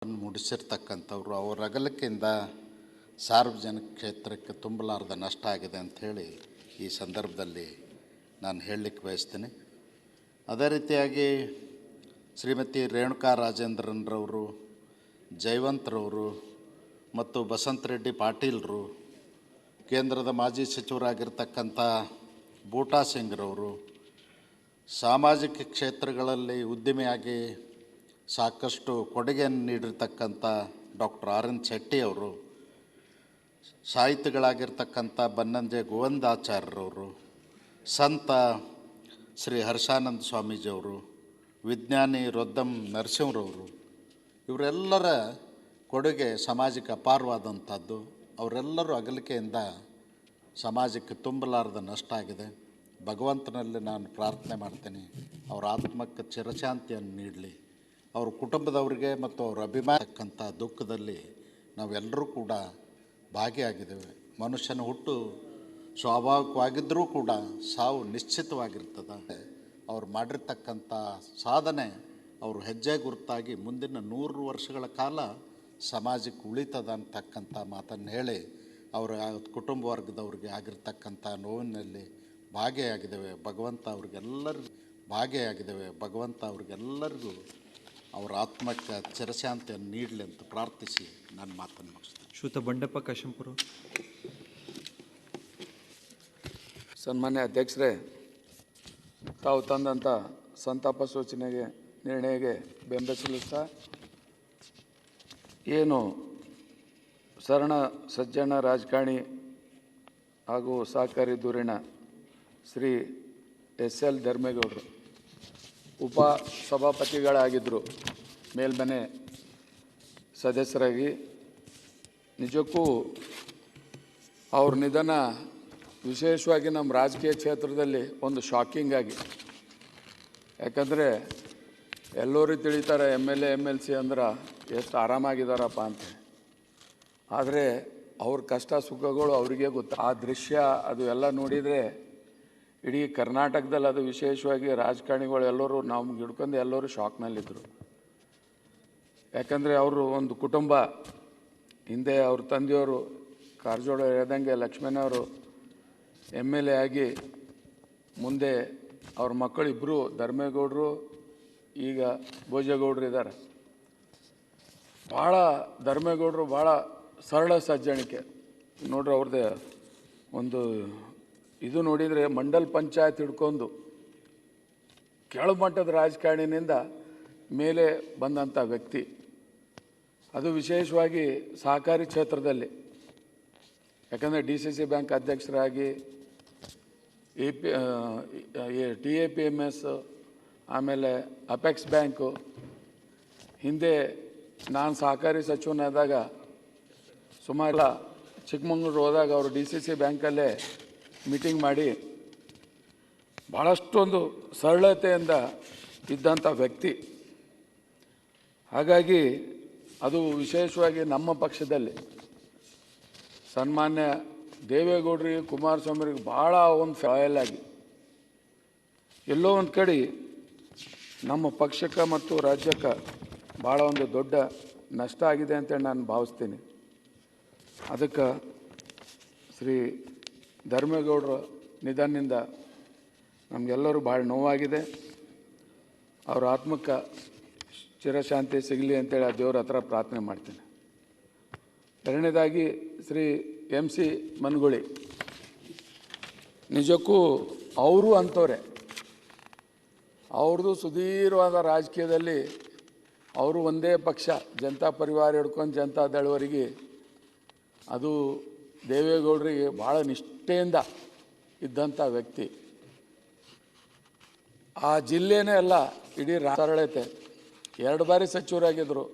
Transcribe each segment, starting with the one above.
ಮೂಡಿಸಿರ್ತಕ್ಕಂಥವ್ರು. ಅವರ ಅಗಲಿಕೆಯಿಂದ ಸಾರ್ವಜನಿಕ ಕ್ಷೇತ್ರಕ್ಕೆ ತುಂಬಲಾರದ ನಷ್ಟ ಆಗಿದೆ ಅಂಥೇಳಿ ಈ ಸಂದರ್ಭದಲ್ಲಿ ನಾನು ಹೇಳಲಿಕ್ಕೆ ಬಯಸ್ತೀನಿ. ಅದೇ ರೀತಿಯಾಗಿ ಶ್ರೀಮತಿ ರೇಣುಕಾ ರಾಜೇಂದ್ರನ್ರವರು, ಜಯವಂತ್ರವರು ಮತ್ತು ಬಸಂತ ರೆಡ್ಡಿ ಪಾಟೀಲ್ರು, ಕೇಂದ್ರದ ಮಾಜಿ ಸಚಿವರಾಗಿರ್ತಕ್ಕಂಥ ಬೂಟಾ ಸಿಂಗ್ರವರು, ಸಾಮಾಜಿಕ ಕ್ಷೇತ್ರಗಳಲ್ಲಿ ಉದ್ಯಮಿಯಾಗಿ ಸಾಕಷ್ಟು ಕೊಡುಗೆಯನ್ನು ನೀಡಿರ್ತಕ್ಕಂಥ ಡಾಕ್ಟರ್ ಆರ್ ಎನ್ ಶೆಟ್ಟಿಯವರು, ಸಾಹಿತಿಗಳಾಗಿರ್ತಕ್ಕಂಥ ಬನ್ನಂಜೆ ಗೋವಿಂದಾಚಾರ್ಯರವರು, ಸಂತ ಶ್ರೀ ಹರ್ಷಾನಂದ ಸ್ವಾಮೀಜಿಯವರು, ವಿಜ್ಞಾನಿ ರೊದ್ದಂ ನರಸಿಂಹರವರು, ಇವರೆಲ್ಲರ ಕೊಡುಗೆ ಸಮಾಜಕ್ಕೆ ಅಪಾರವಾದಂಥದ್ದು. ಅವರೆಲ್ಲರೂ ಅಗಲಿಕೆಯಿಂದ ಸಮಾಜಕ್ಕೆ ತುಂಬಲಾರದ ನಷ್ಟ ಆಗಿದೆ. ಭಗವಂತನಲ್ಲಿ ನಾನು ಪ್ರಾರ್ಥನೆ ಮಾಡ್ತೇನೆ, ಅವರ ಆತ್ಮಕ್ಕೆ ಚಿರಶಾಂತಿಯನ್ನು ನೀಡಲಿ. ಅವ್ರ ಕುಟುಂಬದವರಿಗೆ ಮತ್ತು ಅವರ ಅಭಿಮಾನಕ್ಕಂಥ ದುಃಖದಲ್ಲಿ ನಾವೆಲ್ಲರೂ ಕೂಡ ಭಾಗಿಯಾಗಿದ್ದೇವೆ. ಮನುಷ್ಯನ ಹುಟ್ಟು ಸ್ವಾಭಾವಿಕವಾಗಿದ್ದರೂ ಕೂಡ ಸಾವು ನಿಶ್ಚಿತವಾಗಿರ್ತದೆ. ಅವ್ರು ಮಾಡಿರ್ತಕ್ಕಂಥ ಸಾಧನೆ ಅವರು ಹೆಜ್ಜೆ ಗುರುತಾಗಿ ಮುಂದಿನ 100 ವರ್ಷಗಳ ಕಾಲ ಸಮಾಜಕ್ಕೆ ಉಳಿತದ ಅಂತಕ್ಕಂಥ ಮಾತನ್ನು ಹೇಳಿ ಅವರ ಕುಟುಂಬ ವರ್ಗದವ್ರಿಗೆ ಆಗಿರ್ತಕ್ಕಂಥ ನೋವಿನಲ್ಲಿ ಭಾಗಿಯಾಗಿದ್ದೇವೆ. ಭಗವಂತ ಅವ್ರಿಗೆಲ್ಲರಿಗೂ ಅವರ ಆತ್ಮಕ್ಕೆ ಚಿರಶಾಂತಿಯನ್ನು ನೀಡಲಿ ಅಂತ ಪ್ರಾರ್ಥಿಸಿ ನನ್ನ ಮಾತನ್ನು ಮುಗಿಸ್ತೇನೆ. ಶ್ರೀಯುತ ಬಂಡೆಪ್ಪ ಕಾಶೆಂಪುರ. ಸನ್ಮಾನ್ಯ ಅಧ್ಯಕ್ಷರೇ, ತಾವು ತಂದಂಥ ಸಂತಾಪ ಸೂಚನೆಗೆ ನಿರ್ಣಯಕ್ಕೆ ಬೆಂಬಲಿಸುತ್ತಾ ಏನು ಶರಣ ಸಜ್ಜನ ರಾಜಕಾರಣಿ ಹಾಗೂ ಸಹಕಾರಿ ಧುರೀಣ ಶ್ರೀ ಎಸ್.ಎಲ್. ಧರ್ಮೇಗೌಡರು ಉಪ ಸಭಾಪತಿಗಳಾಗಿದ್ದರು, ಮೇಲ್ಮನೆ ಸದಸ್ಯರಾಗಿ. ನಿಜಕ್ಕೂ ಅವ್ರ ನಿಧನ ವಿಶೇಷವಾಗಿ ನಮ್ಮ ರಾಜಕೀಯ ಕ್ಷೇತ್ರದಲ್ಲಿ ಒಂದು ಶಾಕಿಂಗ್ ಆಗಿ, ಯಾಕಂದರೆ ಎಲ್ಲರೂ ತಿಳಿತಾರೆ MLA ಅಂದ್ರೆ ಎಷ್ಟು ಆರಾಮಾಗಿದ್ದಾರಪ್ಪ ಅಂತ. ಆದರೆ ಅವ್ರ ಕಷ್ಟ ಸುಖಗಳು ಅವರಿಗೆ ಗೊತ್ತು. ಆ ದೃಶ್ಯ ಅದು ಎಲ್ಲ ನೋಡಿದರೆ ಇಡೀ ಕರ್ನಾಟಕದಲ್ಲಿ, ಅದು ವಿಶೇಷವಾಗಿ ರಾಜಕಾರಣಿಗಳು ಎಲ್ಲರೂ ನಮ್ಗೆ ಹಿಡ್ಕೊಂಡು ಎಲ್ಲರೂ ಶಾಕ್ನಲ್ಲಿದ್ದರು. ಯಾಕಂದರೆ ಅವರು ಒಂದು ಕುಟುಂಬ. ಹಿಂದೆ ಅವ್ರ ತಂದೆಯವರು ಕಾರಜೋಳ ಹೇಳ್ದಂಗೆ ಲಕ್ಷ್ಮಣವರು MLA ಆಗಿ, ಮುಂದೆ ಅವ್ರ ಮಕ್ಕಳಿಬ್ಬರು ಧರ್ಮೇಗೌಡರು, ಈಗ ಭೋಜೇಗೌಡರು ಇದ್ದಾರೆ. ಧರ್ಮೇಗೌಡರು ಭಾಳ ಸರಳ ಸಜ್ಜನಿಕೆ ನೋಡ್ರಿ. ಅವ್ರದ್ದೇ ಒಂದು ಇದು ನೋಡಿದರೆ ಮಂಡಲ್ ಪಂಚಾಯತ್ ಹಿಡ್ಕೊಂಡು ಕೆಳಮಟ್ಟದ ರಾಜಕಾರಣಿನಿಂದ ಮೇಲೆ ಬಂದಂಥ ವ್ಯಕ್ತಿ. ಅದು ವಿಶೇಷವಾಗಿ ಸಹಕಾರಿ ಕ್ಷೇತ್ರದಲ್ಲಿ. ಯಾಕಂದರೆ DCC ಬ್ಯಾಂಕ್ ಅಧ್ಯಕ್ಷರಾಗಿ, TAPMS, ಆಮೇಲೆ ಅಪೆಕ್ಸ್ ಬ್ಯಾಂಕು, ಹಿಂದೆ ನಾನು ಸಹಕಾರಿ ಸಚಿವನಾದಾಗ ಸುಮಾರು ಚಿಕ್ಕಮಂಗ್ಳೂರು ಹೋದಾಗ ಅವರು DCC ಬ್ಯಾಂಕಲ್ಲೇ ಮೀಟಿಂಗ್ ಮಾಡಿ ಭಾಳಷ್ಟೊಂದು ಸರಳತೆಯಿಂದ ಇದ್ದಂಥ ವ್ಯಕ್ತಿ. ಹಾಗಾಗಿ ಅದು ವಿಶೇಷವಾಗಿ ನಮ್ಮ ಪಕ್ಷದಲ್ಲಿ ಸನ್ಮಾನ್ಯ ದೇವೇಗೌಡರಿಗೆ, ಕುಮಾರಸ್ವಾಮಿಗೆ ಭಾಳ ಒಂದು ಫಾಯಲ್ ಆಗಿ, ಎಲ್ಲೋ ಒಂದು ಕಡೆ ನಮ್ಮ ಪಕ್ಷಕ್ಕೆ ಮತ್ತು ರಾಜ್ಯಕ್ಕೆ ಭಾಳ ಒಂದು ದೊಡ್ಡ ನಷ್ಟ ಆಗಿದೆ ಅಂತೇಳಿ ನಾನು ಭಾವಿಸ್ತೀನಿ. ಅದಕ್ಕೆ ಶ್ರೀ ಧರ್ಮೇಗೌಡರ ನಿಧನದಿಂದ ನಮಗೆಲ್ಲರೂ ಭಾಳ ನೋವಾಗಿದೆ. ಅವರ ಆತ್ಮಕ್ಕೆ ಚಿರಶಾಂತಿ ಸಿಗಲಿ ಅಂತೇಳಿ ಆ ದೇವರ ಹತ್ರ ಪ್ರಾರ್ಥನೆ ಮಾಡ್ತೀನಿ. ಎರಡನೇದಾಗಿ ಶ್ರೀ MC ಮನಗುಳಿ, ನಿಜಕ್ಕೂ ಅವರು ಅಂಥವ್ರೆ. ಅವ್ರದ್ದು ಸುದೀರ್ಘವಾದ ರಾಜಕೀಯದಲ್ಲಿ ಅವರು ಒಂದೇ ಪಕ್ಷ, ಜನತಾ ಪರಿವಾರ ಹಿಡ್ಕೊಂಡು ಜನತಾ ದಳವರಿಗೆ, ಅದು ದೇವೇಗೌಡರಿಗೆ ಭಾಳ ನಿಷ್ಠೆಯಿಂದ ಇದ್ದಂಥ ವ್ಯಕ್ತಿ. ಆ ಜಿಲ್ಲೆನೇ ಅಲ್ಲ, ಇಡೀ ಸರಳತೆ. 2 ಬಾರಿ ಸಚಿವರಾಗಿದ್ದರು.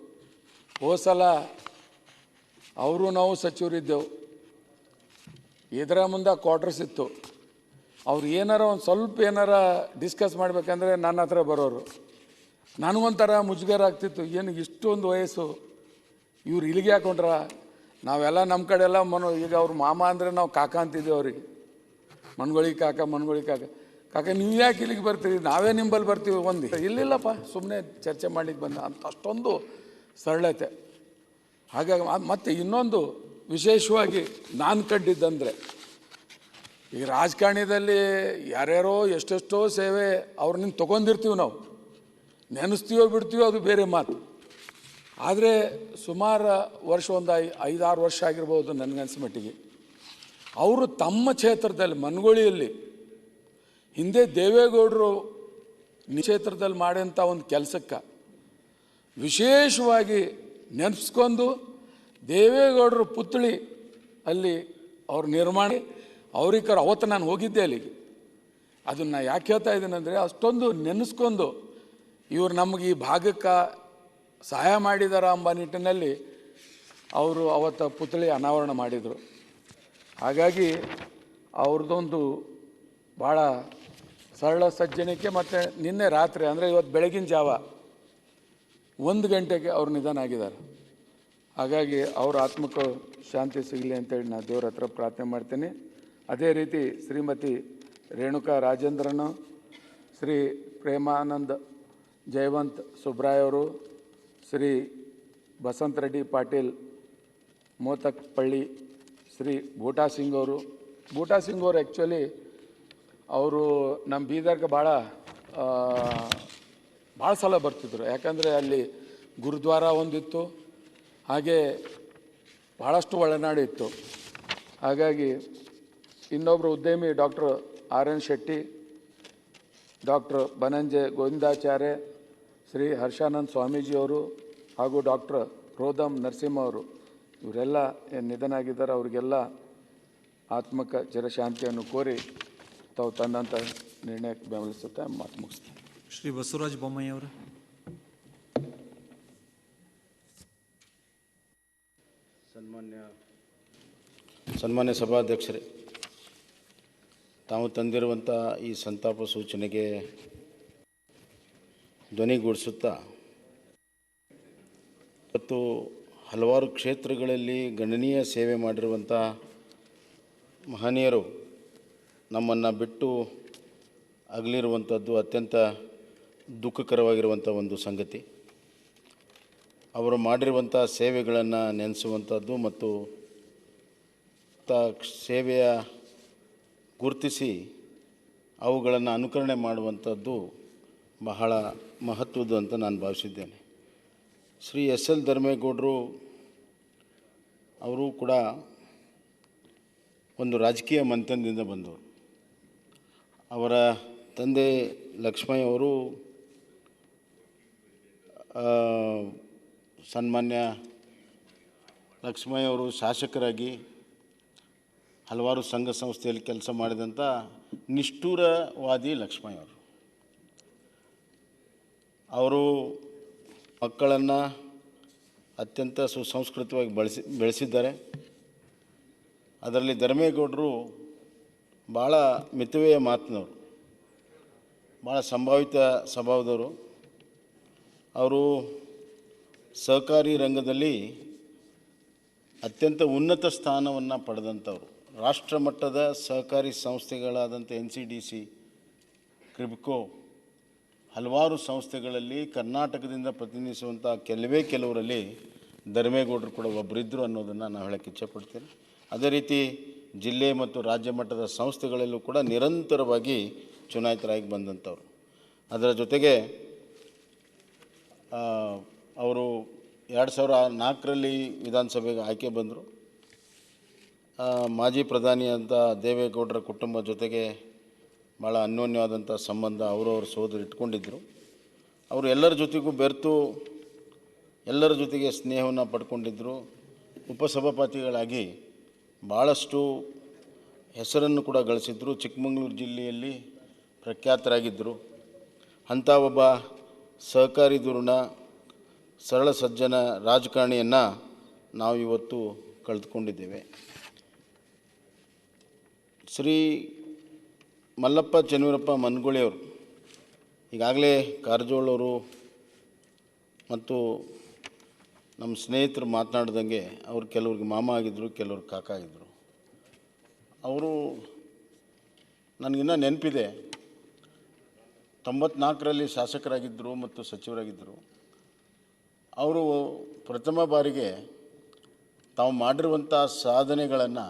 ಹೋದ ಸಲ ಅವರು ನಾವು ಸಚಿವರಿದ್ದೆವು. ಇದರ ಮುಂದೆ ಕ್ವಾರ್ಟರ್ಸ್ ಇತ್ತು. ಅವ್ರು ಏನಾರ ಒಂದು ಸ್ವಲ್ಪ ಏನಾರ ಡಿಸ್ಕಸ್ ಮಾಡಬೇಕಂದ್ರೆ ನನ್ನ ಹತ್ರ ಬರೋರು. ನನಗೊಂಥರ ಮುಜುಗರ ಆಗ್ತಿತ್ತು, ಏನು ಇಷ್ಟೊಂದು ವಯಸ್ಸು ಇವ್ರು ಇಲ್ಲಿಗೆ ಹಾಕೊಂಡ್ರ. ನಾವೆಲ್ಲ ನಮ್ಮ ಕಡೆ ಎಲ್ಲ ಈಗ ಅವ್ರ ಮಾಮ ಅಂದರೆ ನಾವು ಕಾಕ ಅಂತಿದ್ದೇವೆ ಅವ್ರಿಗೆ. ಮನ್ಗೊಳಿ ಕಾಕ ಕಾಕ ನೀವು ಯಾಕೆ ಇಲ್ಲಿಗೆ ಬರ್ತೀರಿ, ನಾವೇ ನಿಂಬಲ್ಲಿ ಬರ್ತೀವಿ. ಇಲ್ಲಿಲ್ಲಪ್ಪ, ಸುಮ್ಮನೆ ಚರ್ಚೆ ಮಾಡಿದ್ದು ಬಂದ ಅಂತ. ಅಷ್ಟೊಂದು ಸರಳತೆ. ಹಾಗಾಗಿ ಮತ್ತು ಇನ್ನೊಂದು ವಿಶೇಷವಾಗಿ ನಾನು ಕಂಡಿದ್ದಂದರೆ, ಈಗ ರಾಜಕಾರಣದಲ್ಲಿ ಯಾರ್ಯಾರೋ ಎಷ್ಟೆಷ್ಟೋ ಸೇವೆ ಅವ್ರನ್ನ ತೊಗೊಂಡಿರ್ತೀವಿ, ನಾವು ನೆನೆಸ್ತೀವೋ ಬಿಡ್ತೀವೋ ಅದು ಬೇರೆ ಮಾತು. ಆದರೆ ಸುಮಾರು ವರ್ಷ, ಒಂದು 5-6 ವರ್ಷ ಆಗಿರ್ಬೋದು ನನಗನ್ಸ ಮಟ್ಟಿಗೆ, ಅವರು ತಮ್ಮ ಕ್ಷೇತ್ರದಲ್ಲಿ ಮನಗೊಳಿಯಲ್ಲಿ ಹಿಂದೆ ದೇವೇಗೌಡರು ಕ್ಷೇತ್ರದಲ್ಲಿ ಮಾಡೋಂಥ ಒಂದು ಕೆಲಸಕ್ಕೆ ವಿಶೇಷವಾಗಿ ನೆನೆಸ್ಕೊಂಡು ದೇವೇಗೌಡರ ಪುತ್ಳಿ ಅಲ್ಲಿ ಅವ್ರ ನಿರ್ಮಾಣ ಅವ್ರಿಗೆ ಅವತ್ತು ನಾನು ಹೋಗಿದ್ದೆ ಅಲ್ಲಿಗೆ. ಅದನ್ನು ಯಾಕೆ ಹೇಳ್ತಾ ಇದ್ದೀನಿ ಅಂದರೆ, ಅಷ್ಟೊಂದು ನೆನೆಸ್ಕೊಂಡು ಇವರು ನಮಗೆ ಈ ಭಾಗಕ್ಕೆ ಸಹಾಯ ಮಾಡಿದಾರ ಎಂಬ ನಿಟ್ಟಿನಲ್ಲಿ ಅವರು ಅವತ್ತು ಪುತ್ಳಿ ಅನಾವರಣ ಮಾಡಿದರು. ಹಾಗಾಗಿ ಅವ್ರದ್ದೊಂದು ಭಾಳ ಸರಳ ಸಜ್ಜನಿಕೆ. ಮತ್ತು ನಿನ್ನೆ ರಾತ್ರಿ ಅಂದರೆ ಇವತ್ತು ಬೆಳಗಿನ ಜಾವ 1 ಗಂಟೆಗೆ ಅವ್ರು ನಿಧನ ಆಗಿದ್ದಾರೆ. ಹಾಗಾಗಿ ಅವ್ರ ಆತ್ಮಕ್ಕೆ ಶಾಂತಿ ಸಿಗಲಿ ಅಂತೇಳಿ ನಾನು ದೇವ್ರ ಹತ್ರ ಪ್ರಾರ್ಥನೆ ಮಾಡ್ತೀನಿ. ಅದೇ ರೀತಿ ಶ್ರೀಮತಿ ರೇಣುಕಾ ರಾಜೇಂದ್ರನು, ಶ್ರೀ ಪ್ರೇಮಾನಂದ್ ಜಯವಂತ್ ಸುಬ್ರಾಯ್ ಅವರು, ಶ್ರೀ ಬಸಂತ್ ರೆಡ್ಡಿ ಪಾಟೀಲ್ ಮೋತಕ್ಪಳ್ಳಿ, ಶ್ರೀ ಬೂಟಾ ಸಿಂಗ್ ಅವರು. ಬೂಟಾ ಸಿಂಗ್ ಅವರು ಆ್ಯಕ್ಚುಲಿ ಅವರು ನಮ್ಮ ಬೀದರ್ಗೆ ಭಾಳ ಸಲ ಬರ್ತಿದ್ರು. ಯಾಕಂದರೆ ಅಲ್ಲಿ ಗುರುದ್ವಾರ ಒಂದಿತ್ತು, ಹಾಗೆ ಭಾಳಷ್ಟು ಒಳನಾಡಿತ್ತು. ಹಾಗಾಗಿ ಇನ್ನೊಬ್ಬರು ಉದ್ಯಮಿ doctor RN Shetty, doctor Bannanje Govindacharya, Shri Harshanand ಸ್ವಾಮೀಜಿಯವರು ಹಾಗೂ ಡಾಕ್ಟರ್ ರೋದಮ್ ನರಸಿಂಹ ಅವರು, ಇವರೆಲ್ಲ ಏನು ನಿಧನ ಆಗಿದ್ದಾರೆ. ಅವರಿಗೆಲ್ಲ ಆತ್ಮಕ ಚಿರಶಾಂತಿಯನ್ನು ಕೋರಿ ತಾವು ತಂದಂಥ ನಿರ್ಣಯಕ್ಕೆ ಬೆಂಬಲಿಸುತ್ತಾ ಮಾತು ಮುಗಿಸ್ತಾರೆ. ಶ್ರೀ ಬಸವರಾಜ ಬೊಮ್ಮಾಯಿ ಅವರು. ಸನ್ಮಾನ್ಯ ಸಭಾಧ್ಯಕ್ಷರೇ, ತಾವು ತಂದಿರುವಂಥ ಈ ಸಂತಾಪ ಸೂಚನೆಗೆ ಧ್ವನಿಗೂಡಿಸುತ್ತಾ, ಮತ್ತು ಹಲವಾರು ಕ್ಷೇತ್ರಗಳಲ್ಲಿ ಗಣನೀಯ ಸೇವೆ ಮಾಡಿರುವಂಥ ಮಹನೀಯರು ನಮ್ಮನ್ನು ಬಿಟ್ಟು ಅಗಲಿರುವಂಥದ್ದು ಅತ್ಯಂತ ದುಃಖಕರವಾಗಿರುವಂಥ ಒಂದು ಸಂಗತಿ. ಅವರು ಮಾಡಿರುವಂಥ ಸೇವೆಗಳನ್ನು ನೆನೆಸುವಂಥದ್ದು ಮತ್ತು ಸೇವೆಯ ಗುರುತಿಸಿ ಅವುಗಳನ್ನು ಅನುಕರಣೆ ಮಾಡುವಂಥದ್ದು ಬಹಳ ಮಹತ್ವದ್ದು ಅಂತ ನಾನು ಭಾವಿಸಿದ್ದೇನೆ. ಶ್ರೀ SL ಧರ್ಮೇಗೌಡರು ಅವರು ಕೂಡ ಒಂದು ರಾಜಕೀಯ ಮಂಥನದಿಂದ ಬಂದವರು. ಅವರ ತಂದೆ ಲಕ್ಷ್ಮಯ್ಯ ಅವರು ಸನ್ಮಾನ್ಯ ಲಕ್ಷ್ಮಯ್ಯ ಅವರು ಶಾಸಕರಾಗಿ ಹಲವಾರು ಸಂಘ ಸಂಸ್ಥೆಯಲ್ಲಿ ಕೆಲಸ ಮಾಡಿದಂಥ ನಿಷ್ಠುರವಾದಿ ಲಕ್ಷ್ಮಯ್ಯ ಅವರು ಮಕ್ಕಳನ್ನು ಅತ್ಯಂತ ಸುಸಂಸ್ಕೃತವಾಗಿ ಬೆಳೆಸಿದ್ದಾರೆ. ಅದರಲ್ಲಿ ಧರ್ಮೇಗೌಡರು ಭಾಳ ಮಿತವ್ಯಯ ಮಾತಿನವರು, ಭಾಳ ಸಂಭಾವಿತ ಸ್ವಭಾವದವರು. ಅವರು ಸಹಕಾರಿ ರಂಗದಲ್ಲಿ ಅತ್ಯಂತ ಉನ್ನತ ಸ್ಥಾನವನ್ನು ಪಡೆದಂಥವ್ರು. ರಾಷ್ಟ್ರ ಮಟ್ಟದ ಸಹಕಾರಿ ಸಂಸ್ಥೆಗಳಾದಂಥ NCDC, ಕ್ರಿಬ್ಕೋ, ಹಲವಾರು ಸಂಸ್ಥೆಗಳಲ್ಲಿ ಕರ್ನಾಟಕದಿಂದ ಪ್ರತಿನಿಧಿಸುವಂಥ ಕೆಲವರಲ್ಲಿ ಧರ್ಮೇಗೌಡರು ಕೂಡ ಒಬ್ಬರಿದ್ದರು ಅನ್ನೋದನ್ನು ನಾವು ಹೇಳೋಕ್ಕೆ ಇಚ್ಛೆಪಡ್ತೇನೆ. ಅದೇ ರೀತಿ ಜಿಲ್ಲೆ ಮತ್ತು ರಾಜ್ಯ ಮಟ್ಟದ ಸಂಸ್ಥೆಗಳಲ್ಲೂ ಕೂಡ ನಿರಂತರವಾಗಿ ಚುನಾಯಿತರಾಗಿ ಬಂದಂಥವ್ರು. ಅದರ ಜೊತೆಗೆ ಅವರು 2004ರಲ್ಲಿ ವಿಧಾನಸಭೆಗೆ ಆಯ್ಕೆ ಬಂದರು. ಮಾಜಿ ಪ್ರಧಾನಿಯಾದಂಥ ದೇವೇಗೌಡರ ಕುಟುಂಬ ಜೊತೆಗೆ ಭಾಳ ಅನ್ಯೋನ್ಯವಾದಂಥ ಸಂಬಂಧ ಅವರವ್ರ ಸೋದರು ಇಟ್ಕೊಂಡಿದ್ದರು. ಅವರು ಎಲ್ಲರ ಜೊತೆಗೂ ಬೆರೆತು ಎಲ್ಲರ ಜೊತೆಗೆ ಸ್ನೇಹವನ್ನು ಪಡ್ಕೊಂಡಿದ್ದರು. ಉಪಸಭಾಪತಿಗಳಾಗಿ ಭಾಳಷ್ಟು ಹೆಸರನ್ನು ಕೂಡ ಗಳಿಸಿದ್ರು. ಚಿಕ್ಕಮಗಳೂರು ಜಿಲ್ಲೆಯಲ್ಲಿ ಪ್ರಖ್ಯಾತರಾಗಿದ್ದರು. ಅಂಥ ಒಬ್ಬ ಸಹಕಾರಿ ಧುರೀಣ, ಸರಳ ಸಜ್ಜನ ರಾಜಕಾರಣಿಯನ್ನು ನಾವು ಇವತ್ತು ಕಳೆದುಕೊಂಡಿದ್ದೇವೆ. ಶ್ರೀ ಮಲ್ಲಪ್ಪ ಚನ್ನವೀರಪ್ಪ ಮನಗೊಳಿಯವರು ಈಗಾಗಲೇ ಕಾರಜೋಳವರು ಮತ್ತು ನಮ್ಮ ಸ್ನೇಹಿತರು ಮಾತನಾಡ್ದಂಗೆ ಅವರು ಕೆಲವ್ರಿಗೆ ಮಾಮ ಆಗಿದ್ದರು, ಕೆಲವ್ರು ಕಾಕ ಆಗಿದ್ದರು. ಅವರು ನನಗಿನ್ನೂ ನೆನಪಿದೆ, 94ರಲ್ಲಿ ಶಾಸಕರಾಗಿದ್ದರು ಮತ್ತು ಸಚಿವರಾಗಿದ್ದರು. ಅವರು ಪ್ರಥಮ ಬಾರಿಗೆ ತಾವು ಮಾಡಿರುವಂಥ ಸಾಧನೆಗಳನ್ನು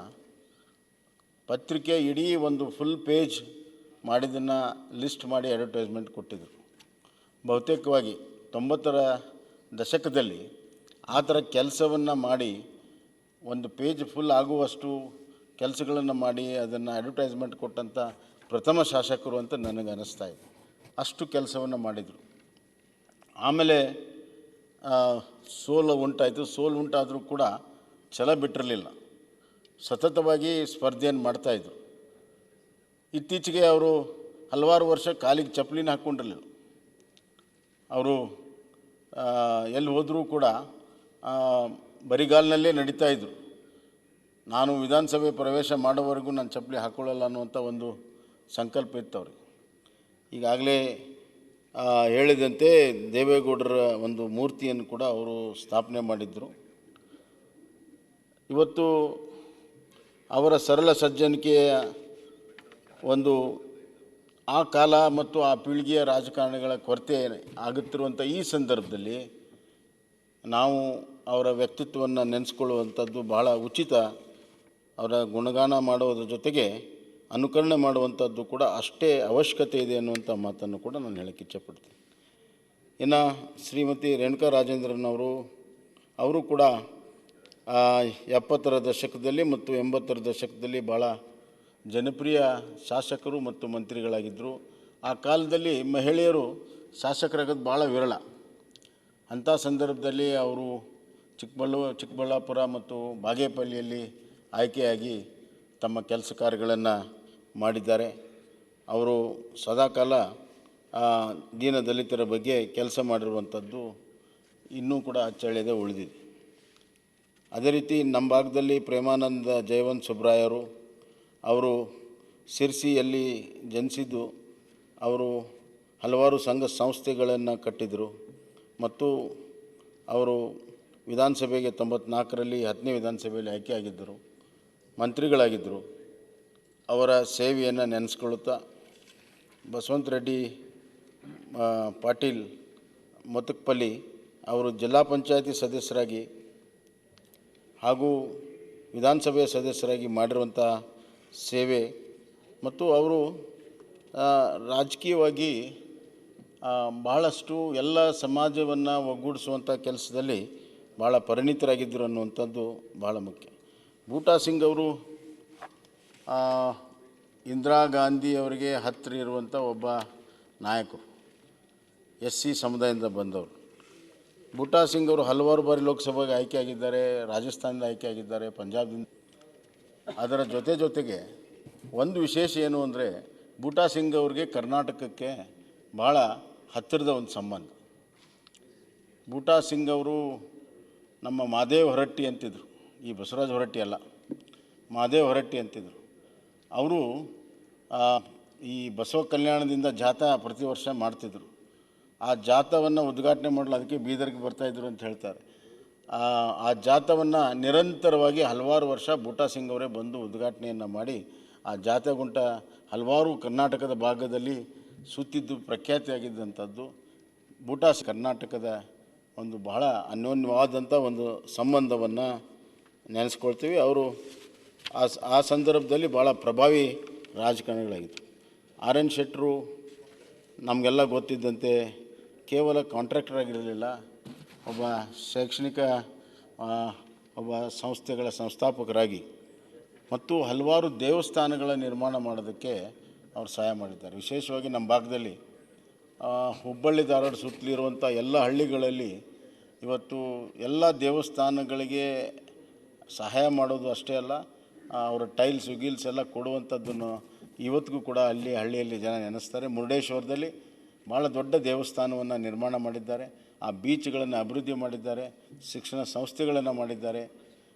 ಪತ್ರಿಕೆ ಇಡೀ ಒಂದು ಫುಲ್ ಪೇಜ್ ಮಾಡಿದ್ದನ್ನು ಲಿಸ್ಟ್ ಮಾಡಿ ಅಡ್ವರ್ಟೈಸ್ಮೆಂಟ್ ಕೊಟ್ಟಿದ್ದರು. ಬಹುತೇಕವಾಗಿ 90ರ ದಶಕದಲ್ಲಿ ಆ ಥರ ಕೆಲಸವನ್ನು ಮಾಡಿ ಒಂದು ಪೇಜ್ ಫುಲ್ ಆಗುವಷ್ಟು ಕೆಲಸಗಳನ್ನು ಮಾಡಿ ಅದನ್ನು ಅಡ್ವರ್ಟೈಸ್ಮೆಂಟ್ ಕೊಟ್ಟಂಥ ಪ್ರಥಮ ಶಾಸಕರು ಅಂತ ನನಗೆ ಅನ್ನಿಸ್ತಾ ಇದೆ. ಅಷ್ಟು ಕೆಲಸವನ್ನು ಮಾಡಿದರು. ಆಮೇಲೆ ಸೋಲು ಉಂಟಾದರೂ ಕೂಡ ಛಲ ಬಿಟ್ಟಿರಲಿಲ್ಲ. ಸತತವಾಗಿ ಸ್ಪರ್ಧೆಯನ್ನು ಮಾಡ್ತಾಯಿದ್ರು. ಇತ್ತೀಚೆಗೆ ಅವರು ಹಲವಾರು ವರ್ಷ ಕಾಲಿಗೆ ಚಪ್ಪಲಿನ ಹಾಕ್ಕೊಂಡಿರಲಿಲ್ಲ. ಅವರು ಎಲ್ಲಿ ಹೋದರೂ ಕೂಡ ಬರಿಗಾಲಿನಲ್ಲೇ ನಡೀತಾಯಿದ್ರು. ನಾನು ವಿಧಾನಸಭೆ ಪ್ರವೇಶ ಮಾಡೋವರೆಗೂ ನಾನು ಚಪ್ಪಲಿ ಹಾಕ್ಕೊಳ್ಳಲ್ಲ ಅನ್ನುವಂಥ ಒಂದು ಸಂಕಲ್ಪ ಇತ್ತು ಅವ್ರಿಗೆ. ಈಗಾಗಲೇ ಹೇಳಿದಂತೆ ದೇವೇಗೌಡರ ಒಂದು ಮೂರ್ತಿಯನ್ನು ಕೂಡ ಅವರು ಸ್ಥಾಪನೆ ಮಾಡಿದ್ದರು. ಇವತ್ತು ಅವರ ಸರಳ ಸಜ್ಜನಿಕೆಯ ಒಂದು ಆ ಕಾಲ ಮತ್ತು ಆ ಪೀಳಿಗೆಯ ರಾಜಕಾರಣಿಗಳ ಕೊರತೆ ಆಗುತ್ತಿರುವಂಥ ಈ ಸಂದರ್ಭದಲ್ಲಿ ನಾವು ಅವರ ವ್ಯಕ್ತಿತ್ವವನ್ನು ನೆನೆಸ್ಕೊಳ್ಳುವಂಥದ್ದು ಬಹಳ ಉಚಿತ. ಅವರ ಗುಣಗಾನ ಮಾಡೋದ್ರ ಜೊತೆಗೆ ಅನುಕರಣೆ ಮಾಡುವಂಥದ್ದು ಕೂಡ ಅಷ್ಟೇ ಅವಶ್ಯಕತೆ ಇದೆ ಅನ್ನುವಂಥ ಮಾತನ್ನು ಕೂಡ ನಾನು ಹೇಳಕ್ಕೆ ಇಚ್ಛೆಪಡ್ತೀನಿ. ಇನ್ನು ಶ್ರೀಮತಿ ರೇಣುಕಾ ರಾಜೇಂದ್ರನ್ ಅವರು ಕೂಡ 70ರ ದಶಕದಲ್ಲಿ ಮತ್ತು 80ರ ದಶಕದಲ್ಲಿ ಭಾಳ ಜನಪ್ರಿಯ ಶಾಸಕರು ಮತ್ತು ಮಂತ್ರಿಗಳಾಗಿದ್ದರು. ಆ ಕಾಲದಲ್ಲಿ ಮಹಿಳೆಯರು ಶಾಸಕರಾಗೋದು ಭಾಳ ವಿರಳ. ಅಂಥ ಸಂದರ್ಭದಲ್ಲಿ ಅವರು ಚಿಕ್ಕಬಳ್ಳಾಪುರ ಮತ್ತು ಬಾಗೇಪಲ್ಲಿಯಲ್ಲಿ ಆಯ್ಕೆಯಾಗಿ ತಮ್ಮ ಕೆಲಸ ಕಾರ್ಯಗಳನ್ನು ಮಾಡಿದ್ದಾರೆ. ಅವರು ಸದಾಕಾಲ ದೀನ ದಲಿತರ ಬಗ್ಗೆ ಕೆಲಸ ಮಾಡಿರುವಂಥದ್ದು ಇನ್ನೂ ಕೂಡ ಅಚ್ಚಳಿಯದೆ ಉಳಿದಿದೆ. ಅದೇ ರೀತಿ ನಮ್ಮ ಭಾಗದಲ್ಲಿ ಪ್ರೇಮಾನಂದ ಜಯವಂತ್ ಸುಬ್ರಾಯರು ಅವರು ಸಿರ್ಸಿಯಲ್ಲಿ ಜನಿಸಿದ್ದು. ಅವರು ಹಲವಾರು ಸಂಘ ಸಂಸ್ಥೆಗಳನ್ನು ಕಟ್ಟಿದರು ಮತ್ತು ಅವರು ವಿಧಾನಸಭೆಗೆ 94ರಲ್ಲಿ 10ನೇ ವಿಧಾನಸಭೆಯಲ್ಲಿ ಆಯ್ಕೆಯಾಗಿದ್ದರು, ಮಂತ್ರಿಗಳಾಗಿದ್ದರು. ಅವರ ಸೇವೆಯನ್ನು ನೆನೆಸ್ಕೊಳ್ಳುತ್ತಾ ಬಸವಂತ ರೆಡ್ಡಿ ಪಾಟೀಲ್ ಮೊತಕ್ಪಲ್ಲಿ ಅವರು ಜಿಲ್ಲಾ ಪಂಚಾಯತಿ ಸದಸ್ಯರಾಗಿ ಹಾಗೂ ವಿಧಾನಸಭೆಯ ಸದಸ್ಯರಾಗಿ ಮಾಡಿರುವಂಥ ಸೇವೆ ಮತ್ತು ಅವರು ರಾಜಕೀಯವಾಗಿ ಬಹಳಷ್ಟು ಎಲ್ಲ ಸಮಾಜವನ್ನು ಒಗ್ಗೂಡಿಸುವಂಥ ಕೆಲಸದಲ್ಲಿ ಭಾಳ ಪರಿಣಿತರಾಗಿದ್ದರು ಅನ್ನುವಂಥದ್ದು ಭಾಳ ಮುಖ್ಯ. ಬೂಟಾ ಸಿಂಗ್ ಅವರು ಇಂದಿರಾ ಗಾಂಧಿ ಅವರಿಗೆ ಹತ್ತಿರ ಇರುವಂಥ ಒಬ್ಬ ನಾಯಕರು, SC ಸಮುದಾಯದಿಂದ ಬಂದವರು. ಬೂಟಾ ಸಿಂಗ್ ಅವರು ಹಲವಾರು ಬಾರಿ ಲೋಕಸಭೆಗೆ ಆಯ್ಕೆಯಾಗಿದ್ದಾರೆ, ರಾಜಸ್ಥಾನದಿಂದ ಆಯ್ಕೆಯಾಗಿದ್ದಾರೆ, ಪಂಜಾಬ್ದಿಂದ. ಅದರ ಜೊತೆಗೆ ಒಂದು ವಿಶೇಷ ಏನು ಅಂದರೆ ಬೂಟಾ ಸಿಂಗ್ ಅವ್ರಿಗೆ ಕರ್ನಾಟಕಕ್ಕೆ ಭಾಳ ಹತ್ತಿರದ ಒಂದು ಸಂಬಂಧ. ಬೂಟಾ ಸಿಂಗ್ ಅವರು ನಮ್ಮ ಮಹಾದೇವ್ ಹೊರಟ್ಟಿ ಅಂತಿದ್ರು, ಈ ಬಸವರಾಜ ಹೊರಟ್ಟಿ ಅಲ್ಲ, ಮಹಾದೇವ್ ಹೊರಟ್ಟಿ ಅಂತಿದ್ರು. ಅವರು ಈ ಬಸವ ಕಲ್ಯಾಣದಿಂದ ಜಾಥಾ ಪ್ರತಿ ವರ್ಷ ಮಾಡ್ತಿದ್ರು. ಆ ಜಾಥಾವನ್ನು ಉದ್ಘಾಟನೆ ಮಾಡಲು ಅದಕ್ಕೆ ಬೀದರ್ಗೆ ಬರ್ತಾಯಿದ್ರು ಅಂತ ಹೇಳ್ತಾರೆ. ಆ ಜಾಥಾವನ್ನು ನಿರಂತರವಾಗಿ ಹಲವಾರು ವರ್ಷ ಬೂಟಾ ಸಿಂಗ್ ಅವರೇ ಬಂದು ಉದ್ಘಾಟನೆಯನ್ನು ಮಾಡಿ ಆ ಜಾಥಾಗುಂಟ ಹಲವಾರು ಕರ್ನಾಟಕದ ಭಾಗದಲ್ಲಿ ಸುತ್ತಿದ್ದು ಪ್ರಖ್ಯಾತಿಯಾಗಿದ್ದಂಥದ್ದು. ಬೂಟಾ ಕರ್ನಾಟಕದ ಒಂದು ಬಹಳ ಅನ್ಯೋನ್ಯವಾದಂಥ ಒಂದು ಸಂಬಂಧವನ್ನು ನೆನೆಸ್ಕೊಳ್ತೀವಿ. ಅವರು ಆ ಸಂದರ್ಭದಲ್ಲಿ ಭಾಳ ಪ್ರಭಾವಿ ರಾಜಕಾರಣಿಗಳಾಗಿದ್ದರು. RN ಶೆಟ್ಟರು ನಮಗೆಲ್ಲ ಗೊತ್ತಿದ್ದಂತೆ ಕೇವಲ ಕಾಂಟ್ರಾಕ್ಟರ್ ಆಗಿರಲಿಲ್ಲ, ಒಬ್ಬ ಶೈಕ್ಷಣಿಕ ಒಬ್ಬ ಸಂಸ್ಥೆಗಳ ಸಂಸ್ಥಾಪಕರಾಗಿ ಮತ್ತು ಹಲವಾರು ದೇವಸ್ಥಾನಗಳ ನಿರ್ಮಾಣ ಮಾಡೋದಕ್ಕೆ ಅವರು ಸಹಾಯ ಮಾಡಿದ್ದಾರೆ. ವಿಶೇಷವಾಗಿ ನಮ್ಮ ಭಾಗದಲ್ಲಿ ಹುಬ್ಬಳ್ಳಿ ಧಾರವಾಡ ಸುತ್ತಲಿರುವಂಥ ಎಲ್ಲ ಹಳ್ಳಿಗಳಲ್ಲಿ ಇವತ್ತು ಎಲ್ಲ ದೇವಸ್ಥಾನಗಳಿಗೆ ಸಹಾಯ ಮಾಡೋದು ಅಷ್ಟೇ ಅಲ್ಲ, ಅವರ ಟೈಲ್ಸ್ ಗೀಲ್ಸ್ ಎಲ್ಲ ಕೊಡುವಂಥದ್ದನ್ನು ಇವತ್ತಿಗೂ ಕೂಡ ಹಳ್ಳಿಯಲ್ಲಿ ಜನ ನೆನೆಸ್ತಾರೆ. ಮುರುಡೇಶ್ವರದಲ್ಲಿ ಭಾಳ ದೊಡ್ಡ ದೇವಸ್ಥಾನವನ್ನು ನಿರ್ಮಾಣ ಮಾಡಿದ್ದಾರೆ, ಆ ಬೀಚ್ಗಳನ್ನು ಅಭಿವೃದ್ಧಿ ಮಾಡಿದ್ದಾರೆ, ಶಿಕ್ಷಣ ಸಂಸ್ಥೆಗಳನ್ನು ಮಾಡಿದ್ದಾರೆ,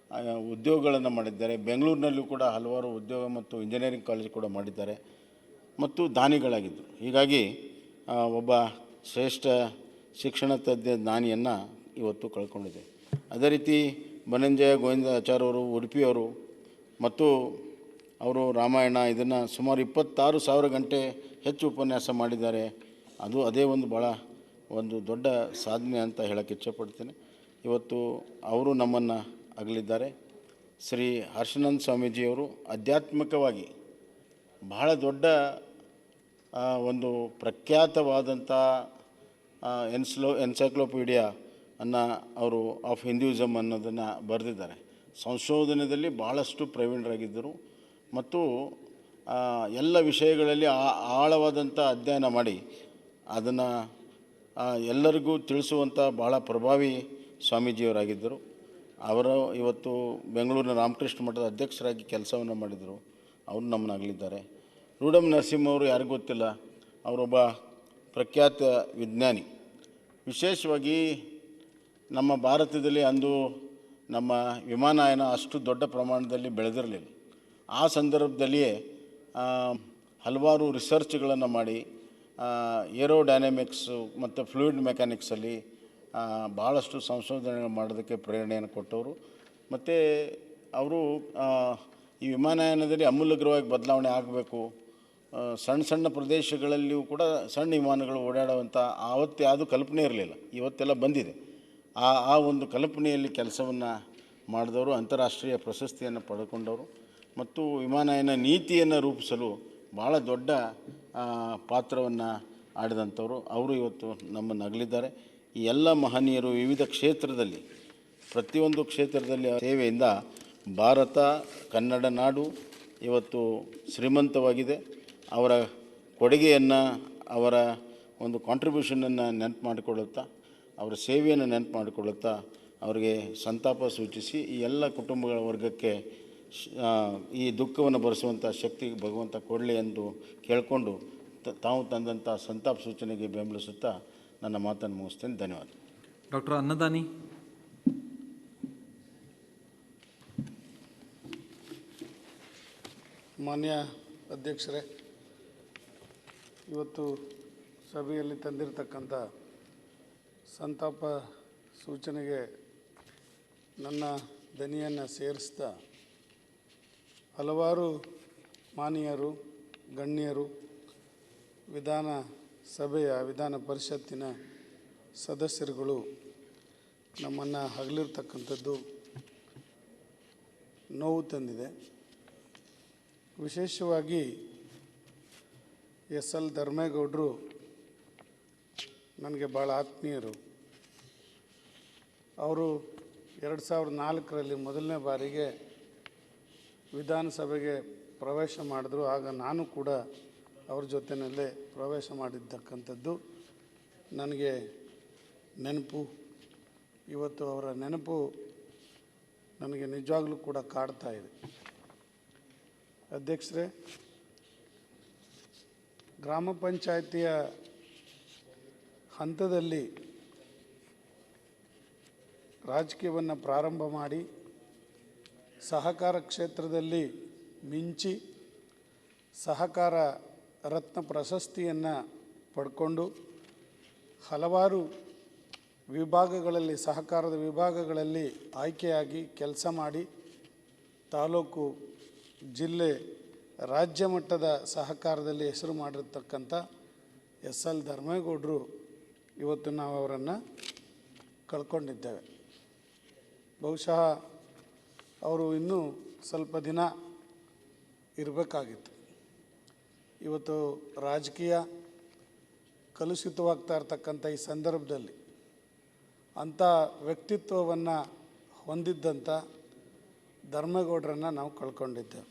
ಉದ್ಯೋಗಗಳನ್ನು ಮಾಡಿದ್ದಾರೆ. ಬೆಂಗಳೂರಿನಲ್ಲೂ ಕೂಡ ಹಲವಾರು ಉದ್ಯೋಗ ಮತ್ತು ಇಂಜಿನಿಯರಿಂಗ್ ಕಾಲೇಜ್ ಕೂಡ ಮಾಡಿದ್ದಾರೆ ಮತ್ತು ದಾನಿಗಳಾಗಿದ್ದರು. ಹೀಗಾಗಿ ಒಬ್ಬ ಶ್ರೇಷ್ಠ ಶಿಕ್ಷಣ ತಜ್ಞ ದಾನಿಯನ್ನು ಇವತ್ತು ಕಳ್ಕೊಂಡಿದೆ. ಅದೇ ರೀತಿ ಬನಂಜಯ ಗೋವಿಂದಾಚಾರ್ಯ ಅವರು ಉಡುಪಿಯವರು ಮತ್ತು ಅವರು ರಾಮಾಯಣ ಇದನ್ನು ಸುಮಾರು 26,000 ಗಂಟೆ ಹೆಚ್ಚು ಉಪನ್ಯಾಸ ಮಾಡಿದ್ದಾರೆ. ಅದೇ ಒಂದು ಭಾಳ ಒಂದು ದೊಡ್ಡ ಸಾಧನೆ ಅಂತ ಹೇಳಕ್ಕೆ ಇಚ್ಛಪಡ್ತೇನೆ. ಇವತ್ತು ಅವರು ನಮ್ಮನ್ನು ಅಗಲಿದ್ದಾರೆ. ಶ್ರೀ ಹರ್ಷಾನಂದ ಸ್ವಾಮೀಜಿಯವರು ಆಧ್ಯಾತ್ಮಿಕವಾಗಿ ಬಹಳ ದೊಡ್ಡ ಒಂದು ಪ್ರಖ್ಯಾತವಾದಂಥ ಎನ್ಸೈಕ್ಲೋಪೀಡಿಯಾ ಅವರು ಆಫ್ ಹಿಂದೂಯಿಸಮ್ ಅನ್ನೋದನ್ನು ಬರೆದಿದ್ದಾರೆ. ಸಂಶೋಧನೆಯಲ್ಲಿ ಭಾಳಷ್ಟು ಪ್ರವೀಣರಾಗಿದ್ದರು ಮತ್ತು ಎಲ್ಲ ವಿಷಯಗಳಲ್ಲಿ ಆಳವಾದಂಥ ಅಧ್ಯಯನ ಮಾಡಿ ಅದನ್ನು ಎಲ್ಲರಿಗೂ ತಿಳಿಸುವಂಥ ಭಾಳ ಪ್ರಭಾವಿ ಸ್ವಾಮೀಜಿಯವರಾಗಿದ್ದರು. ಅವರು ಇವತ್ತು ಬೆಂಗಳೂರಿನ ರಾಮಕೃಷ್ಣ ಮಠದ ಅಧ್ಯಕ್ಷರಾಗಿ ಕೆಲಸವನ್ನು ಮಾಡಿದರು. ಅವರು ನಮ್ಮನ್ನು ಅಗಲಿದ್ದಾರೆ. ರೂಢಂ ನರಸಿಂಹ ಅವರು ಯಾರಿಗೂ ಗೊತ್ತಿಲ್ಲ, ಅವರೊಬ್ಬ ಪ್ರಖ್ಯಾತ ವಿಜ್ಞಾನಿ. ವಿಶೇಷವಾಗಿ ನಮ್ಮ ಭಾರತದಲ್ಲಿ ಅಂದು ನಮ್ಮ ವಿಮಾನಯಾನ ಅಷ್ಟು ದೊಡ್ಡ ಪ್ರಮಾಣದಲ್ಲಿ ಬೆಳೆದಿರಲಿಲ್ಲ. ಆ ಸಂದರ್ಭದಲ್ಲಿಯೇ ಹಲವಾರು ರಿಸರ್ಚ್ಗಳನ್ನು ಮಾಡಿ ಏರೋಡೈನಮಿಕ್ಸು ಮತ್ತು ಫ್ಲೂಯಿಡ್ ಮೆಕ್ಯಾನಿಕ್ಸಲ್ಲಿ ಭಾಳಷ್ಟು ಸಂಶೋಧನೆ ಮಾಡೋದಕ್ಕೆ ಪ್ರೇರಣೆಯನ್ನು ಕೊಟ್ಟವರು. ಮತ್ತು ಅವರು ಈ ವಿಮಾನಯಾನದಲ್ಲಿ ಆಮೂಲಾಗ್ರವಾಗಿ ಬದಲಾವಣೆ ಆಗಬೇಕು, ಸಣ್ಣ ಸಣ್ಣ ಪ್ರದೇಶಗಳಲ್ಲಿಯೂ ಕೂಡ ಸಣ್ಣ ವಿಮಾನಗಳು ಓಡಾಡುವಂಥ ಆವತ್ತು ಯಾವುದೂ ಕಲ್ಪನೆ ಇರಲಿಲ್ಲ, ಇವತ್ತೆಲ್ಲ ಬಂದಿದೆ. ಆ ಒಂದು ಕಲ್ಪನೆಯಲ್ಲಿ ಕೆಲಸವನ್ನು ಮಾಡಿದವರು, ಅಂತಾರಾಷ್ಟ್ರೀಯ ಪ್ರಶಸ್ತಿಯನ್ನು ಪಡೆದುಕೊಂಡವರು ಮತ್ತು ವಿಮಾನಯಾನ ನೀತಿಯನ್ನು ರೂಪಿಸಲು ಭಾಳ ದೊಡ್ಡ ಪಾತ್ರವನ್ನು ಆಡಿದಂಥವರು. ಅವರು ಇವತ್ತು ನಮ್ಮನ್ನು ಅಗಲಿದ್ದಾರೆ. ಈ ಎಲ್ಲ ಮಹನೀಯರು ವಿವಿಧ ಕ್ಷೇತ್ರದಲ್ಲಿ, ಪ್ರತಿಯೊಂದು ಕ್ಷೇತ್ರದಲ್ಲಿ ಸೇವೆಯಿಂದ ಭಾರತ ಕನ್ನಡ ನಾಡು ಇವತ್ತು ಶ್ರೀಮಂತವಾಗಿದೆ. ಅವರ ಕೊಡುಗೆಯನ್ನು, ಅವರ ಒಂದು ಕಾಂಟ್ರಿಬ್ಯೂಷನನ್ನು ನೆನಪು ಮಾಡಿಕೊಳ್ಳುತ್ತಾ, ಅವರ ಸೇವೆಯನ್ನು ನೆನಪು ಮಾಡಿಕೊಳ್ಳುತ್ತಾ ಅವರಿಗೆ ಸಂತಾಪ ಸೂಚಿಸಿ ಈ ಎಲ್ಲ ಕುಟುಂಬಗಳ ವರ್ಗಕ್ಕೆ ಈ ದುಃಖವನ್ನು ಭರಿಸುವಂಥ ಶಕ್ತಿ ಭಗವಂತ ಕೊಡಲಿ ಎಂದು ಕೇಳಿಕೊಂಡು ತಾವು ತಂದಂಥ ಸಂತಾಪ ಸೂಚನೆಗೆ ಬೆಂಬಲಿಸುತ್ತಾ ನನ್ನ ಮಾತನ್ನು ಮುಗಿಸ್ತೇನೆ. ಧನ್ಯವಾದ. ಡಾಕ್ಟರ್ ಅನ್ನದಾನಿ. ಮಾನ್ಯ ಅಧ್ಯಕ್ಷರೇ, ಇವತ್ತು ಸಭೆಯಲ್ಲಿ ತಂದಿರತಕ್ಕಂಥ ಸಂತಾಪ ಸೂಚನೆಗೆ ನನ್ನ ದನಿಯನ್ನು ಸೇರಿಸ್ತಾ ಹಲವಾರು ಮಾನ್ಯರು, ಗಣ್ಯರು, ವಿಧಾನ ಪರಿಷತ್ತಿನ ಸದಸ್ಯರುಗಳು ನಮ್ಮನ್ನು ಅಗಲಿರ್ತಕ್ಕಂಥದ್ದು ನೋವು ತಂದಿದೆ. ವಿಶೇಷವಾಗಿ ಎಸ್ ಎಲ್ ಧರ್ಮೇಗೌಡರು ನನಗೆ ಭಾಳ ಆತ್ಮೀಯರು. ಅವರು 2004ರಲ್ಲಿ ಮೊದಲನೇ ಬಾರಿಗೆ ವಿಧಾನಸಭೆಗೆ ಪ್ರವೇಶ ಮಾಡಿದ್ರು. ಆಗ ನಾನು ಕೂಡ ಅವ್ರ ಜೊತೆಯಲ್ಲೇ ಪ್ರವೇಶ ಮಾಡಿರ್ತಕ್ಕಂಥದ್ದು ನನಗೆ ನೆನಪು. ಇವತ್ತು ಅವರ ನೆನಪು ನನಗೆ ನಿಜವಾಗ್ಲೂ ಕೂಡ ಕಾಡ್ತಾ ಇದೆ. ಅಧ್ಯಕ್ಷರೇ, ಗ್ರಾಮ ಪಂಚಾಯಿತಿಯ ಹಂತದಲ್ಲಿ ರಾಜಕೀಯವನ್ನು ಪ್ರಾರಂಭ ಮಾಡಿ ಸಹಕಾರ ಕ್ಷೇತ್ರದಲ್ಲಿ ಮಿಂಚಿ ಸಹಕಾರ ರತ್ನ ಪ್ರಶಸ್ತಿಯನ್ನು ಪಡ್ಕೊಂಡು ಹಲವಾರು ವಿಭಾಗಗಳಲ್ಲಿ, ಸಹಕಾರದ ವಿಭಾಗಗಳಲ್ಲಿ ಆಯ್ಕೆಯಾಗಿ ಕೆಲಸ ಮಾಡಿ ತಾಲೂಕು, ಜಿಲ್ಲೆ, ರಾಜ್ಯ ಮಟ್ಟದ ಸಹಕಾರದಲ್ಲಿ ಹೆಸರು ಮಾಡಿರ್ತಕ್ಕಂಥ ಎಸ್ ಎಲ್ ಧರ್ಮೇಗೌಡರು ಇವತ್ತು ನಾವು ಅವರನ್ನು ಕಳ್ಕೊಂಡಿದ್ದೇವೆ. ಬಹುಶಃ ಅವರು ಇನ್ನೂ ಸ್ವಲ್ಪ ದಿನ ಇರಬೇಕಾಗಿತ್ತು. ಇವತ್ತು ರಾಜಕೀಯ ಕಲುಷಿತವಾಗ್ತಾ ಇರ್ತಕ್ಕಂಥ ಈ ಸಂದರ್ಭದಲ್ಲಿ ಅಂಥ ವ್ಯಕ್ತಿತ್ವವನ್ನು ಹೊಂದಿದ್ದಂಥ ಧರ್ಮೇಗೌಡರನ್ನು ನಾವು ಕಳ್ಕೊಂಡಿದ್ದೇವೆ.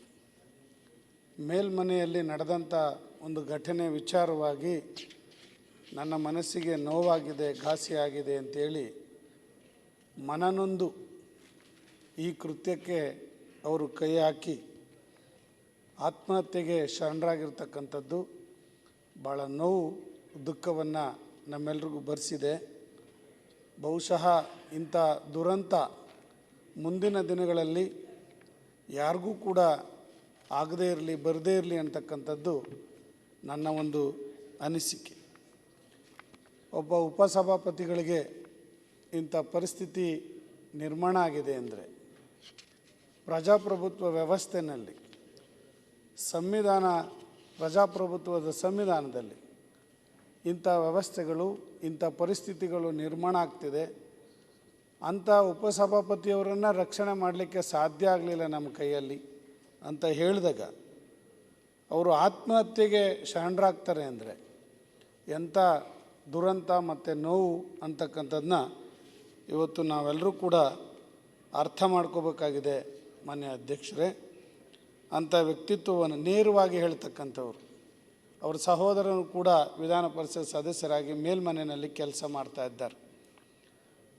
ಮೇಲ್ಮನೆಯಲ್ಲಿ ನಡೆದಂಥ ಒಂದು ಘಟನೆ ವಿಚಾರವಾಗಿ ನನ್ನ ಮನಸ್ಸಿಗೆ ನೋವಾಗಿದೆ, ಘಾಸಿಯಾಗಿದೆ ಅಂತೇಳಿ ಮನನೊಂದು ಈ ಕೃತ್ಯಕ್ಕೆ ಅವರು ಕೈ ಹಾಕಿ ಆತ್ಮಹತ್ಯೆಗೆ ಶರಣರಾಗಿರ್ತಕ್ಕಂಥದ್ದು ಭಾಳ ನೋವು, ದುಃಖವನ್ನು ನಮ್ಮೆಲ್ರಿಗೂ ಭರಿಸಿದೆ. ಬಹುಶಃ ಇಂಥ ದುರಂತ ಮುಂದಿನ ದಿನಗಳಲ್ಲಿ ಯಾರಿಗೂ ಕೂಡ ಆಗದೇ ಇರಲಿ, ಬರದೇ ಇರಲಿ ಅಂತಕ್ಕಂಥದ್ದು ನನ್ನ ಒಂದು ಅನಿಸಿಕೆ. ಒಬ್ಬ ಉಪಸಭಾಪತಿಗಳಿಗೆ ಇಂಥ ಪರಿಸ್ಥಿತಿ ನಿರ್ಮಾಣ ಆಗಿದೆ ಅಂದರೆ ಪ್ರಜಾಪ್ರಭುತ್ವ ವ್ಯವಸ್ಥೆಯಲ್ಲಿ, ಪ್ರಜಾಪ್ರಭುತ್ವದ ಸಂವಿಧಾನದಲ್ಲಿ ಇಂಥ ವ್ಯವಸ್ಥೆಗಳು ಇಂಥ ಪರಿಸ್ಥಿತಿಗಳು ನಿರ್ಮಾಣ ಆಗ್ತಿದೆ. ಅಂಥ ಉಪಸಭಾಪತಿಯವರನ್ನು ರಕ್ಷಣೆ ಮಾಡಲಿಕ್ಕೆ ಸಾಧ್ಯ ಆಗಲಿಲ್ಲ ನಮ್ಮ ಕೈಯಲ್ಲಿ ಅಂತ ಹೇಳಿದಾಗ ಅವರು ಆತ್ಮಹತ್ಯೆಗೆ ಶರಣರಾಗ್ತಾರೆ ಅಂದರೆ ಎಂಥ ದುರಂತ ಮತ್ತು ನೋವು ಅಂತಕ್ಕಂಥದ್ದನ್ನ ಇವತ್ತು ನಾವೆಲ್ಲರೂ ಕೂಡ ಅರ್ಥ ಮಾಡ್ಕೋಬೇಕಾಗಿದೆ. ಮಾನ್ಯ ಅಧ್ಯಕ್ಷರೇ, ಅಂಥ ವ್ಯಕ್ತಿತ್ವವನ್ನು ನೇರವಾಗಿ ಹೇಳ್ತಕ್ಕಂಥವ್ರು. ಅವ್ರ ಸಹೋದರನು ಕೂಡ ವಿಧಾನ ಪರಿಷತ್ ಸದಸ್ಯರಾಗಿ ಮೇಲ್ಮನೆಯಲ್ಲಿ ಕೆಲಸ ಮಾಡ್ತಾ ಇದ್ದಾರೆ.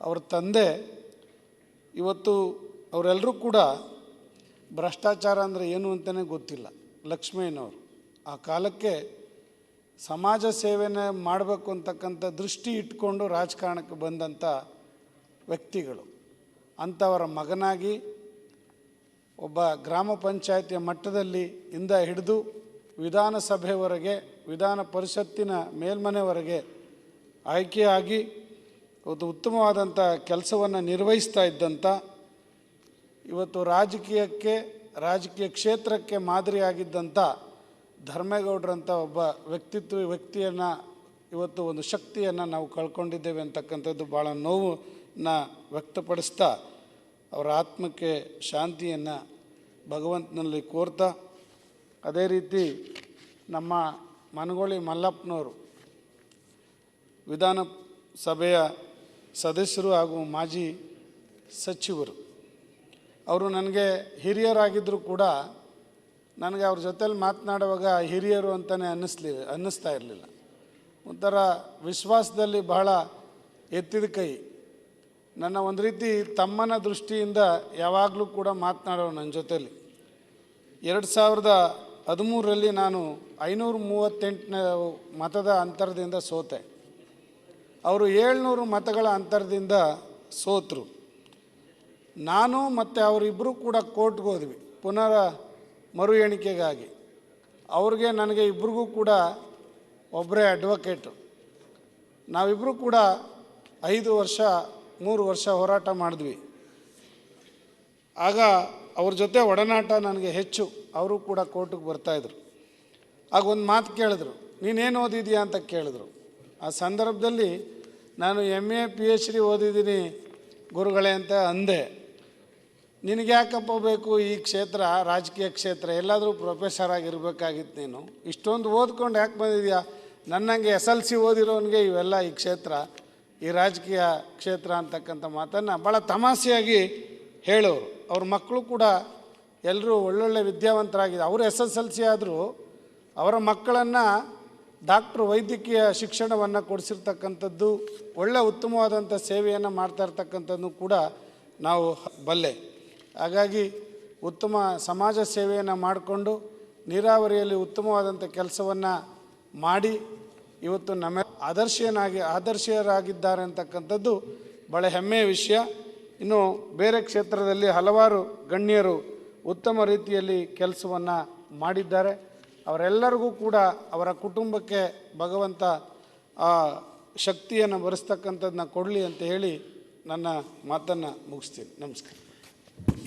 ಅವ್ರ ತಂದೆ ಇವತ್ತು ಅವರೆಲ್ಲರೂ ಕೂಡ ಭ್ರಷ್ಟಾಚಾರ ಅಂದರೆ ಏನು ಅಂತಲೇ ಗೊತ್ತಿಲ್ಲ. ಲಕ್ಷ್ಮಯ್ಯನವರು ಆ ಕಾಲಕ್ಕೆ ಸಮಾಜ ಸೇವೆನ ಮಾಡಬೇಕು ಅಂತಕ್ಕಂಥ ದೃಷ್ಟಿ ಇಟ್ಕೊಂಡು ರಾಜಕಾರಣಕ್ಕೆ ಬಂದಂಥ ವ್ಯಕ್ತಿಗಳು. ಅಂಥವರ ಮಗನಾಗಿ ಒಬ್ಬ ಗ್ರಾಮ ಪಂಚಾಯತಿಯ ಮಟ್ಟದಲ್ಲಿ ಇಂದ ಹಿಡಿದು ವಿಧಾನಸಭೆವರೆಗೆ, ವಿಧಾನ ಪರಿಷತ್ತಿನ ಮೇಲ್ಮನೆವರೆಗೆ ಆಯ್ಕೆಯಾಗಿ ಇವತ್ತು ಉತ್ತಮವಾದಂಥ ಕೆಲಸವನ್ನು ನಿರ್ವಹಿಸ್ತಾ ಇದ್ದಂಥ, ಇವತ್ತು ರಾಜಕೀಯ ಕ್ಷೇತ್ರಕ್ಕೆ ಮಾದರಿಯಾಗಿದ್ದಂಥ ಧರ್ಮೇಗೌಡರಂಥ ಒಬ್ಬ ವ್ಯಕ್ತಿಯನ್ನು ಇವತ್ತು ಒಂದು ಶಕ್ತಿಯನ್ನು ನಾವು ಕಳ್ಕೊಂಡಿದ್ದೇವೆ ಅಂತಕ್ಕಂಥದ್ದು ಭಾಳ ನೋವನ್ನ ವ್ಯಕ್ತಪಡಿಸ್ತಾ ಅವರ ಆತ್ಮಕ್ಕೆ ಶಾಂತಿಯನ್ನು ಭಗವಂತನಲ್ಲಿ ಕೋರ್ತಾ, ಅದೇ ರೀತಿ ನಮ್ಮ ಮನಗೋಳಿ ಮಲ್ಲಪ್ಪನವರು ವಿಧಾನಸಭೆಯ ಸದಸ್ಯರು ಹಾಗೂ ಮಾಜಿ ಸಚಿವರು. ಅವರು ನನಗೆ ಹಿರಿಯರಾಗಿದ್ದರೂ ಕೂಡ ನನಗೆ ಅವ್ರ ಜೊತೇಲಿ ಮಾತನಾಡುವಾಗ ಹಿರಿಯರು ಅಂತಲೇ ಅನ್ನಿಸ್ತಾ ಇರಲಿಲ್ಲ. ಒಂಥರ ವಿಶ್ವಾಸದಲ್ಲಿ ಬಹಳ ಎತ್ತಿದ ಕೈ. ನನ್ನ ಒಂದು ರೀತಿ ತಮ್ಮನ ದೃಷ್ಟಿಯಿಂದ ಯಾವಾಗಲೂ ಕೂಡ ಮಾತನಾಡೋರು ನನ್ನ ಜೊತೇಲಿ. 2013ರಲ್ಲಿ ನಾನು 538 ಮತದ ಅಂತರದಿಂದ ಸೋತೆ. ಅವರು 700 ಮತಗಳ ಅಂತರದಿಂದ ಸೋತರು. ನಾನು ಮತ್ತು ಅವರಿಬ್ಬರು ಕೂಡ ಕೋರ್ಟ್ಗೆ ಹೋದ್ವಿ ಪುನಃ ಮರು ಎಣಿಕೆಗಾಗಿ. ಅವ್ರಿಗೆ ನನಗೆ ಇಬ್ಬರಿಗೂ ಕೂಡ ಒಬ್ಬರೇ ಅಡ್ವೊಕೇಟು. ನಾವಿಬ್ಬರು ಕೂಡ 3 ವರ್ಷ ಹೋರಾಟ ಮಾಡಿದ್ವಿ. ಆಗ ಅವ್ರ ಜೊತೆ ಒಡನಾಟ ನನಗೆ ಹೆಚ್ಚು. ಅವರು ಕೂಡ ಕೋರ್ಟಿಗೆ ಬರ್ತಾಯಿದ್ರು. ಆಗ ಒಂದು ಮಾತು ಕೇಳಿದ್ರು, ನೀನೇನು ಓದಿದೀಯಾ ಅಂತ ಕೇಳಿದ್ರು. ಆ ಸಂದರ್ಭದಲ್ಲಿ ನಾನು MA PhD ಓದಿದ್ದೀನಿ ಗುರುಗಳೇ ಅಂತ ಅಂದೆ. ನಿನಗೆ ಯಾಕಪ್ಪ ಬೇಕು ಈ ಕ್ಷೇತ್ರ, ರಾಜಕೀಯ ಕ್ಷೇತ್ರ, ಎಲ್ಲಾದರೂ ಪ್ರೊಫೆಸರ್ ಆಗಿರಬೇಕಾಗಿತ್ತು, ನೀನು ಇಷ್ಟೊಂದು ಓದ್ಕೊಂಡು ಯಾಕೆ ಬಂದಿದೆಯಾ? ನನ್ನಂಗೆ SLC ಓದಿರೋನಿಗೆ ಇವೆಲ್ಲ ಈ ಕ್ಷೇತ್ರ, ಈ ರಾಜಕೀಯ ಕ್ಷೇತ್ರ ಅಂತಕ್ಕಂಥ ಮಾತನ್ನು ಭಾಳ ತಮಾಷೆಯಾಗಿ ಹೇಳೋರು. ಅವ್ರ ಮಕ್ಕಳು ಕೂಡ ಎಲ್ಲರೂ ಒಳ್ಳೊಳ್ಳೆ ವಿದ್ಯಾವಂತರಾಗಿದೆ. ಅವರು SSLC ಆದರೂ ಅವರ ಮಕ್ಕಳನ್ನು ವೈದ್ಯಕೀಯ ಶಿಕ್ಷಣವನ್ನು ಕೊಡಿಸಿರ್ತಕ್ಕಂಥದ್ದು, ಒಳ್ಳೆ ಉತ್ತಮವಾದಂಥ ಸೇವೆಯನ್ನು ಮಾಡ್ತಾ ಇರ್ತಕ್ಕಂಥದ್ದು ಕೂಡ ನಾವು ಬಲ್ಲೆ. ಹಾಗಾಗಿ ಉತ್ತಮ ಸಮಾಜ ಸೇವೆಯನ್ನು ಮಾಡಿಕೊಂಡು ನೀರಾವರಿಯಲ್ಲಿ ಉತ್ತಮವಾದಂಥ ಕೆಲಸವನ್ನು ಮಾಡಿ ಇವತ್ತು ನಮ್ಮ ಆದರ್ಶರಾಗಿದ್ದಾರೆ ಅಂತಕ್ಕಂಥದ್ದು ಭಾಳ ಹೆಮ್ಮೆಯ ವಿಷಯ. ಇನ್ನು ಬೇರೆ ಕ್ಷೇತ್ರದಲ್ಲಿ ಹಲವಾರು ಗಣ್ಯರು ಉತ್ತಮ ರೀತಿಯಲ್ಲಿ ಕೆಲಸವನ್ನು ಮಾಡಿದ್ದಾರೆ. ಅವರೆಲ್ಲರಿಗೂ ಕೂಡ ಅವರ ಕುಟುಂಬಕ್ಕೆ ಭಗವಂತ ಆ ಶಕ್ತಿಯನ್ನು ಬರೆಸ್ತಕ್ಕಂಥದ್ದನ್ನ ಕೊಡಲಿ ಅಂತ ಹೇಳಿ ನನ್ನ ಮಾತನ್ನು ಮುಗಿಸ್ತೀನಿ. ನಮಸ್ಕಾರ.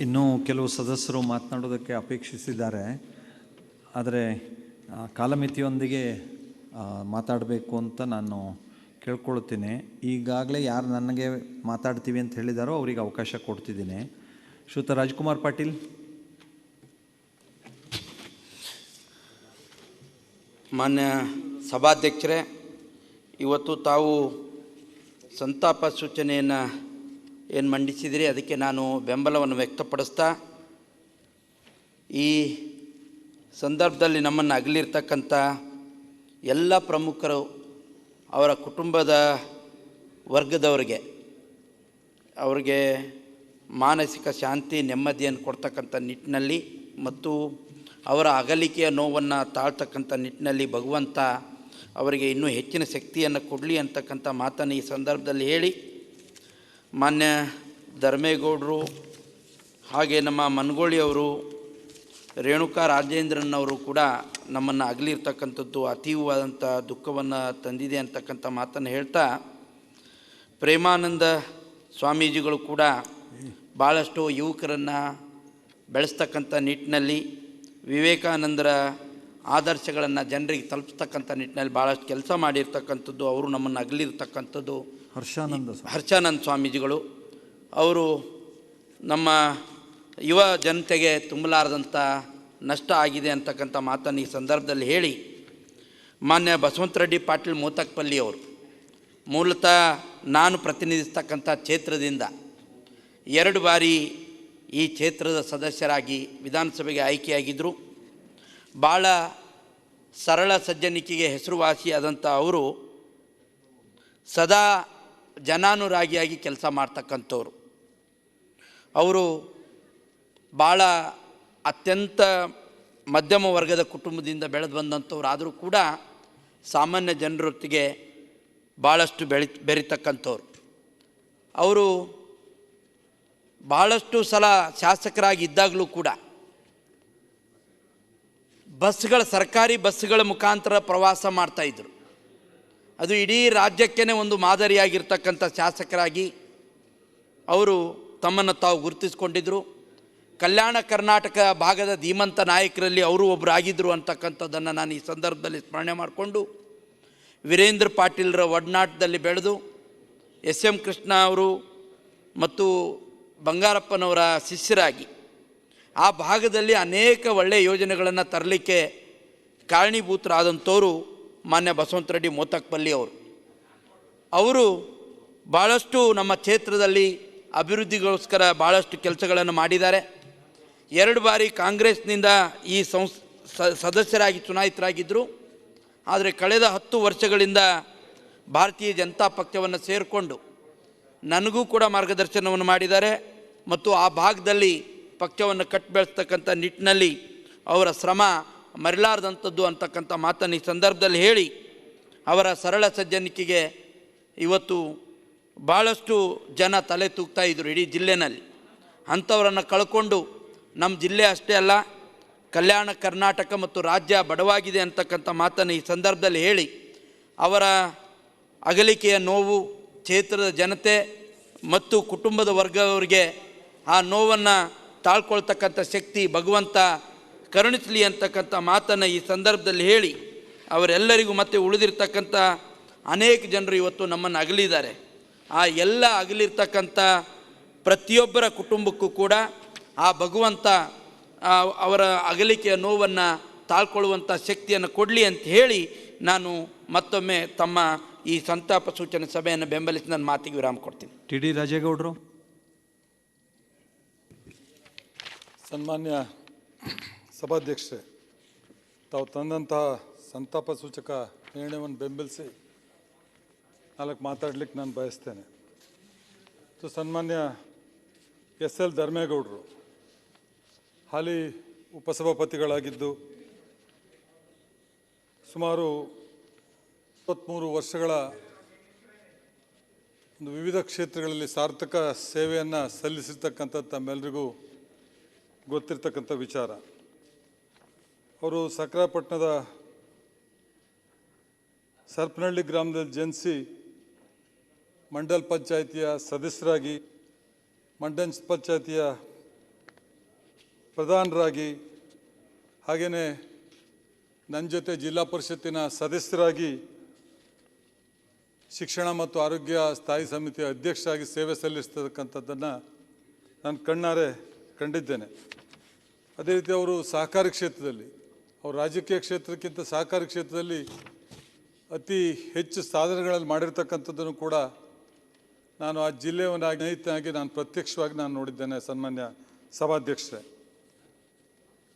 ಇನ್ನೂ ಕೆಲವು ಸದಸ್ಯರು ಮಾತನಾಡೋದಕ್ಕೆ ಅಪೇಕ್ಷಿಸಿದ್ದಾರೆ. ಆದರೆ ಕಾಲಮಿತಿಯೊಂದಿಗೆ ಮಾತಾಡಬೇಕು ಅಂತ ನಾನು ಕೇಳ್ಕೊಳ್ತೀನಿ. ಈಗಾಗಲೇ ಯಾರು ನನಗೆ ಮಾತಾಡ್ತೀವಿ ಅಂತ ಹೇಳಿದಾರೋ ಅವರಿಗೆ ಅವಕಾಶ ಕೊಡ್ತಿದ್ದೀನಿ. ಶ್ರೀಯುತ ರಾಜ್ಕುಮಾರ್ ಪಾಟೀಲ್. ಮಾನ್ಯ ಸಭಾಧ್ಯಕ್ಷರೇ, ಇವತ್ತು ತಾವು ಸಂತಾಪ ಸೂಚನೆಯನ್ನು ಏನು ಮಂಡಿಸಿದಿರಿ ಅದಕ್ಕೆ ನಾನು ಬೆಂಬಲವನ್ನು ವ್ಯಕ್ತಪಡಿಸ್ತಾ, ಈ ಸಂದರ್ಭದಲ್ಲಿ ನಮ್ಮನ್ನು ಅಗಲಿರ್ತಕ್ಕಂಥ ಎಲ್ಲ ಪ್ರಮುಖರು, ಅವರ ಕುಟುಂಬದ ವರ್ಗದವರಿಗೆ ಅವರಿಗೆ ಮಾನಸಿಕ ಶಾಂತಿ ನೆಮ್ಮದಿಯನ್ನು ಕೊಡ್ತಕ್ಕಂಥ ನಿಟ್ಟಿನಲ್ಲಿ ಮತ್ತು ಅವರ ಅಗಲಿಕೆಯ ನೋವನ್ನು ತಾಳ್ತಕ್ಕಂಥ ನಿಟ್ಟಿನಲ್ಲಿ ಭಗವಂತ ಅವರಿಗೆ ಇನ್ನೂ ಹೆಚ್ಚಿನ ಶಕ್ತಿಯನ್ನು ಕೊಡಲಿ ಅಂತಕ್ಕಂಥ ಮಾತನ್ನು ಈ ಸಂದರ್ಭದಲ್ಲಿ ಹೇಳಿ, ಮಾನ್ಯ ಧರ್ಮೇಗೌಡರು ಹಾಗೆ ನಮ್ಮ ಮನಗೋಳಿಯವರು, ರೇಣುಕಾ ರಾಜೇಂದ್ರನ್ನವರು ಕೂಡ ನಮ್ಮನ್ನು ಅಗಲಿರ್ತಕ್ಕಂಥದ್ದು ಅತೀವವಾದಂಥ ದುಃಖವನ್ನು ತಂದಿದೆ ಅಂತಕ್ಕಂಥ ಮಾತನ್ನು ಹೇಳ್ತಾ, ಪ್ರೇಮಾನಂದ ಸ್ವಾಮೀಜಿಗಳು ಕೂಡ ಭಾಳಷ್ಟು ಯುವಕರನ್ನು ಬೆಳೆಸ್ತಕ್ಕಂಥ ನಿಟ್ಟಿನಲ್ಲಿ ವಿವೇಕಾನಂದರ ಆದರ್ಶಗಳನ್ನು ಜನರಿಗೆ ತಲುಪಿಸ್ತಕ್ಕಂಥ ನಿಟ್ಟಿನಲ್ಲಿ ಭಾಳಷ್ಟು ಕೆಲಸ ಮಾಡಿರ್ತಕ್ಕಂಥದ್ದು, ಅವರು ನಮ್ಮನ್ನು ಅಗಲಿರ್ತಕ್ಕಂಥದ್ದು ಹರ್ಷಾನಂದ ಸ್ವಾಮೀಜಿಗಳು. ಅವರು ನಮ್ಮ ಯುವ ಜನತೆಗೆ ತುಂಬಲಾರದಂಥ ನಷ್ಟ ಆಗಿದೆ ಅಂತಕ್ಕಂಥ ಮಾತನ್ನು ಈ ಸಂದರ್ಭದಲ್ಲಿ ಹೇಳಿ, ಮಾನ್ಯ ಬಸವಂತ ರೆಡ್ಡಿ ಪಾಟೀಲ್ ಮೋತಕ್ಪಲ್ಲಿ ಅವರು ಮೂಲತಃ ನಾನು ಪ್ರತಿನಿಧಿಸ್ತಕ್ಕಂಥ ಕ್ಷೇತ್ರದಿಂದ 2 ಬಾರಿ ಈ ಕ್ಷೇತ್ರದ ಸದಸ್ಯರಾಗಿ ವಿಧಾನಸಭೆಗೆ ಆಯ್ಕೆಯಾಗಿದ್ದರು. ಭಾಳ ಸರಳ ಸಜ್ಜನಿಕೆಗೆ ಹೆಸರುವಾಸಿಯಾದಂಥ ಅವರು ಸದಾ ಜನಾನುರಾಗಿಯಾಗಿ ಕೆಲಸ ಮಾಡ್ತಕ್ಕಂಥವ್ರು. ಅವರು ಭಾಳ ಅತ್ಯಂತ ಮಧ್ಯಮ ವರ್ಗದ ಕುಟುಂಬದಿಂದ ಬೆಳೆದು ಬಂದಂಥವ್ರು. ಆದರೂ ಕೂಡ ಸಾಮಾನ್ಯ ಜನರೊತ್ತಿಗೆ ಭಾಳಷ್ಟು ಬೆರೀತಕ್ಕಂಥವ್ರು. ಅವರು ಭಾಳಷ್ಟು ಸಲ ಶಾಸಕರಾಗಿ ಇದ್ದಾಗಲೂ ಕೂಡ ಸರ್ಕಾರಿ ಬಸ್ಸುಗಳ ಮುಖಾಂತರ ಪ್ರವಾಸ ಮಾಡ್ತಾಯಿದ್ರು. ಅದು ಇಡೀ ರಾಜ್ಯಕ್ಕೇ ಒಂದು ಮಾದರಿಯಾಗಿರ್ತಕ್ಕಂಥ ಶಾಸಕರಾಗಿ ಅವರು ತಮ್ಮನ್ನು ತಾವು ಗುರುತಿಸ್ಕೊಂಡಿದ್ದರು. ಕಲ್ಯಾಣ ಕರ್ನಾಟಕ ಭಾಗದ ಧೀಮಂತ ನಾಯಕರಲ್ಲಿ ಅವರು ಒಬ್ಬರು ಆಗಿದ್ದರು ಅಂತಕ್ಕಂಥದ್ದನ್ನು ನಾನು ಈ ಸಂದರ್ಭದಲ್ಲಿ ಸ್ಮರಣೆ ಮಾಡಿಕೊಂಡು, ವೀರೇಂದ್ರ ಪಾಟೀಲ್ರ ಒಡನಾಟದಲ್ಲಿ ಬೆಳೆದು ಎಸ್.ಎಂ. ಕೃಷ್ಣ ಅವರು ಮತ್ತು ಬಂಗಾರಪ್ಪನವರ ಶಿಷ್ಯರಾಗಿ ಆ ಭಾಗದಲ್ಲಿ ಅನೇಕ ಒಳ್ಳೆಯ ಯೋಜನೆಗಳನ್ನು ತರಲಿಕ್ಕೆ ಕಾರಣೀಭೂತರಾದಂಥವರು ಮಾನ್ಯ ಬಸವಂತ ರೆಡ್ಡಿ ಮೋತಕ್ಪಲ್ಲಿ ಅವರು ಭಾಳಷ್ಟು ನಮ್ಮ ಕ್ಷೇತ್ರದಲ್ಲಿ ಅಭಿವೃದ್ಧಿಗೋಸ್ಕರ ಭಾಳಷ್ಟು ಕೆಲಸಗಳನ್ನು ಮಾಡಿದ್ದಾರೆ. 2 ಬಾರಿ ಕಾಂಗ್ರೆಸ್ನಿಂದ ಈ ಸದಸ್ಯರಾಗಿ ಚುನಾಯಿತರಾಗಿದ್ದರು. ಆದರೆ ಕಳೆದ 10 ವರ್ಷಗಳಿಂದ ಭಾರತೀಯ ಜನತಾ ಪಕ್ಷವನ್ನು ಸೇರಿಕೊಂಡು ನನಗೂ ಕೂಡ ಮಾರ್ಗದರ್ಶನವನ್ನು ಮಾಡಿದ್ದಾರೆ ಮತ್ತು ಆ ಭಾಗದಲ್ಲಿ ಪಕ್ಷವನ್ನು ಬೆಳೆಸ್ತಕ್ಕಂಥ ನಿಟ್ಟಿನಲ್ಲಿ ಅವರ ಶ್ರಮ ಮರೆಯಲಾರದಂಥದ್ದು ಅಂತಕ್ಕಂಥ ಮಾತನ್ನು ಈ ಸಂದರ್ಭದಲ್ಲಿ ಹೇಳಿ, ಅವರ ಸರಳ ಸಜ್ಜನಿಕೆಗೆ ಇವತ್ತು ಭಾಳಷ್ಟು ಜನ ತಲೆ ತೂಗ್ತಾಯಿದ್ರು ಇಡೀ ಜಿಲ್ಲೆಯಲ್ಲಿ. ಅಂಥವರನ್ನು ಕಳ್ಕೊಂಡು ನಮ್ಮ ಜಿಲ್ಲೆ ಅಷ್ಟೇ ಅಲ್ಲ, ಕಲ್ಯಾಣ ಕರ್ನಾಟಕ ಮತ್ತು ರಾಜ್ಯ ಬಡವಾಗಿದೆ ಅಂತಕ್ಕಂಥ ಮಾತನ್ನು ಈ ಸಂದರ್ಭದಲ್ಲಿ ಹೇಳಿ, ಅವರ ಅಗಲಿಕೆಯ ನೋವು ಕ್ಷೇತ್ರದ ಜನತೆ ಮತ್ತು ಕುಟುಂಬದ ವರ್ಗದವರಿಗೆ ಆ ನೋವನ್ನು ತಾಳ್ಕೊಳ್ತಕ್ಕಂಥ ಶಕ್ತಿ ಭಗವಂತ ಕರುಣಿಸಲಿ ಅಂತಕ್ಕಂಥ ಮಾತನ್ನು ಈ ಸಂದರ್ಭದಲ್ಲಿ ಹೇಳಿ, ಅವರೆಲ್ಲರಿಗೂ ಮತ್ತು ಉಳಿದಿರ್ತಕ್ಕಂಥ ಅನೇಕ ಜನರು ಇವತ್ತು ನಮ್ಮನ್ನು ಅಗಲಿದ್ದಾರೆ. ಆ ಎಲ್ಲ ಅಗಲಿರ್ತಕ್ಕಂಥ ಪ್ರತಿಯೊಬ್ಬರ ಕುಟುಂಬಕ್ಕೂ ಕೂಡ ಆ ಭಗವಂತ ಅವರ ಅಗಲಿಕೆಯ ನೋವನ್ನು ತಾಳ್ಕೊಳ್ಳುವಂಥ ಶಕ್ತಿಯನ್ನು ಕೊಡಲಿ ಅಂತ ಹೇಳಿ, ನಾನು ಮತ್ತೊಮ್ಮೆ ತಮ್ಮ ಈ ಸಂತಾಪ ಸೂಚನೆ ಸಭೆಯನ್ನು ಬೆಂಬಲಿಸಿ ನನ್ನ ಮಾತಿಗೆ ವಿರಾಮ ಕೊಡ್ತೀನಿ. ಟಿ.ಡಿ. ರಾಜೇಗೌಡರು. ಸನ್ಮಾನ್ಯ ಸಭಾಧ್ಯಕ್ಷರೇ, ತಾವು ತಂದಂತಹ ಸಂತಾಪ ಸೂಚಕ ನಿರ್ಣಯವನ್ನು ಬೆಂಬಲಿಸಿ 4 ಮಾತಾಡಲಿಕ್ಕೆ ನಾನು ಬಯಸ್ತೇನೆ. ಸನ್ಮಾನ್ಯ ಎಸ್.ಎಲ್. ಧರ್ಮೇಗೌಡರು ಹಾಲಿ ಉಪಸಭಾಪತಿಗಳಾಗಿದ್ದು ಸುಮಾರು 23 ವರ್ಷಗಳ ಒಂದು ವಿವಿಧ ಕ್ಷೇತ್ರಗಳಲ್ಲಿ ಸಾರ್ಥಕ ಸೇವೆಯನ್ನು ಸಲ್ಲಿಸಿರ್ತಕ್ಕಂಥದ್ದು ತಮ್ಮೆಲ್ಲರಿಗೂ ಗೊತ್ತಿರ್ತಕ್ಕಂಥ ವಿಚಾರ. ಅವರು ಸಕ್ರಾಪಟ್ಟಣದ ಸರ್ಪನಹಳ್ಳಿ ಗ್ರಾಮದಲ್ಲಿ ಜನಿಸಿ ಮಂಡಲ್ ಪಂಚಾಯಿತಿಯ ಸದಸ್ಯರಾಗಿ, ಮಂಡಲ್ ಪಂಚಾಯಿತಿಯ ಪ್ರಧಾನರಾಗಿ, ಹಾಗೆಯೇ ನನ್ನ ಜೊತೆ ಜಿಲ್ಲಾ ಪರಿಷತ್ತಿನ ಸದಸ್ಯರಾಗಿ ಶಿಕ್ಷಣ ಮತ್ತು ಆರೋಗ್ಯ ಸ್ಥಾಯಿ ಸಮಿತಿಯ ಅಧ್ಯಕ್ಷರಾಗಿ ಸೇವೆ ಸಲ್ಲಿಸ್ತಕ್ಕಂಥದ್ದನ್ನು ನಾನು ಕಣ್ಣಾರೆ ಕಂಡಿದ್ದೇನೆ. ಅದೇ ರೀತಿ ಅವರು ಸಹಕಾರಿ ಕ್ಷೇತ್ರದಲ್ಲಿ, ಅವರು ರಾಜಕೀಯ ಕ್ಷೇತ್ರಕ್ಕಿಂತ ಸಹಕಾರಿ ಕ್ಷೇತ್ರದಲ್ಲಿ ಅತಿ ಹೆಚ್ಚು ಸಾಧನೆಗಳಲ್ಲಿ ಮಾಡಿರ್ತಕ್ಕಂಥದ್ದನ್ನು ಕೂಡ ನಾನು ಆ ಜಿಲ್ಲೆಯ ಸ್ನೇಹಿತನಾಗಿ ನಾನು ಪ್ರತ್ಯಕ್ಷವಾಗಿ ನಾನು ನೋಡಿದ್ದೇನೆ. ಸನ್ಮಾನ್ಯ ಸಭಾಧ್ಯಕ್ಷರೇ,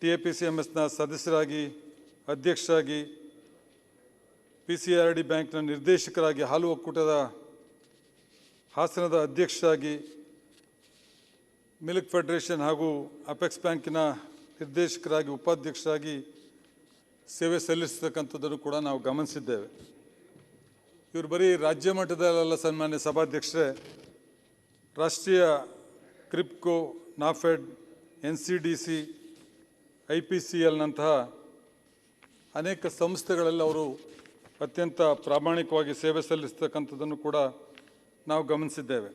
TAPCMSನ ಸದಸ್ಯರಾಗಿ, ಅಧ್ಯಕ್ಷರಾಗಿ, PCRD ಬ್ಯಾಂಕ್ನ ನಿರ್ದೇಶಕರಾಗಿ, ಹಾಲು ಒಕ್ಕೂಟದ ಹಾಸನದ ಅಧ್ಯಕ್ಷರಾಗಿ, ಮಿಲ್ಕ್ ಫೆಡರೇಷನ್ ಹಾಗೂ ಅಪೆಕ್ಸ್ ಬ್ಯಾಂಕಿನ ನಿರ್ದೇಶಕರಾಗಿ, ಉಪಾಧ್ಯಕ್ಷರಾಗಿ ಸೇವೆ ಸಲ್ಲಿಸತಕ್ಕಂಥದ್ದನ್ನು ಕೂಡ ನಾವು ಗಮನಿಸಿದ್ದೇವೆ. ಇವರು ಬರೀ ರಾಜ್ಯ ಮಟ್ಟದಲ್ಲ ಸನ್ಮಾನ್ಯ ಸಭಾಧ್ಯಕ್ಷರೇ, ರಾಷ್ಟ್ರೀಯ ಕ್ರಿಪ್ಕೋ, ನಾಫೆಡ್, NCDC, IPCLನಂತಹ ಅನೇಕ ಸಂಸ್ಥೆಗಳಲ್ಲಿ ಅವರು ಅತ್ಯಂತ ಪ್ರಾಮಾಣಿಕವಾಗಿ ಸೇವೆ ಸಲ್ಲಿಸ್ತಕ್ಕಂಥದ್ದನ್ನು ಕೂಡ ನಾವು ಗಮನಿಸಿದ್ದೇವೆ.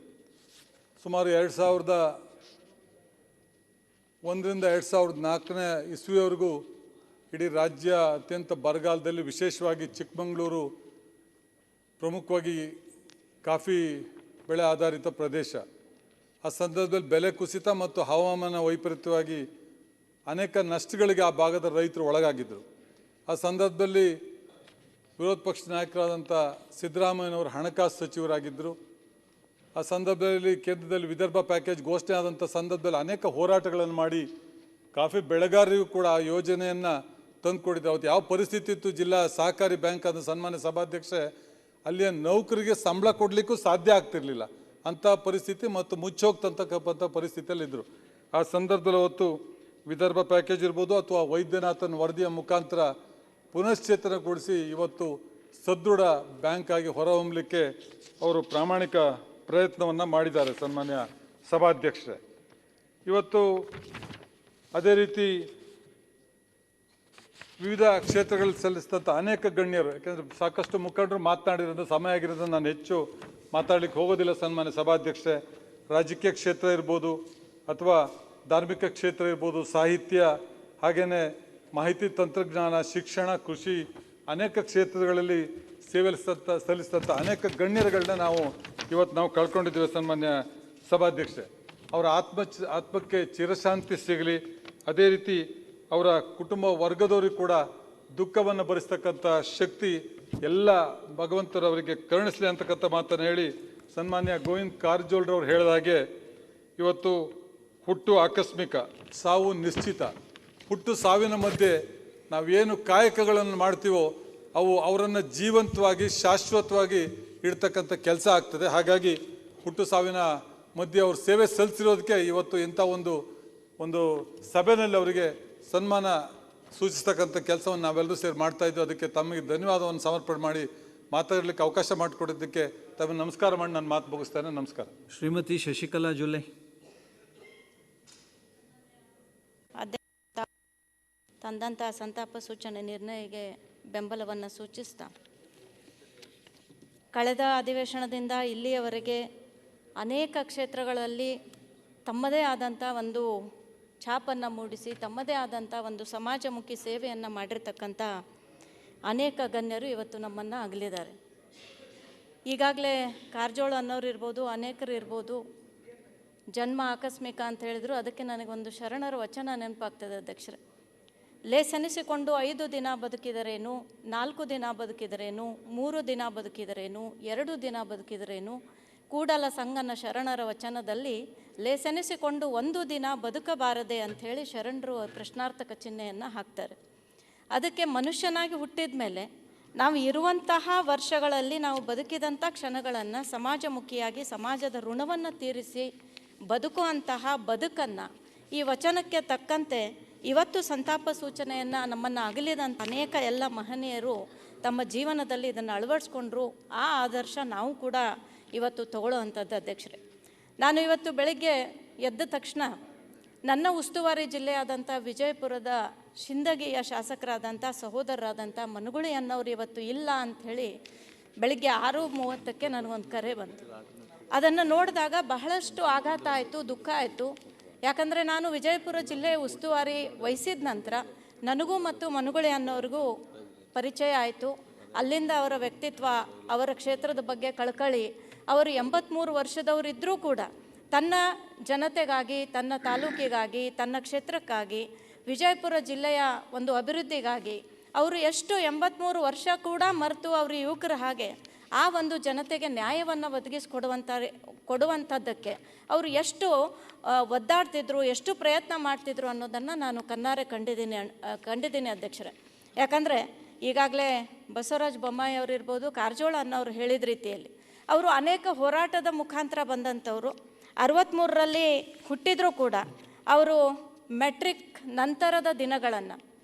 ಸುಮಾರು 2001ರಿಂದ 2004ನೇ ಇಸ್ವಿಯವರೆಗೂ ಇಡೀ ರಾಜ್ಯ ಅತ್ಯಂತ ಬರಗಾಲದಲ್ಲಿ, ವಿಶೇಷವಾಗಿ ಚಿಕ್ಕಮಗಳೂರು ಪ್ರಮುಖವಾಗಿ ಕಾಫಿ ಬೆಳೆ ಆಧಾರಿತ ಪ್ರದೇಶ. ಆ ಸಂದರ್ಭದಲ್ಲಿ ಬೆಲೆ ಕುಸಿತ ಮತ್ತು ಹವಾಮಾನ ವೈಪರೀತ್ಯವಾಗಿ ಅನೇಕ ನಷ್ಟಗಳಿಗೆ ಆ ಭಾಗದ ರೈತರು ಒಳಗಾಗಿದ್ದರು. ಆ ಸಂದರ್ಭದಲ್ಲಿ ವಿರೋಧ ಪಕ್ಷದ ನಾಯಕರಾದಂಥ ಸಿದ್ದರಾಮಯ್ಯನವರು ಹಣಕಾಸು ಸಚಿವರಾಗಿದ್ದರು. ಆ ಸಂದರ್ಭದಲ್ಲಿ ಕೇಂದ್ರದಲ್ಲಿ ವಿದರ್ಭ ಪ್ಯಾಕೇಜ್ ಘೋಷಣೆ ಆದಂಥ ಸಂದರ್ಭದಲ್ಲಿ ಅನೇಕ ಹೋರಾಟಗಳನ್ನು ಮಾಡಿ ಕಾಫಿ ಬೆಳೆಗಾರರಿಗೂ ಕೂಡ ಆ ಯೋಜನೆಯನ್ನು ತಂದುಕೊಟ್ಟಿದ್ರು. ಅವತ್ತು ಯಾವ ಪರಿಸ್ಥಿತಿ ಇತ್ತು, ಜಿಲ್ಲಾ ಸಹಕಾರಿ ಬ್ಯಾಂಕ್ ಆದ ಸನ್ಮಾನ್ಯ ಸಭಾಧ್ಯಕ್ಷೆ ಅಲ್ಲಿಯ ನೌಕರಿಗೆ ಸಂಬಳ ಕೊಡಲಿಕ್ಕೂ ಸಾಧ್ಯ ಆಗ್ತಿರಲಿಲ್ಲ. ಅಂಥ ಪರಿಸ್ಥಿತಿ ಮತ್ತು ಮುಚ್ಚೋಗ್ತಂತಕ್ಕಂಥ ಪರಿಸ್ಥಿತಿಯಲ್ಲಿದ್ದರು. ಆ ಸಂದರ್ಭದಲ್ಲಿ ಅವತ್ತು ವಿದರ್ಭ ಪ್ಯಾಕೇಜ್ ಇರ್ಬೋದು ಅಥವಾ ವೈದ್ಯನಾಥನ್ ವರದಿಯ ಮುಖಾಂತರ ಪುನಶ್ಚೇತನಗೊಳಿಸಿ ಇವತ್ತು ಸದೃಢ ಬ್ಯಾಂಕ್ ಆಗಿ ಹೊರಹೊಮ್ಮಲಿಕ್ಕೆ ಅವರು ಪ್ರಾಮಾಣಿಕ ಪ್ರಯತ್ನವನ್ನು ಮಾಡಿದ್ದಾರೆ ಸನ್ಮಾನ್ಯ ಸಭಾಧ್ಯಕ್ಷರೇ. ಇವತ್ತು ಅದೇ ರೀತಿ ವಿವಿಧ ಕ್ಷೇತ್ರಗಳಲ್ಲಿ ಸಲ್ಲಿಸಿದಂಥ ಅನೇಕ ಗಣ್ಯರು, ಯಾಕೆಂದರೆ ಸಾಕಷ್ಟು ಮುಖಂಡರು ಮಾತನಾಡಿರೋದು ಸಮಯ ಆಗಿರೋದ್ರಿಂದ ನಾನು ಹೆಚ್ಚು ಮಾತಾಡಲಿಕ್ಕೆ ಹೋಗೋದಿಲ್ಲ ಸನ್ಮಾನ್ಯ ಸಭಾಧ್ಯಕ್ಷರೇ. ರಾಜಕೀಯ ಕ್ಷೇತ್ರ ಇರ್ಬೋದು ಅಥವಾ ಧಾರ್ಮಿಕ ಕ್ಷೇತ್ರ ಇರ್ಬೋದು, ಸಾಹಿತ್ಯ, ಹಾಗೆಯೇ ಮಾಹಿತಿ ತಂತ್ರಜ್ಞಾನ, ಶಿಕ್ಷಣ, ಕೃಷಿ, ಅನೇಕ ಕ್ಷೇತ್ರಗಳಲ್ಲಿ ಸೇವೆ ಸಲ್ಲಿಸಿದಂಥ ಅನೇಕ ಗಣ್ಯರುಗಳನ್ನ ನಾವು ಕಳ್ಕೊಂಡಿದ್ದೇವೆ ಸನ್ಮಾನ್ಯ ಸಭಾಧ್ಯಕ್ಷರೇ. ಅವರ ಆತ್ಮಕ್ಕೆ ಚಿರಶಾಂತಿ ಸಿಗಲಿ. ಅದೇ ರೀತಿ ಅವರ ಕುಟುಂಬ ವರ್ಗದವರಿಗೆ ಕೂಡ ದುಃಖವನ್ನು ಭರಿಸ್ತಕ್ಕಂಥ ಶಕ್ತಿ ಎಲ್ಲ ಭಗವಂತರವರಿಗೆ ಕರುಣಿಸಲಿ ಅಂತಕ್ಕಂಥ ಮಾತನ್ನು ಹೇಳಿ, ಸನ್ಮಾನ್ಯ ಗೋವಿಂದ ಕಾರಜೋಳರವ್ರು ಹೇಳಿದ ಹಾಗೆ ಇವತ್ತು ಹುಟ್ಟು ಆಕಸ್ಮಿಕ, ಸಾವು ನಿಶ್ಚಿತ. ಹುಟ್ಟು ಸಾವಿನ ಮಧ್ಯೆ ನಾವೇನು ಕಾಯಕಗಳನ್ನು ಮಾಡ್ತೀವೋ ಅವು ಅವರನ್ನು ಜೀವಂತವಾಗಿ ಶಾಶ್ವತವಾಗಿ ಇಡ್ತಕ್ಕಂಥ ಕೆಲಸ ಆಗ್ತದೆ. ಹಾಗಾಗಿ ಹುಟ್ಟು ಸಾವಿನ ಮಧ್ಯೆ ಅವರು ಸೇವೆ ಸಲ್ಲಿಸಿರೋದಕ್ಕೆ ಇವತ್ತು ಇಂಥ ಒಂದು ಸಭೆಯಲ್ಲಿ ಅವರಿಗೆ ಸನ್ಮಾನ ಸೂಚಿಸ್ತಕ್ಕಂಥ ಕೆಲಸವನ್ನು ನಾವೆಲ್ಲರೂ ಸೇರಿ ಮಾಡ್ತಾಯಿದ್ವಿ. ಅದಕ್ಕೆ ತಮಗೆ ಧನ್ಯವಾದವನ್ನು ಸಮರ್ಪಣೆ ಮಾಡಿ ಮಾತಾಡಲಿಕ್ಕೆ ಅವಕಾಶ ಮಾಡಿಕೊಟ್ಟಿದ್ದಕ್ಕೆ ತಮಗೆ ನಮಸ್ಕಾರ ಮಾಡಿ ನಾನು ಮಾತು ಮುಗಿಸ್ತೇನೆ. ನಮಸ್ಕಾರ. ಶ್ರೀಮತಿ ಶಶಿಕಲಾ ಜೊಲ್ಲೆ. ತಂದಂಥ ಸಂತಾಪ ಸೂಚನೆ ನಿರ್ಣಯಕ್ಕೆ ಬೆಂಬಲವನ್ನು ಸೂಚಿಸ್ತಾ, ಕಳೆದ ಅಧಿವೇಶನದಿಂದ ಇಲ್ಲಿಯವರೆಗೆ ಅನೇಕ ಕ್ಷೇತ್ರಗಳಲ್ಲಿ ತಮ್ಮದೇ ಆದಂಥ ಒಂದು ಛಾಪನ್ನು ಮೂಡಿಸಿ ತಮ್ಮದೇ ಆದಂಥ ಒಂದು ಸಮಾಜಮುಖಿ ಸೇವೆಯನ್ನು ಮಾಡಿರ್ತಕ್ಕಂಥ ಅನೇಕ ಗಣ್ಯರು ಇವತ್ತು ನಮ್ಮನ್ನು ಅಗಲಿದ್ದಾರೆ. ಈಗಾಗಲೇ ಕಾರಜೋಳ ಅನ್ನೋರು ಇರ್ಬೋದು, ಅನೇಕರು ಇರ್ಬೋದು, ಜನ್ಮ ಆಕಸ್ಮಿಕ ಅಂತ ಹೇಳಿದ್ರು. ಅದಕ್ಕೆ ನನಗೊಂದು ಶರಣರ ವಚನ ನೆನಪಾಗ್ತದೆ ಅಧ್ಯಕ್ಷರೇ. ಲೇಸನಿಸಿಕೊಂಡು 5 ದಿನ ಬದುಕಿದರೇನು, 4 ದಿನ ಬದುಕಿದರೇನು, 3 ದಿನ ಬದುಕಿದರೇನು, 2 ದಿನ ಬದುಕಿದರೇನು, ಕೂಡಲ ಸಂಗನ ಶರಣರ ವಚನದಲ್ಲಿ ಲೇಸನಿಸಿಕೊಂಡು 1 ದಿನ ಬದುಕಬಾರದೆ ಅಂಥೇಳಿ ಶರಣರು ಪ್ರಶ್ನಾರ್ಥಕ ಚಿಹ್ನೆಯನ್ನು ಹಾಕ್ತಾರೆ. ಅದಕ್ಕೆ ಮನುಷ್ಯನಾಗಿ ಹುಟ್ಟಿದ ಮೇಲೆ ನಾವು ಇರುವಂತಹ ವರ್ಷಗಳಲ್ಲಿ ನಾವು ಬದುಕಿದಂಥ ಕ್ಷಣಗಳನ್ನು ಸಮಾಜಮುಖಿಯಾಗಿ ಸಮಾಜದ ಋಣವನ್ನು ತೀರಿಸಿ ಬದುಕುವಂತಹ ಬದುಕನ್ನು ಈ ವಚನಕ್ಕೆ ತಕ್ಕಂತೆ ಇವತ್ತು ಸಂತಾಪ ಸೂಚನೆಯನ್ನು ನಮ್ಮನ್ನು ಅಗಲಿದಂಥ ಅನೇಕ ಎಲ್ಲ ಮಹನೀಯರು ತಮ್ಮ ಜೀವನದಲ್ಲಿ ಇದನ್ನು ಅಳವಡಿಸ್ಕೊಂಡ್ರು. ಆ ಆದರ್ಶ ನಾವು ಕೂಡ ಇವತ್ತು ತಗೊಳ್ಳೋ ಅಂಥದ್ದು ಅಧ್ಯಕ್ಷರೇ. ನಾನು ಇವತ್ತು ಬೆಳಗ್ಗೆ ಎದ್ದ ತಕ್ಷಣ ನನ್ನ ಉಸ್ತುವಾರಿ ಜಿಲ್ಲೆಯಾದಂಥ ವಿಜಯಪುರದ ಶಿಂದಗಿಯ ಶಾಸಕರಾದಂಥ ಸಹೋದರರಾದಂಥ ಮನುಗುಳಿ ಅನ್ನೋರು ಇವತ್ತು ಇಲ್ಲ ಅಂಥೇಳಿ ಬೆಳಗ್ಗೆ 6:30ಕ್ಕೆ ನನಗೊಂದು ಕರೆ ಬಂತು. ಅದನ್ನು ನೋಡಿದಾಗ ಬಹಳಷ್ಟು ಆಘಾತ ಆಯಿತು, ದುಃಖ ಆಯಿತು. ಯಾಕಂದರೆ ನಾನು ವಿಜಯಪುರ ಜಿಲ್ಲೆ ಉಸ್ತುವಾರಿ ವಹಿಸಿದ ನಂತರ ನನಗೂ ಮತ್ತು ಮನುಗುಳಿ ಅನ್ನೋರಿಗೂ ಪರಿಚಯ ಆಯಿತು. ಅಲ್ಲಿಂದ ಅವರ ವ್ಯಕ್ತಿತ್ವ, ಅವರ ಕ್ಷೇತ್ರದ ಬಗ್ಗೆ ಕಳಕಳಿ, ಅವರು 83 ವರ್ಷದವರಿದ್ದರೂ ಕೂಡ ತನ್ನ ಜನತೆಗಾಗಿ, ತನ್ನ ತಾಲೂಕಿಗಾಗಿ, ತನ್ನ ಕ್ಷೇತ್ರಕ್ಕಾಗಿ, ವಿಜಯಪುರ ಜಿಲ್ಲೆಯ ಒಂದು ಅಭಿವೃದ್ಧಿಗಾಗಿ ಅವರು ಎಷ್ಟು 83 ವರ್ಷ ಕೂಡ ಮರೆತು ಅವರು ಯುವಕರ ಹಾಗೆ ಆ ಒಂದು ಜನತೆಗೆ ನ್ಯಾಯವನ್ನು ಕೊಡುವಂಥದ್ದಕ್ಕೆ ಅವರು ಎಷ್ಟು ಒದ್ದಾಡ್ತಿದ್ರು, ಎಷ್ಟು ಪ್ರಯತ್ನ ಮಾಡ್ತಿದ್ರು ಅನ್ನೋದನ್ನು ನಾನು ಕಣ್ಣಾರೆ ಕಂಡಿದ್ದೀನಿ ಅಧ್ಯಕ್ಷರೇ. ಯಾಕಂದರೆ ಈಗಾಗಲೇ ಬಸವರಾಜ ಬೊಮ್ಮಾಯಿ ಅವರು ಇರ್ಬೋದು, ಕಾರಜೋಳ ಅನ್ನೋರು ಹೇಳಿದ ರೀತಿಯಲ್ಲಿ ಅವರು ಅನೇಕ ಹೋರಾಟದ ಮುಖಾಂತರ ಬಂದಂಥವರು. 63ರಲ್ಲಿ ಹುಟ್ಟಿದರೂ ಕೂಡ ಅವರು ಮೆಟ್ರಿಕ್ ನಂತರದ ದಿನಗಳನ್ನು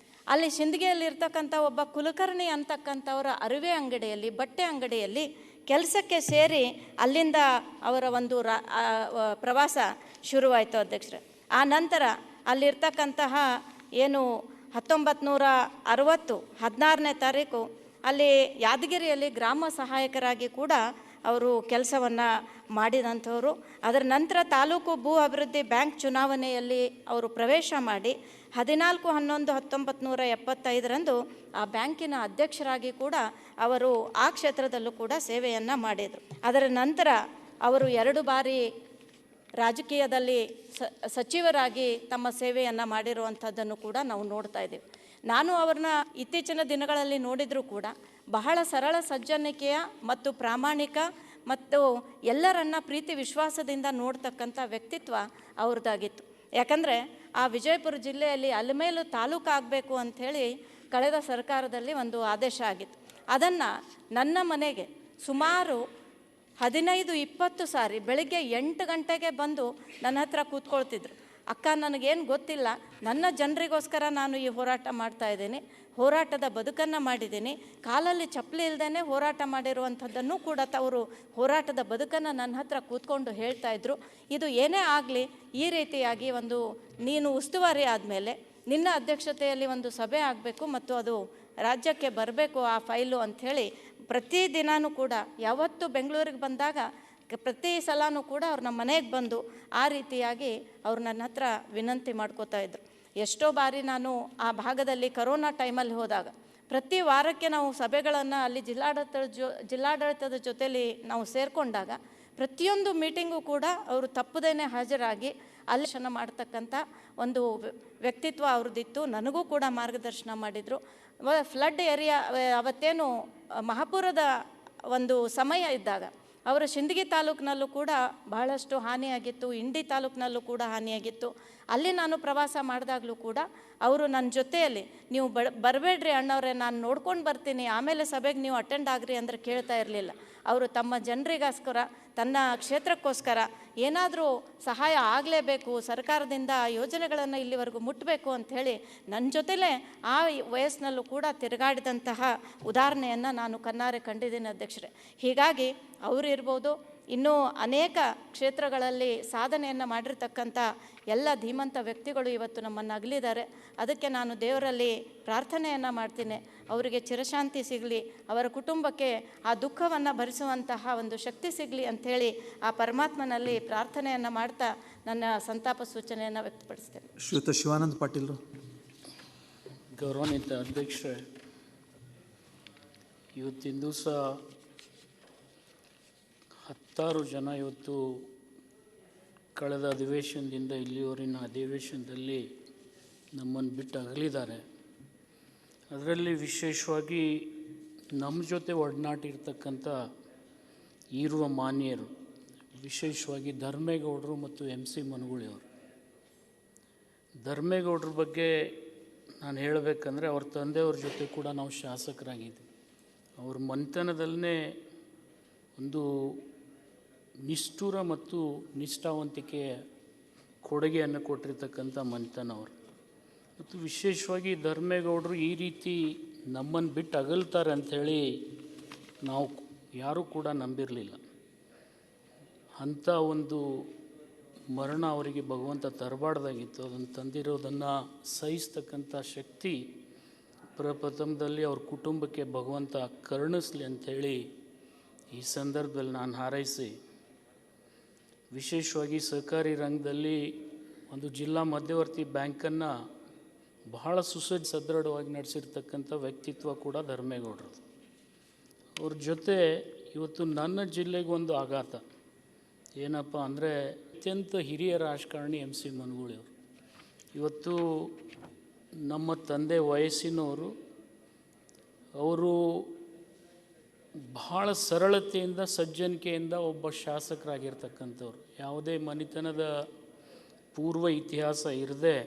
ಅಲ್ಲಿ ಶಿಂದಗಿಯಲ್ಲಿರ್ತಕ್ಕಂಥ ಒಬ್ಬ ಕುಲಕರ್ಣಿ ಅಂತಕ್ಕಂಥವರ ಅರಿವೆ ಅಂಗಡಿಯಲ್ಲಿ, ಬಟ್ಟೆ ಅಂಗಡಿಯಲ್ಲಿ ಕೆಲಸಕ್ಕೆ ಸೇರಿ ಅಲ್ಲಿಂದ ಅವರ ಒಂದು ಪ್ರವಾಸ ಶುರುವಾಯಿತು ಅಧ್ಯಕ್ಷರೇ. ಆ ನಂತರ ಅಲ್ಲಿರ್ತಕ್ಕಂತಹ ಏನು 1960 16ನೇ ತಾರೀಕು ಅಲ್ಲಿ ಯಾದಗಿರಿಯಲ್ಲಿ ಗ್ರಾಮ ಸಹಾಯಕರಾಗಿ ಕೂಡ ಅವರು ಕೆಲಸವನ್ನು ಮಾಡಿದಂಥವರು. ಅದರ ನಂತರ ತಾಲೂಕು ಭೂ ಅಭಿವೃದ್ಧಿ ಬ್ಯಾಂಕ್ ಚುನಾವಣೆಯಲ್ಲಿ ಅವರು ಪ್ರವೇಶ ಮಾಡಿ 14/11/1975 ಆ ಬ್ಯಾಂಕಿನ ಅಧ್ಯಕ್ಷರಾಗಿ ಕೂಡ ಅವರು ಆ ಕ್ಷೇತ್ರದಲ್ಲೂ ಕೂಡ ಸೇವೆಯನ್ನು ಮಾಡಿದರು. ಅದರ ನಂತರ ಅವರು 2 ಬಾರಿ ರಾಜಕೀಯದಲ್ಲಿ ಸಚಿವರಾಗಿ ತಮ್ಮ ಸೇವೆಯನ್ನು ಮಾಡಿರುವಂಥದ್ದನ್ನು ಕೂಡ ನಾವು ನೋಡ್ತಾ ಇದ್ದೀವಿ. ನಾನು ಅವ್ರನ್ನ ಇತ್ತೀಚಿನ ದಿನಗಳಲ್ಲಿ ನೋಡಿದರೂ ಕೂಡ ಬಹಳ ಸರಳ ಸಜ್ಜನಿಕೆಯ ಮತ್ತು ಪ್ರಾಮಾಣಿಕ ಮತ್ತು ಎಲ್ಲರನ್ನ ಪ್ರೀತಿ ವಿಶ್ವಾಸದಿಂದ ನೋಡ್ತಕ್ಕಂಥ ವ್ಯಕ್ತಿತ್ವ ಅವ್ರದ್ದಾಗಿತ್ತು. ಯಾಕಂದರೆ ಆ ವಿಜಯಪುರ ಜಿಲ್ಲೆಯಲ್ಲಿ ಅಲಮೇಲು ತಾಲೂಕು ಆಗಬೇಕು ಅಂಥೇಳಿ ಕಳೆದ ಸರ್ಕಾರದಲ್ಲಿ ಒಂದು ಆದೇಶ ಆಗಿತ್ತು. ಅದನ್ನು ನನ್ನ ಮನೆಗೆ ಸುಮಾರು 15-20 ಸಾರಿ ಬೆಳಿಗ್ಗೆ 8 ಗಂಟೆಗೆ ಬಂದು ನನ್ನ ಹತ್ರ ಕೂತ್ಕೊಳ್ತಿದ್ರು. ಅಕ್ಕ, ನನಗೇನು ಗೊತ್ತಿಲ್ಲ, ನನ್ನ ಜನರಿಗೋಸ್ಕರ ನಾನು ಈ ಹೋರಾಟ ಮಾಡ್ತಾ ಇದ್ದೀನಿ, ಹೋರಾಟದ ಬದುಕನ್ನು ಮಾಡಿದ್ದೀನಿ, ಕಾಲಲ್ಲಿ ಚಪ್ಪಲಿ ಇಲ್ಲದೇ ಹೋರಾಟ ಮಾಡಿರುವಂಥದ್ದನ್ನು ಕೂಡ ಅವರು ಹೋರಾಟದ ಬದುಕನ್ನು ನನ್ನ ಹತ್ರ ಕೂತ್ಕೊಂಡು ಹೇಳ್ತಾಯಿದ್ರು. ಇದು ಏನೇ ಆಗಲಿ, ಈ ರೀತಿಯಾಗಿ ಒಂದು ನೀನು ಉಸ್ತುವಾರಿ ಆದಮೇಲೆ ನಿನ್ನ ಅಧ್ಯಕ್ಷತೆಯಲ್ಲಿ ಒಂದು ಸಭೆ ಆಗಬೇಕು ಮತ್ತು ಅದು ರಾಜ್ಯಕ್ಕೆ ಬರಬೇಕು ಆ ಫೈಲು ಅಂಥೇಳಿ ಪ್ರತಿದಿನವೂ ಕೂಡ ಯಾವತ್ತೂ ಬೆಂಗಳೂರಿಗೆ ಬಂದಾಗ ಪ್ರತಿ ಸಲನೂ ಕೂಡ ಅವ್ರು ನಮ್ಮ ಮನೆಗೆ ಬಂದು ಆ ರೀತಿಯಾಗಿ ಅವ್ರು ನನ್ನ ಹತ್ರ ವಿನಂತಿ ಮಾಡ್ಕೋತಾ ಇದ್ರು. ಎಷ್ಟೋ ಬಾರಿ ನಾನು ಆ ಭಾಗದಲ್ಲಿ ಕರೋನಾ ಟೈಮಲ್ಲಿ ಹೋದಾಗ ಪ್ರತಿ ವಾರಕ್ಕೆ ನಾವು ಸಭೆಗಳನ್ನು ಅಲ್ಲಿ ಜಿಲ್ಲಾಡಳಿತದ ಜೊತೆಯಲ್ಲಿ ನಾವು ಸೇರಿಕೊಂಡಾಗ ಪ್ರತಿಯೊಂದು ಮೀಟಿಂಗು ಕೂಡ ಅವರು ತಪ್ಪದೇನೆ ಹಾಜರಾಗಿ ಆಲೋಚನೆ ಮಾಡ್ತಕ್ಕಂಥ ಒಂದು ವ್ಯಕ್ತಿತ್ವ ಅವ್ರದ್ದಿತ್ತು. ನನಗೂ ಕೂಡ ಮಾರ್ಗದರ್ಶನ ಮಾಡಿದರು. ಫ್ಲಡ್ ಏರಿಯಾ ಅವತ್ತೇನು ಮಹಾಪುರದ ಒಂದು ಸಮಯ ಇದ್ದಾಗ ಅವರ ಸಿಂದಗಿ ತಾಲೂಕಿನಲ್ಲೂ ಕೂಡ ಬಹಳಷ್ಟು ಹಾನಿಯಾಗಿತ್ತು, ಇಂಡಿ ತಾಲೂಕಿನಲ್ಲೂ ಕೂಡ ಹಾನಿಯಾಗಿತ್ತು. ಅಲ್ಲಿ ನಾನು ಪ್ರವಾಸ ಮಾಡಿದಾಗಲೂ ಕೂಡ ಅವರು ನನ್ನ ಜೊತೆಯಲ್ಲಿ ನೀವು ಬರಬೇಡ್ರಿ ಅಣ್ಣವ್ರೆ, ನಾನು ನೋಡ್ಕೊಂಡು ಬರ್ತೀನಿ, ಆಮೇಲೆ ಸಭೆಗೆ ನೀವು ಅಟೆಂಡ್ ಆಗ್ರಿ ಅಂದ್ರೆ ಕೇಳ್ತಾ ಇರಲಿಲ್ಲ. ಅವರು ತಮ್ಮ ಜನರಿಗೋಸ್ಕರ, ತನ್ನ ಕ್ಷೇತ್ರಕ್ಕೋಸ್ಕರ ಏನಾದರೂ ಸಹಾಯ ಆಗಲೇಬೇಕು, ಸರ್ಕಾರದಿಂದ ಯೋಜನೆಗಳನ್ನು ಇಲ್ಲಿವರೆಗೂ ಮುಟ್ಟಬೇಕು ಅಂಥೇಳಿ ನನ್ನ ಜೊತೆಲೇ ಆ ವಯಸ್ಸಿನಲ್ಲೂ ಕೂಡ ತಿರುಗಾಡಿದಂತಹ ಉದಾಹರಣೆಯನ್ನು ನಾನು ಕಣ್ಣಾರೆ ಕಂಡಿದ್ದೀನಿ ಅಧ್ಯಕ್ಷರೇ. ಹೀಗಾಗಿ ಅವರು ಇರ್ಬೋದು, ಇನ್ನೂ ಅನೇಕ ಕ್ಷೇತ್ರಗಳಲ್ಲಿ ಸಾಧನೆಯನ್ನು ಮಾಡಿರ್ತಕ್ಕಂಥ ಎಲ್ಲ ಧೀಮಂತ ವ್ಯಕ್ತಿಗಳು ಇವತ್ತು ನಮ್ಮನ್ನು ಅಗಲಿದ್ದಾರೆ. ಅದಕ್ಕೆ ನಾನು ದೇವರಲ್ಲಿ ಪ್ರಾರ್ಥನೆಯನ್ನು ಮಾಡ್ತೀನಿ, ಅವರಿಗೆ ಚಿರಶಾಂತಿ ಸಿಗಲಿ, ಅವರ ಕುಟುಂಬಕ್ಕೆ ಆ ದುಃಖವನ್ನು ಭರಿಸುವಂತಹ ಒಂದು ಶಕ್ತಿ ಸಿಗಲಿ ಅಂಥೇಳಿ ಆ ಪರಮಾತ್ಮನಲ್ಲಿ ಪ್ರಾರ್ಥನೆಯನ್ನು ಮಾಡ್ತಾ ನನ್ನ ಸಂತಾಪ ಸೂಚನೆಯನ್ನು ವ್ಯಕ್ತಪಡಿಸ್ತೇನೆ. ಶ್ರೀಯುತ ಶಿವಾನಂದ ಪಾಟೀಲ್. ಗೌರವಾನ್ವಿತ ಅಧ್ಯಕ್ಷರೇ, ಇವತ್ತಿನ ದಿವಸ 10 ಜನ ಇವತ್ತು ಕಳೆದ ಅಧಿವೇಶನದಿಂದ ಇಲ್ಲಿಯವರಿನ ಅಧಿವೇಶನದಲ್ಲಿ ನಮ್ಮನ್ನು ಬಿಟ್ಟು ಅಗಲಿದ್ದಾರೆ. ಅದರಲ್ಲಿ ವಿಶೇಷವಾಗಿ ನಮ್ಮ ಜೊತೆ ಒಡನಾಟ ಇರ್ತಕ್ಕಂಥ ಈರುವ ಮಾನ್ಯರು, ವಿಶೇಷವಾಗಿ ಧರ್ಮೇಗೌಡರು ಮತ್ತು MC ಮನಗೂಳಿಯವರು. ಧರ್ಮೇಗೌಡರ ಬಗ್ಗೆ ನಾನು ಹೇಳಬೇಕಂದ್ರೆ ಅವ್ರ ತಂದೆಯವ್ರ ಜೊತೆ ಕೂಡ ನಾವು ಶಾಸಕರಾಗಿದ್ವಿ. ಅವ್ರ ಮನೆತನದಲ್ಲೇ ಒಂದು ನಿಷ್ಠುರ ಮತ್ತು ನಿಷ್ಠಾವಂತಿಕೆಯ ಕೊಡುಗೆಯನ್ನು ಕೊಟ್ಟಿರ್ತಕ್ಕಂಥ ಮನೆತನವರು. ಮತ್ತು ವಿಶೇಷವಾಗಿ ಧರ್ಮೇಗೌಡರು ಈ ರೀತಿ ನಮ್ಮನ್ನು ಬಿಟ್ಟು ಅಗಲ್ತಾರೆ ಅಂಥೇಳಿ ನಾವು ಯಾರೂ ಕೂಡ ನಂಬಿರಲಿಲ್ಲ. ಅಂಥ ಒಂದು ಮರಣ ಅವರಿಗೆ ಭಗವಂತ ತರಬಾರ್ದಾಗಿತ್ತು. ಅದನ್ನು ತಂದಿರೋದನ್ನು ಸಹಿಸ್ತಕ್ಕಂಥ ಶಕ್ತಿ ಪ್ರಪ್ರಥಮದಲ್ಲಿ ಅವ್ರ ಕುಟುಂಬಕ್ಕೆ ಭಗವಂತ ಕರುಣಿಸಲಿ ಅಂಥೇಳಿ ಈ ಸಂದರ್ಭದಲ್ಲಿ ನಾನು ಹಾರೈಸಿ, ವಿಶೇಷವಾಗಿ ಸಹಕಾರಿ ರಂಗದಲ್ಲಿ ಒಂದು ಜಿಲ್ಲಾ ಮಧ್ಯವರ್ತಿ ಬ್ಯಾಂಕನ್ನು ಬಹಳ ಸದೃಢವಾಗಿ ನಡೆಸಿರ್ತಕ್ಕಂಥ ವ್ಯಕ್ತಿತ್ವ ಕೂಡ ಧರ್ಮೇಗೌಡರದು. ಅವ್ರ ಜೊತೆ ಇವತ್ತು ನನ್ನ ಜಿಲ್ಲೆಗೆ ಒಂದು ಆಘಾತ ಏನಪ್ಪ ಅಂದರೆ, ಅತ್ಯಂತ ಹಿರಿಯ ರಾಜಕಾರಣಿ MC ಮನಗೂಳಿಯವರು ಇವತ್ತು ನಮ್ಮ ತಂದೆ ವಯಸ್ಸಿನವರು. ಅವರು ಬಹಳ ಸರಳತೆಯಿಂದ ಸಜ್ಜನಿಕೆಯಿಂದ ಒಬ್ಬ ಶಾಸಕರಾಗಿರ್ತಕ್ಕಂಥವ್ರು. ಯಾವುದೇ ಮನೆತನದ ಪೂರ್ವ ಇತಿಹಾಸ ಇರದೆ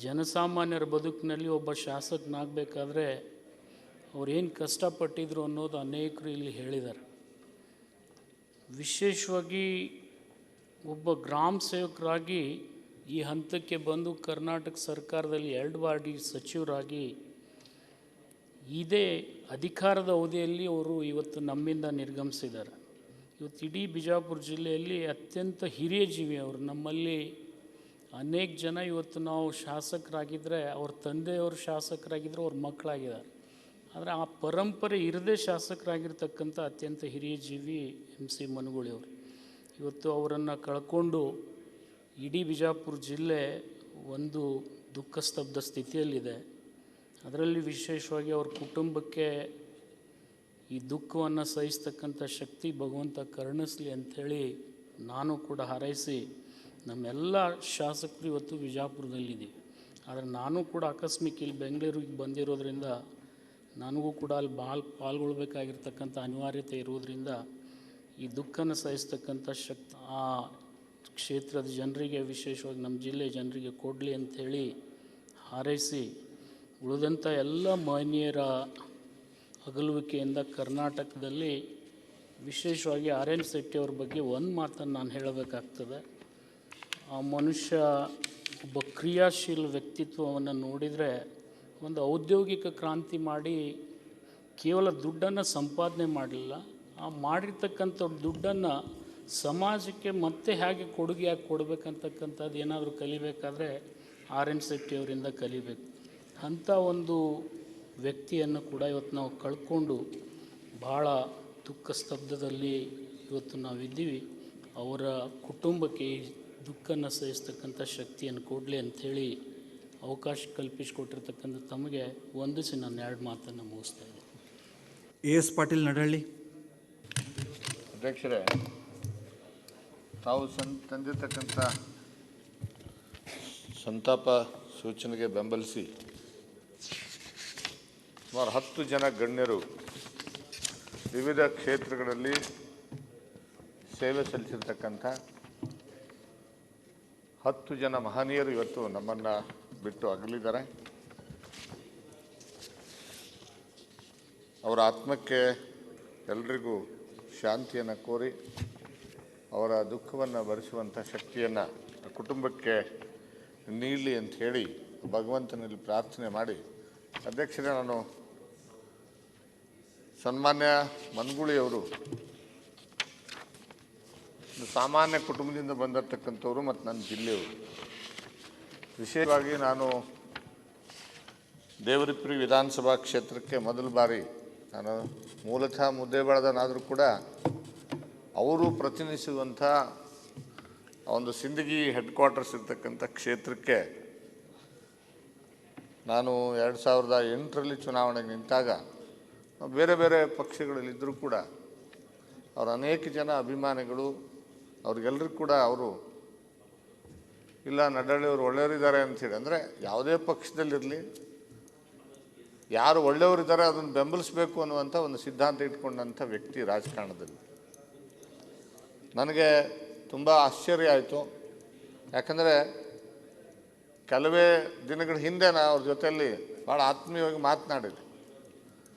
ಜನಸಾಮಾನ್ಯರ ಬದುಕಿನಲ್ಲಿ ಒಬ್ಬ ಶಾಸಕನಾಗಬೇಕಾದ್ರೆ ಅವ್ರೇನು ಕಷ್ಟಪಟ್ಟಿದ್ರು ಅನ್ನೋದು ಅನೇಕರು ಇಲ್ಲಿ ಹೇಳಿದ್ದಾರೆ. ವಿಶೇಷವಾಗಿ ಒಬ್ಬ ಗ್ರಾಮ ಸೇವಕರಾಗಿ ಈ ಹಂತಕ್ಕೆ ಬಂದು ಕರ್ನಾಟಕ ಸರ್ಕಾರದಲ್ಲಿ 2 ಬಾರಿ ಸಚಿವರಾಗಿ ಇದೇ ಅಧಿಕಾರದ ಅವಧಿಯಲ್ಲಿ ಅವರು ಇವತ್ತು ನಮ್ಮಿಂದ ನಿರ್ಗಮಿಸಿದ್ದಾರೆ. ಇವತ್ತು ಇಡೀ ಬಿಜಾಪುರ ಜಿಲ್ಲೆಯಲ್ಲಿ ಅತ್ಯಂತ ಹಿರಿಯ ಜೀವಿ ಅವರು. ನಮ್ಮಲ್ಲಿ ಅನೇಕ ಜನ ಇವತ್ತು ನಾವು ಶಾಸಕರಾಗಿದ್ದರೆ ಅವ್ರ ತಂದೆಯವರು ಶಾಸಕರಾಗಿದ್ದರೆ ಅವ್ರ ಮಕ್ಕಳಾಗಿದ್ದಾರೆ. ಆದರೆ ಆ ಪರಂಪರೆ ಇರದೇ ಶಾಸಕರಾಗಿರ್ತಕ್ಕಂಥ ಅತ್ಯಂತ ಹಿರಿಯ ಜೀವಿ MC ಮನಗೂಳಿ ಅವರು. ಇವತ್ತು ಅವರನ್ನು ಕಳ್ಕೊಂಡು ಇಡೀ ಬಿಜಾಪುರ ಜಿಲ್ಲೆ ಒಂದು ದುಃಖಸ್ತಬ್ಧ ಸ್ಥಿತಿಯಲ್ಲಿದೆ. ಅದರಲ್ಲಿ ವಿಶೇಷವಾಗಿ ಅವ್ರ ಕುಟುಂಬಕ್ಕೆ ಈ ದುಃಖವನ್ನು ಸಹಿಸ್ತಕ್ಕಂಥ ಶಕ್ತಿ ಭಗವಂತ ಕರುಣಿಸಲಿ ಅಂಥೇಳಿ ನಾನು ಕೂಡ ಹಾರೈಸಿ, ನಮ್ಮೆಲ್ಲ ಶಾಸಕರು ಇವತ್ತು ವಿಜಾಪುರದಲ್ಲಿದ್ದೀವಿ. ಆದರೆ ನಾನು ಕೂಡ ಆಕಸ್ಮಿಕ ಇಲ್ಲಿ ಬೆಂಗಳೂರಿಗೆ ಬಂದಿರೋದ್ರಿಂದ ನನಗೂ ಕೂಡ ಅಲ್ಲಿ ಪಾಲ್ಗೊಳ್ಬೇಕಾಗಿರ್ತಕ್ಕಂಥ ಅನಿವಾರ್ಯತೆ ಇರುವುದರಿಂದ ಈ ದುಃಖನ ಸಹಿಸ್ತಕ್ಕಂಥ ಶಕ್ತಿ ಆ ಕ್ಷೇತ್ರದ ಜನರಿಗೆ, ವಿಶೇಷವಾಗಿ ನಮ್ಮ ಜಿಲ್ಲೆಯ ಜನರಿಗೆ ಕೊಡಲಿ ಅಂಥೇಳಿ ಹಾರೈಸಿ, ಉಳಿದಂಥ ಎಲ್ಲ ಮಾನ್ಯರ ಅಗಲುವಿಕೆಯಿಂದ ಕರ್ನಾಟಕದಲ್ಲಿ ವಿಶೇಷವಾಗಿ RN ಶೆಟ್ಟಿ ಅವ್ರ ಬಗ್ಗೆ ಒಂದು ಮಾತನ್ನು ನಾನು ಹೇಳಬೇಕಾಗ್ತದೆ. ಆ ಮನುಷ್ಯ ಒಬ್ಬ ಕ್ರಿಯಾಶೀಲ ವ್ಯಕ್ತಿತ್ವವನ್ನು ನೋಡಿದರೆ ಒಂದು ಔದ್ಯೋಗಿಕ ಕ್ರಾಂತಿ ಮಾಡಿ ಕೇವಲ ದುಡ್ಡನ್ನು ಸಂಪಾದನೆ ಮಾಡಲಿಲ್ಲ, ಆ ಮಾಡಿರ್ತಕ್ಕಂಥ ದುಡ್ಡನ್ನು ಸಮಾಜಕ್ಕೆ ಮತ್ತೆ ಹೇಗೆ ಕೊಡುಗೆಯಾಗಿ ಕೊಡಬೇಕಂತಕ್ಕಂಥದ್ದು ಏನಾದರೂ ಕಲಿಬೇಕಾದ್ರೆ RN ಶೆಟ್ಟಿ ಅವರಿಂದ ಕಲಿಬೇಕು. ಅಂಥ ಒಂದು ವ್ಯಕ್ತಿಯನ್ನು ಕೂಡ ಇವತ್ತು ನಾವು ಕಳ್ಕೊಂಡು ಭಾಳ ದುಃಖ ಸ್ತಬ್ಧದಲ್ಲಿ ಇವತ್ತು ನಾವಿದ್ದೀವಿ. ಅವರ ಕುಟುಂಬಕ್ಕೆ ಈ ದುಃಖನ ಸಹಿಸ್ತಕ್ಕಂಥ ಶಕ್ತಿಯನ್ನು ಕೊಡಲಿ ಅಂಥೇಳಿ ಅವಕಾಶ ಕಲ್ಪಿಸಿಕೊಟ್ಟಿರ್ತಕ್ಕಂಥ ತಮಗೆ ವಂದಿಸಿ ನಾನು 2 ಮಾತನ್ನು ಮುಗಿಸ್ತಾ ಇದ್ದೀನಿ. AS ಪಾಟೀಲ್ ನಡಹಳ್ಳಿ. ಅಧ್ಯಕ್ಷರೇ, ತಾವು ತಂದಿರತಕ್ಕಂಥ ಸಂತಾಪ ಸೂಚನೆಗೆ ಬೆಂಬಲಿಸಿ ಸುಮಾರು 10 ಜನ ಗಣ್ಯರು ವಿವಿಧ ಕ್ಷೇತ್ರಗಳಲ್ಲಿ ಸೇವೆ ಸಲ್ಲಿಸಿರ್ತಕ್ಕಂಥ 10 ಜನ ಮಹನೀಯರು ಇವತ್ತು ನಮ್ಮನ್ನು ಬಿಟ್ಟು ಅಗಲಿದ್ದಾರೆ. ಅವರ ಆತ್ಮಕ್ಕೆ ಎಲ್ರಿಗೂ ಶಾಂತಿಯನ್ನು ಕೋರಿ ಅವರ ದುಃಖವನ್ನು ಭರಿಸುವಂಥ ಶಕ್ತಿಯನ್ನು ಕುಟುಂಬಕ್ಕೆ ನೀಡಲಿ ಅಂತ ಹೇಳಿ ಭಗವಂತನಲ್ಲಿ ಪ್ರಾರ್ಥನೆ ಮಾಡಿ, ಅಧ್ಯಕ್ಷರೇ, ನಾನು ಸನ್ಮಾನ್ಯ ಮನಗೂಳಿಯವರು ಸಾಮಾನ್ಯ ಕುಟುಂಬದಿಂದ ಬಂದಿರತಕ್ಕಂಥವ್ರು ಮತ್ತು ನನ್ನ ಜಿಲ್ಲೆಯವರು. ವಿಶೇಷವಾಗಿ ನಾನು ದೇವರಿಪುರಿ ವಿಧಾನಸಭಾ ಕ್ಷೇತ್ರಕ್ಕೆ ಮೊದಲ ಬಾರಿ, ನಾನು ಮೂಲತಃ ಮುದ್ದೇಬೇಳದನಾದರೂ ಕೂಡ ಅವರು ಪ್ರತಿನಿಧಿಸುವಂಥ ಒಂದು ಸಿಂದಗಿ ಹೆಡ್ ಕ್ವಾರ್ಟರ್ಸ್ ಇರ್ತಕ್ಕಂಥ ಕ್ಷೇತ್ರಕ್ಕೆ ನಾನು 2008ರಲ್ಲಿ ಚುನಾವಣೆಗೆ ನಿಂತಾಗ ಬೇರೆ ಬೇರೆ ಪಕ್ಷಗಳಲ್ಲಿದ್ದರೂ ಕೂಡ ಅವರ ಅನೇಕ ಜನ ಅಭಿಮಾನಿಗಳು, ಅವ್ರಿಗೆಲ್ಲರಿಗೂ ಕೂಡ ಅವರು ಇಲ್ಲ ನಡಹಳ್ಳಿಯವರು ಒಳ್ಳೆಯವರಿದ್ದಾರೆ ಅಂಥೇಳಿ, ಅಂದರೆ ಯಾವುದೇ ಪಕ್ಷದಲ್ಲಿರಲಿ ಯಾರು ಒಳ್ಳೆಯವರಿದ್ದಾರೆ ಅದನ್ನು ಬೆಂಬಲಿಸಬೇಕು ಅನ್ನುವಂಥ ಒಂದು ಸಿದ್ಧಾಂತ ಇಟ್ಕೊಂಡಂಥ ವ್ಯಕ್ತಿ ರಾಜಕಾರಣದಲ್ಲಿ. ನನಗೆ ತುಂಬ ಆಶ್ಚರ್ಯ ಆಯಿತು. ಯಾಕಂದರೆ ಕೆಲವೇ ದಿನಗಳ ಹಿಂದೆ ನಾನು ಅವ್ರ ಜೊತೆಯಲ್ಲಿ ಭಾಳ ಆತ್ಮೀಯವಾಗಿ ಮಾತನಾಡಿದೆ.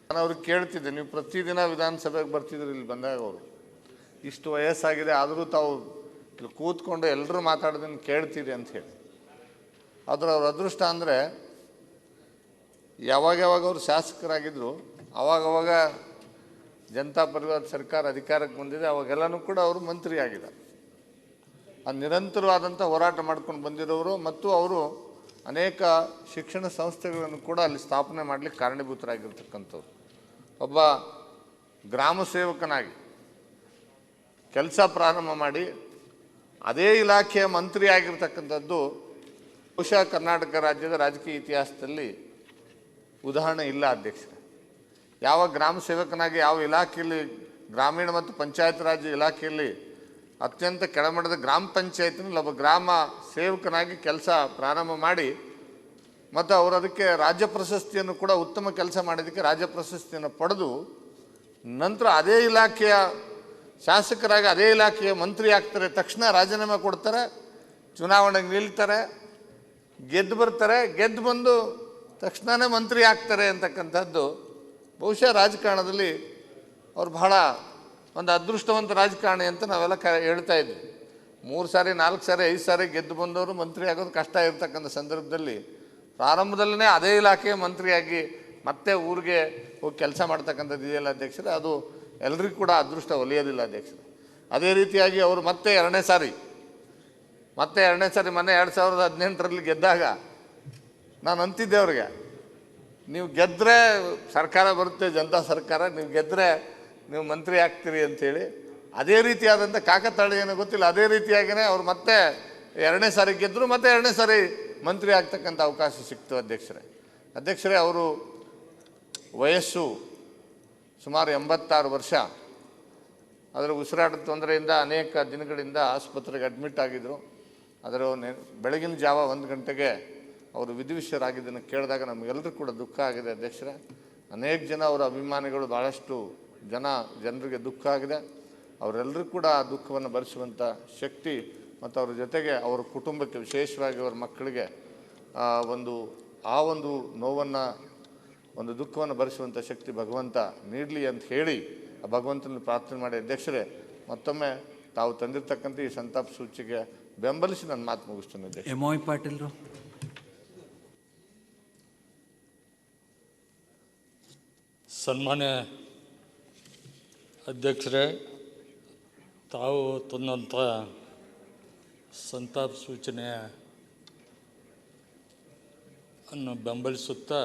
ನಾನು ಅವ್ರಿಗೆ ಕೇಳ್ತಿದ್ದೆ, ನೀವು ಪ್ರತಿದಿನ ವಿಧಾನಸಭೆಗೆ ಬರ್ತಿದ್ರು ಇಲ್ಲಿ ಬಂದಾಗ, ಅವರು ಇಷ್ಟು ವಯಸ್ಸಾಗಿದೆ ಆದರೂ ತಾವು ಇಲ್ಲಿ ಕೂತ್ಕೊಂಡು ಎಲ್ಲರೂ ಮಾತಾಡೋದನ್ನು ಕೇಳ್ತೀರಿ ಅಂಥೇಳಿ. ಆದರೆ ಅವ್ರ ಅದೃಷ್ಟ ಅಂದರೆ ಯಾವಾಗ ಅವರು ಶಾಸಕರಾಗಿದ್ದರು ಅವಾಗವಾಗ ಜನತಾ ಪರಿವಾರ ಸರ್ಕಾರ ಅಧಿಕಾರಕ್ಕೆ ಬಂದಿದೆ, ಅವಾಗೆಲ್ಲನೂ ಕೂಡ ಅವರು ಮಂತ್ರಿ ಆಗಿದ್ದಾರೆ. ಅದು ನಿರಂತರವಾದಂಥ ಹೋರಾಟ ಮಾಡ್ಕೊಂಡು ಬಂದಿರೋರು ಮತ್ತು ಅವರು ಅನೇಕ ಶಿಕ್ಷಣ ಸಂಸ್ಥೆಗಳನ್ನು ಕೂಡ ಅಲ್ಲಿ ಸ್ಥಾಪನೆ ಮಾಡಲಿಕ್ಕೆ ಕಾರಣೀಭೂತರಾಗಿರ್ತಕ್ಕಂಥವ್ರು. ಒಬ್ಬ ಗ್ರಾಮ ಸೇವಕನಾಗಿ ಕೆಲಸ ಪ್ರಾರಂಭ ಮಾಡಿ ಅದೇ ಇಲಾಖೆಯ ಮಂತ್ರಿ ಆಗಿರ್ತಕ್ಕಂಥದ್ದು ಬಹುಶಃ ಕರ್ನಾಟಕ ರಾಜ್ಯದ ರಾಜಕೀಯ ಇತಿಹಾಸದಲ್ಲಿ ಉದಾಹರಣೆ ಇಲ್ಲ ಅಧ್ಯಕ್ಷ. ಯಾವ ಗ್ರಾಮ ಸೇವಕನಾಗಿ ಯಾವ ಇಲಾಖೆಯಲ್ಲಿ, ಗ್ರಾಮೀಣ ಮತ್ತು ಪಂಚಾಯತ್ ರಾಜ್ ಇಲಾಖೆಯಲ್ಲಿ ಅತ್ಯಂತ ಕೆಳಮಟ್ಟದ ಗ್ರಾಮ ಪಂಚಾಯತ್ನಲ್ಲಿ ಒಬ್ಬ ಗ್ರಾಮ ಸೇವಕನಾಗಿ ಕೆಲಸ ಪ್ರಾರಂಭ ಮಾಡಿ ಮತ್ತು ಅವರು ಅದಕ್ಕೆ ರಾಜ್ಯ ಪ್ರಶಸ್ತಿಯನ್ನು ಕೂಡ, ಉತ್ತಮ ಕೆಲಸ ಮಾಡಿದ್ದಕ್ಕೆ ರಾಜ್ಯ ಪ್ರಶಸ್ತಿಯನ್ನು ಪಡೆದು ನಂತರ ಅದೇ ಇಲಾಖೆಯ ಶಾಸಕರಾಗಿ ಅದೇ ಇಲಾಖೆಯ ಮಂತ್ರಿ ಆಗ್ತಾರೆ. ತಕ್ಷಣ ರಾಜೀನಾಮೆ ಕೊಡ್ತಾರೆ, ಚುನಾವಣೆಗೆ ನಿಲ್ತಾರೆ, ಗೆದ್ದು ಬರ್ತಾರೆ, ಗೆದ್ದು ಬಂದು ತಕ್ಷಣವೇ ಮಂತ್ರಿ ಆಗ್ತಾರೆ ಅಂತಕ್ಕಂಥದ್ದು ಬಹುಶಃ ರಾಜಕಾರಣದಲ್ಲಿ ಅವ್ರು ಬಹಳ ಒಂದು ಅದೃಷ್ಟವಂತ ರಾಜಕಾರಣಿ ಅಂತ ನಾವೆಲ್ಲ ಹೇಳ್ತಾ ಇದ್ವಿ. 3 ಸಾರಿ 4 ಸಾರಿ 5 ಸಾರಿ ಗೆದ್ದು ಬಂದವರು ಮಂತ್ರಿ ಆಗೋದು ಕಷ್ಟ ಇರ್ತಕ್ಕಂಥ ಸಂದರ್ಭದಲ್ಲಿ ಪ್ರಾರಂಭದಲ್ಲೇ ಅದೇ ಇಲಾಖೆಯ ಮಂತ್ರಿಯಾಗಿ ಮತ್ತೆ ಊರಿಗೆ ಹೋಗಿ ಕೆಲಸ ಮಾಡ್ತಕ್ಕಂಥದ್ದು ಇದೆಯಲ್ಲ ಅಧ್ಯಕ್ಷರೇ, ಅದು ಎಲ್ರಿಗೂ ಕೂಡ ಅದೃಷ್ಟ ಒಲಿಯೋದಿಲ್ಲ ಅಧ್ಯಕ್ಷರೇ. ಅದೇ ರೀತಿಯಾಗಿ ಅವರು ಮತ್ತೆ ಎರಡನೇ ಸಾರಿ ಮೊನ್ನೆ 2018ರಲ್ಲಿ ಗೆದ್ದಾಗ ನಾನು ಅಂತಿದ್ದೆ ಅವ್ರಿಗೆ, ನೀವು ಗೆದ್ದರೆ ಸರ್ಕಾರ ಬರುತ್ತೆ, ಜನತಾ ಸರ್ಕಾರ, ನೀವು ಗೆದ್ದರೆ ನೀವು ಮಂತ್ರಿ ಆಗ್ತೀರಿ ಅಂಥೇಳಿ ಅದೇ ರೀತಿಯಾದಂಥ ಕಾಕತಾಳಿ ಏನೋ ಗೊತ್ತಿಲ್ಲ, ಅದೇ ರೀತಿಯಾಗಿಯೇ ಅವ್ರು ಮತ್ತೆ 2ನೇ ಸಾರಿ ಗೆದ್ದರು, ಮತ್ತೆ 2ನೇ ಸಾರಿ ಮಂತ್ರಿ ಆಗ್ತಕ್ಕಂಥ ಅವಕಾಶ ಸಿಕ್ತು. ಅಧ್ಯಕ್ಷರೇ ಅವರು ವಯಸ್ಸು ಸುಮಾರು 86 ವರ್ಷ. ಅದರ ಉಸಿರಾಟದ ತೊಂದರೆಯಿಂದ ಅನೇಕ ದಿನಗಳಿಂದ ಆಸ್ಪತ್ರೆಗೆ ಅಡ್ಮಿಟ್ ಆಗಿದ್ದರು. ಅದರ ಬೆಳಗಿನ ಜಾವ 1 ಗಂಟೆಗೆ ಅವರು ವಿಧಿವಿಷರಾಗಿದ್ದನ್ನು ಕೇಳಿದಾಗ ನಮಗೆಲ್ಲರೂ ಕೂಡ ದುಃಖ ಆಗಿದೆ ಅಧ್ಯಕ್ಷರೇ. ಅನೇಕ ಜನ ಅವರ ಅಭಿಮಾನಿಗಳು, ಭಾಳಷ್ಟು ಜನರಿಗೆ ದುಃಖ ಆಗಿದೆ. ಅವರೆಲ್ಲರೂ ಕೂಡ ಆ ದುಃಖವನ್ನು ಭರಿಸುವಂಥ ಶಕ್ತಿ ಮತ್ತು ಅವ್ರ ಜೊತೆಗೆ ಅವರ ಕುಟುಂಬಕ್ಕೆ, ವಿಶೇಷವಾಗಿ ಅವರ ಮಕ್ಕಳಿಗೆ ಒಂದು ನೋವನ್ನು, ಒಂದು ದುಃಖವನ್ನು ಭರಿಸುವಂಥ ಶಕ್ತಿ ಭಗವಂತ ನೀಡಲಿ ಅಂತ ಹೇಳಿ ಆ ಭಗವಂತನಲ್ಲಿ ಪ್ರಾರ್ಥನೆ ಮಾಡಿ ಅಧ್ಯಕ್ಷರೇ, ಮತ್ತೊಮ್ಮೆ ತಾವು ತಂದಿರತಕ್ಕಂಥ ಈ ಸಂತಾಪ ಸೂಚಿಗೆ ಬೆಂಬಲಿಸಿ ನನ್ನ ಮಾತು ಮುಗಿಸ್ತೇನೆ ಅಧ್ಯಕ್ಷ. ಎಂ.ವೈ. ಪಾಟೀಲ್ರು. ಸನ್ಮಾನ್ಯ ಅಧ್ಯಕ್ಷರೇ, ತಾವು ತಂದಂಥ ಸಂತಾಪ ಸೂಚನೆಯ ಅನ್ನು ಬೆಂಬಲಿಸುತ್ತಾ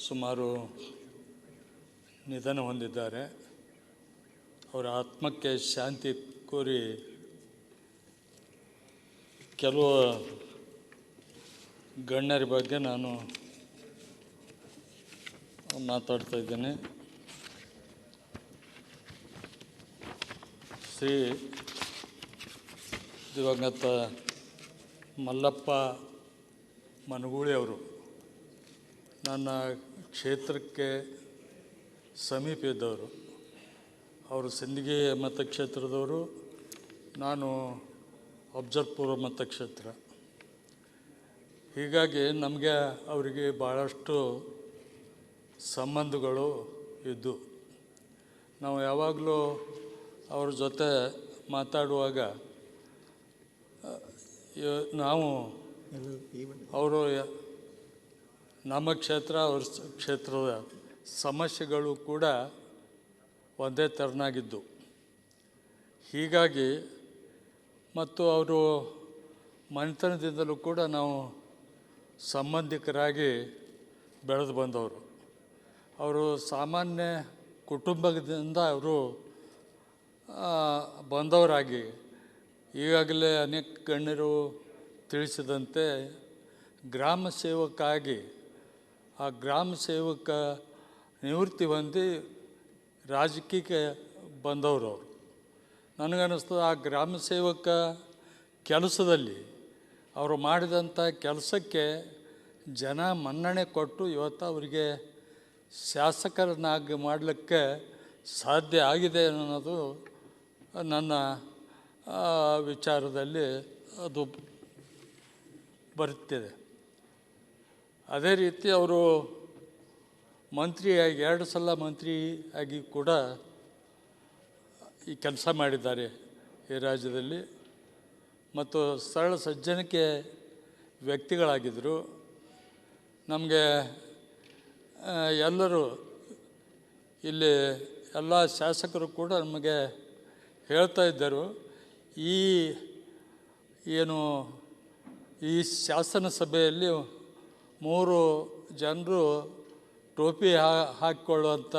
ಸುಮಾರು ನಿಧನ ಹೊಂದಿದ್ದಾರೆ. ಅವರ ಆತ್ಮಕ್ಕೆ ಶಾಂತಿ ಕೋರಿ ಕೆಲವು ಗಣ್ಯರ ಬಗ್ಗೆ ನಾನು ಮಾತಾಡ್ತಾ ಇದ್ದೇನೆ. ಶ್ರೀ ದಿವಂಗತ ಮಲ್ಲಪ್ಪ ಮನಗೂಳಿ ಅವರು ನನ್ನ ಕ್ಷೇತ್ರಕ್ಕೆ ಸಮೀಪ ಇದ್ದವರು. ಅವರು ಸಿಂದಗಿ ಮತಕ್ಷೇತ್ರದವರು, ನಾನು ಅಫ್ಜಲ್ಪುರ ಮತಕ್ಷೇತ್ರ. ಹೀಗಾಗಿ ನಮಗೆ ಅವರಿಗೆ ಭಾಳಷ್ಟು ಸಂಬಂಧಗಳು ಇದ್ದು, ನಾವು ಯಾವಾಗಲೂ ಅವ್ರ ಜೊತೆ ಮಾತಾಡುವಾಗ ನಾವು ಅವರು ನಮ್ಮ ಕ್ಷೇತ್ರ, ಅವ್ರ ಕ್ಷೇತ್ರದ ಸಮಸ್ಯೆಗಳು ಕೂಡ ಒಂದೇ ಥರನಾಗಿದ್ದು. ಹೀಗಾಗಿ ಮತ್ತು ಅವರು ಮನೆತನದಿಂದಲೂ ಕೂಡ ನಾವು ಸಂಬಂಧಿಕರಾಗಿ ಬೆಳೆದು ಬಂದವರು. ಅವರು ಸಾಮಾನ್ಯ ಕುಟುಂಬದಿಂದ ಅವರು ಬಂದವರಾಗಿ ಈಗಾಗಲೇ ಅನೇಕ ಗಣ್ಯರು ತಿಳಿಸಿದಂತೆ ಗ್ರಾಮ ಸೇವಕ ಆಗಿ, ಆ ಗ್ರಾಮ ಸೇವಕ ನಿವೃತ್ತಿ ಹೊಂದಿ ರಾಜಕೀಯಕ್ಕೆ ಬಂದವರು ಅವರು. ನನಗನ್ನಿಸ್ತದೆ ಆ ಗ್ರಾಮ ಸೇವಕ ಕೆಲಸದಲ್ಲಿ ಅವರು ಮಾಡಿದಂಥ ಕೆಲಸಕ್ಕೆ ಜನ ಮನ್ನಣೆ ಕೊಟ್ಟು ಇವತ್ತು ಅವರಿಗೆ ಶಾಸಕರನ್ನಾಗಿ ಮಾಡಲಿಕ್ಕೆ ಸಾಧ್ಯ ಆಗಿದೆ ಅನ್ನೋದು ನನ್ನ ವಿಚಾರದಲ್ಲಿ ಅದು ಬರುತ್ತಿದೆ. ಅದೇ ರೀತಿ ಅವರು ಮಂತ್ರಿಯಾಗಿ 2 ಸಲ ಮಂತ್ರಿಯಾಗಿ ಕೂಡ ಈ ಕೆಲಸ ಮಾಡಿದ್ದಾರೆ ಈ ರಾಜ್ಯದಲ್ಲಿ. ಮತ್ತು ಸರಳ ಸಜ್ಜನಿಕೆ ವ್ಯಕ್ತಿಗಳಾಗಿದ್ದರು. ನಮಗೆ ಎಲ್ಲರೂ ಇಲ್ಲಿ ಎಲ್ಲ ಶಾಸಕರು ಕೂಡ ನಮಗೆ ಹೇಳ್ತಾ ಇದ್ದರು, ಈ ಶಾಸನ ಸಭೆಯಲ್ಲಿ 3 ಜನರು ಟೋಪಿ ಹಾಕಿಕೊಳ್ಳುವಂಥ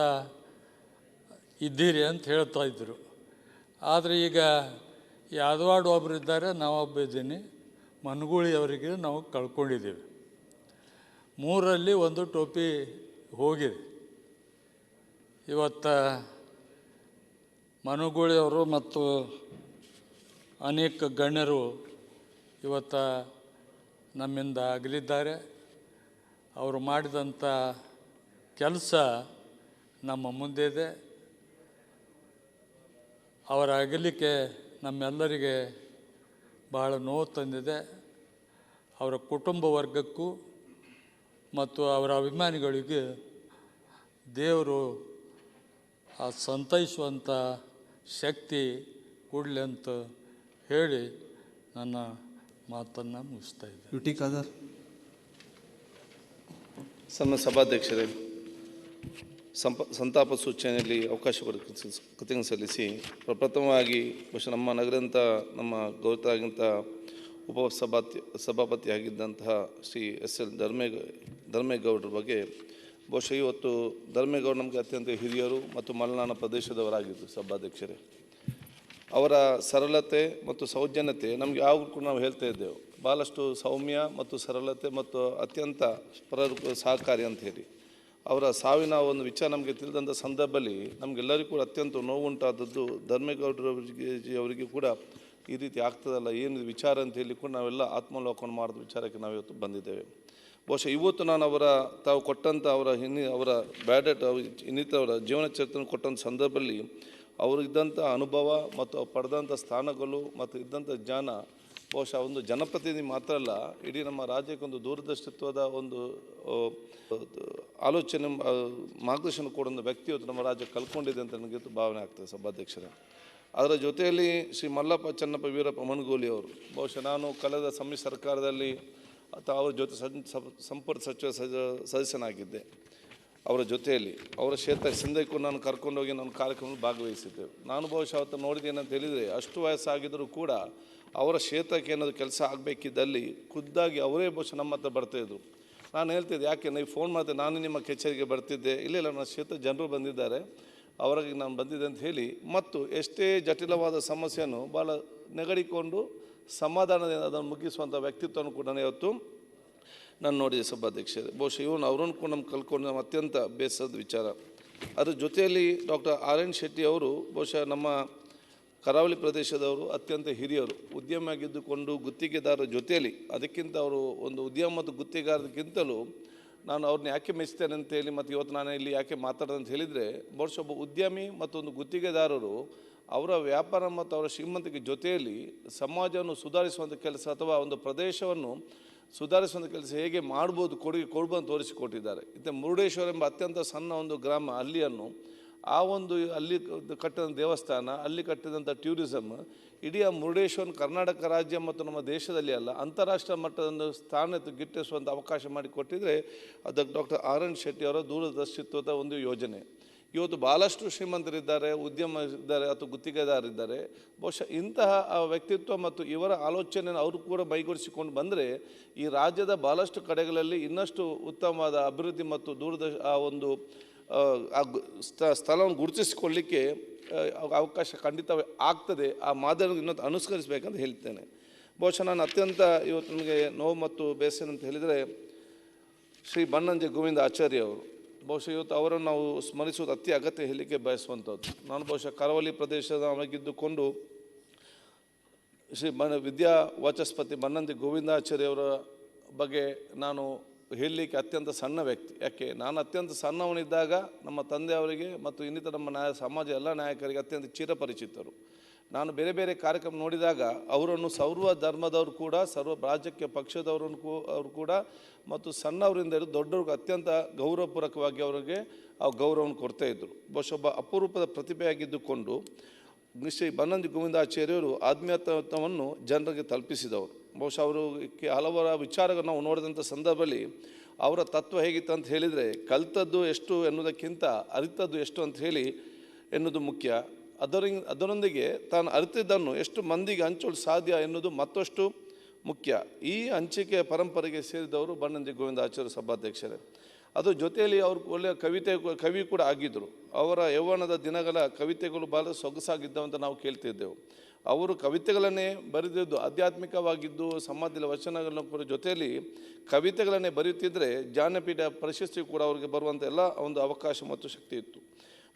ಇದ್ದೀರಿ ಅಂತ ಹೇಳ್ತಾ ಇದ್ದರು. ಆದರೆ ಈಗ ಯಾದವಾಡ ಒಬ್ಬರು ಇದ್ದಾರೆ, ನಾವೊಬ್ಬ ಇದ್ದೀನಿ, ಮನಗೂಳಿ ಅವರಿಗೆ ನಾವು ಕಳ್ಕೊಂಡಿದ್ದೀವಿ. 3ರಲ್ಲಿ 1 ಟೋಪಿ ಹೋಗಿದೆ. ಇವತ್ತು ಮನಗೂಳಿಯವರು ಮತ್ತು ಅನೇಕ ಗಣ್ಯರು ಇವತ್ತು ನಮ್ಮಿಂದ ಅಗಲಿದ್ದಾರೆ. ಅವರು ಮಾಡಿದಂಥ ಕೆಲಸ ನಮ್ಮ ಮುಂದೆ ಇದೆ. ಅವರ ಅಗಲಿಕೆ ನಮ್ಮೆಲ್ಲರಿಗೆ ಬಹಳ ನೋವು ತಂದಿದೆ. ಅವರ ಕುಟುಂಬ ವರ್ಗಕ್ಕೂ ಮತ್ತು ಅವರ ಅಭಿಮಾನಿಗಳಿಗೆ ದೇವರು ಆ ಸಂತೈಸುವಂಥ ಶಕ್ತಿ ಕೊಡಲಿ ಅಂತ ಹೇಳಿ ನನ್ನ ಮಾತನ್ನು ಮುಗಿಸ್ತಾ ಇದ್ದೆ. ಯುಟಿ ಖಾದರ್. ಸಭಾಧ್ಯಕ್ಷರೇ, ಸಂತಾಪ ಸೂಚನೆಯಲ್ಲಿ ಅವಕಾಶ ಕೃತಜ್ಞತೆ ಸಲ್ಲಿಸಿ, ಪ್ರಪ್ರಥಮವಾಗಿ ಬಹುಶಃ ನಮ್ಮ ನಗರಂಥ ನಮ್ಮ ಗೌರವಾದಂಥ ಸಭಾಪತಿ ಆಗಿದ್ದಂತಹ ಶ್ರೀ ಎಸ್ ಎಲ್ ಧರ್ಮೇಗೌಡರ ಬಗ್ಗೆ ಬಹುಶಃ ಇವತ್ತು ಧರ್ಮೇಗೌಡ ನಮಗೆ ಅತ್ಯಂತ ಹಿರಿಯರು ಮತ್ತು ಮಲೆನಾಡ ಪ್ರದೇಶದವರಾಗಿದ್ದರು ಸಭಾಧ್ಯಕ್ಷರೇ. ಅವರ ಸರಳತೆ ಮತ್ತು ಸೌಜನ್ಯತೆ ನಮಗೆ ಯಾವಾಗಲೂ ಕೂಡ ನಾವು ಹೇಳ್ತಾ ಇದ್ದೆವು, ಭಾಳಷ್ಟು ಸೌಮ್ಯ ಮತ್ತು ಸರಳತೆ ಮತ್ತು ಅತ್ಯಂತ ಪರರು ಸಹಕಾರಿ ಅಂತ ಹೇಳಿ. ಅವರ ಸಾವಿನ ಒಂದು ವಿಚಾರ ನಮಗೆ ತಿಳಿದಂಥ ಸಂದರ್ಭದಲ್ಲಿ ನಮಗೆಲ್ಲರಿಗೂ ಕೂಡ ಅತ್ಯಂತ ನೋವುಂಟಾದದ್ದು. ಧರ್ಮೇಗೌಡರವರಿಗೆ ಕೂಡ ಈ ರೀತಿ ಆಗ್ತದಲ್ಲ, ಏನು ವಿಚಾರ ಅಂತ ಹೇಳಿ ಕೂಡ ನಾವೆಲ್ಲ ಆತ್ಮಾವಲೋಕನ ಮಾಡಿದ ವಿಚಾರಕ್ಕೆ ನಾವಿವತ್ತು ಬಂದಿದ್ದೇವೆ. ಬಹುಶಃ ಇವತ್ತು ನಾನು ತಾವು ಕೊಟ್ಟಂಥ ಅವರ ಬ್ಯಾಡಟ್ ಇನ್ನಿತರ ಜೀವನ ಚರಿತ್ರೆ ಕೊಟ್ಟಂಥ ಸಂದರ್ಭದಲ್ಲಿ ಅವರು ಇದ್ದಂಥ ಅನುಭವ ಮತ್ತು ಪಡೆದಂಥ ಸ್ಥಾನಗಳು ಮತ್ತು ಇದ್ದಂಥ ಜ್ಞಾನ ಬಹುಶಃ ಒಂದು ಜನಪ್ರತಿನಿಧಿ ಮಾತ್ರ ಅಲ್ಲ, ಇಡೀ ನಮ್ಮ ರಾಜ್ಯಕ್ಕೆ ಒಂದು ದೂರದರ್ಶಿತ್ವದ ಒಂದು ಆಲೋಚನೆ ಮಾರ್ಗದರ್ಶನ ಕೊಡೋ ವ್ಯಕ್ತಿ ಇವತ್ತು ನಮ್ಮ ರಾಜ್ಯ ಕಲ್ಕೊಂಡಿದೆ ಅಂತ ನನಗೆ ಭಾವನೆ ಆಗ್ತದೆ ಸಭಾಧ್ಯಕ್ಷರೇ. ಅದರ ಜೊತೆಯಲ್ಲಿ ಶ್ರೀ ಮಲ್ಲಪ್ಪ ಚೆನ್ನಪ್ಪ ವೀರಪ್ಪ ಮನಗೂಳಿ ಅವರು ಬಹುಶಃ ನಾನು ಕಳೆದ ಸಮ್ಮಿಶ್ರ ಸರ್ಕಾರದಲ್ಲಿ ಅಥವಾ ಅವರ ಜೊತೆ ಸಂಪುಟ ಸಚಿವ ಸದಸ್ಯನಾಗಿದ್ದೆ. ಅವರ ಜೊತೆಯಲ್ಲಿ ಅವರ ಕ್ಷೇತ್ರ ಸಿಂಧಕ್ಕೂ ನಾನು ಕರ್ಕೊಂಡೋಗಿ ನನ್ನ ಕಾರ್ಯಕ್ರಮದಲ್ಲಿ ಭಾಗವಹಿಸಿದ್ದೆವು. ನಾನು ಬಹುಶಃ ಅವತ್ತು ನೋಡಿದ್ದೇನಂತ ಹೇಳಿದರೆ ಅಷ್ಟು ವಯಸ್ಸಾಗಿದ್ದರೂ ಕೂಡ ಅವರ ಕ್ಷೇತ್ರಕ್ಕೆ ಏನಾದರೂ ಕೆಲಸ ಆಗಬೇಕಿದ್ದಲ್ಲಿ ಖುದ್ದಾಗಿ ಅವರೇ ಬಹುಶಃ ನಮ್ಮ ಹತ್ರ ಬರ್ತಾಯಿದ್ರು. ನಾನು ಹೇಳ್ತಿದ್ದೆ, ಯಾಕೆ ನೀವು ಫೋನ್ ಮಾಡಿದೆ, ನಾನು ನಿಮ್ಮ ಕಚೇರಿಗೆ ಬರ್ತಿದ್ದೆ, ಇಲ್ಲ ನನ್ನ ಕ್ಷೇತ್ರ ಜನರು ಬಂದಿದ್ದಾರೆ ಅವರಿಗೆ ನಾನು ಬಂದಿದ್ದೆ ಅಂತ ಹೇಳಿ, ಮತ್ತು ಎಷ್ಟೇ ಜಟಿಲವಾದ ಸಮಸ್ಯೆಯನ್ನು ಭಾಳ ನೆಗಡಿಕೊಂಡು ಸಮಾಧಾನದಿಂದ ಅದನ್ನು ಮುಗಿಸುವಂಥ ವ್ಯಕ್ತಿತ್ವವನ್ನು ಕೂಡ ಇವತ್ತು ನಾನು ನೋಡಿದೆ ಸಭಾಧ್ಯಕ್ಷರೇ. ಬಹುಶಃ ಅವರನ್ನು ಕೂಡ ನಮ್ಮ ಕಲ್ಕೊಂಡು ನಮ್ಮ ಅತ್ಯಂತ ಬೇಸರದ ವಿಚಾರ. ಅದ್ರ ಜೊತೆಯಲ್ಲಿ ಡಾಕ್ಟರ್ RN ಶೆಟ್ಟಿ ಅವರು ಬಹುಶಃ ನಮ್ಮ ಕರಾವಳಿ ಪ್ರದೇಶದವರು, ಅತ್ಯಂತ ಹಿರಿಯರು, ಉದ್ಯಮಿಯಾಗಿದ್ದುಕೊಂಡು ಗುತ್ತಿಗೆದಾರರ ಜೊತೆಯಲ್ಲಿ, ಅದಕ್ಕಿಂತ ಅವರು ಒಂದು ಉದ್ಯಮ ಮತ್ತು ಗುತ್ತಿಗೆದಾರರಿಗಿಂತಲೂ ನಾನು ಅವ್ರನ್ನ ಯಾಕೆ ಮೆಚ್ತೇನೆ ಅಂತೇಳಿ ಮತ್ತು ಇವತ್ತು ನಾನು ಇಲ್ಲಿ ಯಾಕೆ ಮಾತಾಡೋದು ಅಂತ ಹೇಳಿದರೆ, ಬಹುಶಃ ಒಬ್ಬ ಉದ್ಯಮಿ ಮತ್ತು ಒಂದು ಗುತ್ತಿಗೆದಾರರು ಅವರ ವ್ಯಾಪಾರ ಮತ್ತು ಅವರ ಶ್ರೀಮಂತಿಕೆ ಜೊತೆಯಲ್ಲಿ ಸಮಾಜವನ್ನು ಸುಧಾರಿಸುವಂಥ ಕೆಲಸ ಅಥವಾ ಒಂದು ಪ್ರದೇಶವನ್ನು ಸುಧಾರಿಸುವಂಥ ಕೆಲಸ ಹೇಗೆ ಮಾಡ್ಬೋದು, ಕೊಡ್ಬೋದು ತೋರಿಸಿಕೊಟ್ಟಿದ್ದಾರೆ. ಮತ್ತು ಮುರುಡೇಶ್ವರ ಎಂಬ ಅತ್ಯಂತ ಸಣ್ಣ ಒಂದು ಗ್ರಾಮ, ಅಲ್ಲಿಯನ್ನು ಅಲ್ಲಿ ಕಟ್ಟಿದ ದೇವಸ್ಥಾನ, ಅಲ್ಲಿ ಕಟ್ಟಿದಂಥ ಟೂರಿಸಮ್ ಇಡೀ ಮುರುಡೇಶ್ವರ ಕರ್ನಾಟಕ ರಾಜ್ಯ ಮತ್ತು ನಮ್ಮ ದೇಶದಲ್ಲಿ ಅಲ್ಲ, ಅಂತಾರಾಷ್ಟ್ರೀಯ ಮಟ್ಟದ ಒಂದು ಸ್ಥಾನ ಗಿಟ್ಟಿಸುವಂಥ ಅವಕಾಶ ಮಾಡಿಕೊಟ್ಟಿದ್ರೆ ಅದಕ್ಕೆ ಡಾಕ್ಟರ್ RN ಶೆಟ್ಟಿ ಅವರ ದೂರದರ್ಶಿತ್ವದ ಒಂದು ಯೋಜನೆ. ಇವತ್ತು ಭಾಳಷ್ಟು ಶ್ರೀಮಂತರಿದ್ದಾರೆ, ಉದ್ಯಮ ಇದ್ದಾರೆ ಅಥವಾ ಗುತ್ತಿಗೆದಾರರಿದ್ದಾರೆ. ಬಹುಶಃ ಇಂತಹ ವ್ಯಕ್ತಿತ್ವ ಮತ್ತು ಇವರ ಆಲೋಚನೆಯನ್ನು ಅವರು ಕೂಡ ಮೈಗೂಡಿಸಿಕೊಂಡು ಬಂದರೆ ಈ ರಾಜ್ಯದ ಭಾಳಷ್ಟು ಕಡೆಗಳಲ್ಲಿ ಇನ್ನಷ್ಟು ಉತ್ತಮವಾದ ಅಭಿವೃದ್ಧಿ ಮತ್ತು ಒಂದು ಸ್ಥಳವನ್ನು ಗುರುತಿಸಿಕೊಳ್ಳಲಿಕ್ಕೆ ಅವಕಾಶ ಖಂಡಿತವೇ ಆಗ್ತದೆ. ಆ ಮಾದರಿ ಇನ್ನೊಂದು ಅನುಸರಿಸಬೇಕಂತ ಹೇಳ್ತೇನೆ. ಬಹುಶಃ ನಾನು ಅತ್ಯಂತ ಇವತ್ತು ನನಗೆ ನೋವು ಮತ್ತು ಬೇಸರ ಅಂತ ಹೇಳಿದರೆ ಶ್ರೀ ಬನ್ನಂಜೆ ಗೋವಿಂದ ಆಚಾರ್ಯ ಅವರು. ಬಹುಶಃ ಇವತ್ತು ಅವರನ್ನು ನಾವು ಸ್ಮರಿಸುವುದು ಅತಿ ಅಗತ್ಯ ಹೇಳಲಿಕ್ಕೆ ಬಯಸುವಂಥದ್ದು. ನಾನು ಬಹುಶಃ ಕರಾವಳಿ ಪ್ರದೇಶದವರಾಗಿದ್ದುಕೊಂಡು ಶ್ರೀ ವಿದ್ಯಾ ವಾಚಸ್ಪತಿ ಬನ್ನಂಜೆ ಗೋವಿಂದಾಚಾರ್ಯವರ ಬಗ್ಗೆ ನಾನು ಹೇಳಲಿಕ್ಕೆ ಅತ್ಯಂತ ಸಣ್ಣ ವ್ಯಕ್ತಿ. ಯಾಕೆ ನಾನು ಅತ್ಯಂತ ಸಣ್ಣವನಿದ್ದಾಗ ನಮ್ಮ ತಂದೆಯವರಿಗೆ ಮತ್ತು ಇನ್ನಿತರ ನಮ್ಮ ಸಮಾಜ ಎಲ್ಲ ನಾಯಕರಿಗೆ ಅತ್ಯಂತ ಚಿರಪರಿಚಿತರು. ನಾನು ಬೇರೆ ಬೇರೆ ಕಾರ್ಯಕ್ರಮ ನೋಡಿದಾಗ ಅವರನ್ನು ಸರ್ವ ಧರ್ಮದವರು ಕೂಡ, ಸರ್ವ ರಾಜಕೀಯ ಪಕ್ಷದವರು ಕೂಡ ಮತ್ತು ಸಣ್ಣವರಿಂದ ಹಿಡಿದು ದೊಡ್ಡವ್ರಿಗೆ ಅತ್ಯಂತ ಗೌರವಪೂರ್ವಕವಾಗಿ ಅವರಿಗೆ ಆ ಗೌರವವನ್ನು ಕೊಡ್ತಾಯಿದ್ರು. ಬಹುಶಃ ಒಬ್ಬ ಅಪರೂಪದ ಪ್ರತಿಭೆಯಾಗಿದ್ದುಕೊಂಡು ಶ್ರೀ ಬನ್ನಂಜೆ ಗೋವಿಂದಾಚಾರ್ಯರು ಆಧ್ಯಾತ್ಮವನ್ನು ಜನರಿಗೆ ತಲುಪಿಸಿದವರು. ಬಹುಶಃ ಅವರು ಹಲವಾರು ವಿಚಾರಗಳು ನಾವು ನೋಡಿದಂಥ ಸಂದರ್ಭದಲ್ಲಿ ಅವರ ತತ್ವ ಹೇಗಿತ್ತು ಅಂತ ಹೇಳಿದರೆ, ಕಲಿತದ್ದು ಎಷ್ಟು ಎನ್ನುವುದಕ್ಕಿಂತ ಅರಿತದ್ದು ಎಷ್ಟು ಅಂತ ಹೇಳಿ ಎನ್ನುವುದು ಮುಖ್ಯ. ಅದರೊಂದಿಗೆ ತಾನು ಅರಿತಿದ್ದನ್ನು ಎಷ್ಟು ಮಂದಿಗೆ ಹಂಚಲು ಸಾಧ್ಯ ಎನ್ನುವುದು ಮತ್ತಷ್ಟು ಮುಖ್ಯ. ಈ ಹಂಚಿಕೆಯ ಪರಂಪರೆಗೆ ಸೇರಿದವರು ಬನ್ನಂಜೆ ಗೋವಿಂದಾಚಾರ್ಯ ಸಭಾಧ್ಯಕ್ಷರೇ. ಅದರ ಜೊತೆಯಲ್ಲಿ ಅವರು ಒಳ್ಳೆಯ ಕವಿ ಕೂಡ ಆಗಿದ್ದರು. ಅವರ ಯೌವನದ ದಿನಗಳ ಕವಿತೆಗಳು ಭಾಳ ಸೊಗಸಾಗಿದ್ದವಂತ ನಾವು ಕೇಳ್ತಿದ್ದೆವು. ಅವರು ಕವಿತೆಗಳನ್ನೇ ಬರೆದಿದ್ದು ಆಧ್ಯಾತ್ಮಿಕವಾಗಿದ್ದು ಸಮಾಜದ ವಚನಗಳನ್ನು ಕೂಡ ಜೊತೆಯಲ್ಲಿ ಕವಿತೆಗಳನ್ನೇ ಬರೆಯುತ್ತಿದ್ದರೆ ಜ್ಞಾನಪೀಠ ಪ್ರಶಸ್ತಿ ಕೂಡ ಅವರಿಗೆ ಬರುವಂಥ ಎಲ್ಲ ಒಂದು ಅವಕಾಶ ಮತ್ತು ಶಕ್ತಿ ಇತ್ತು.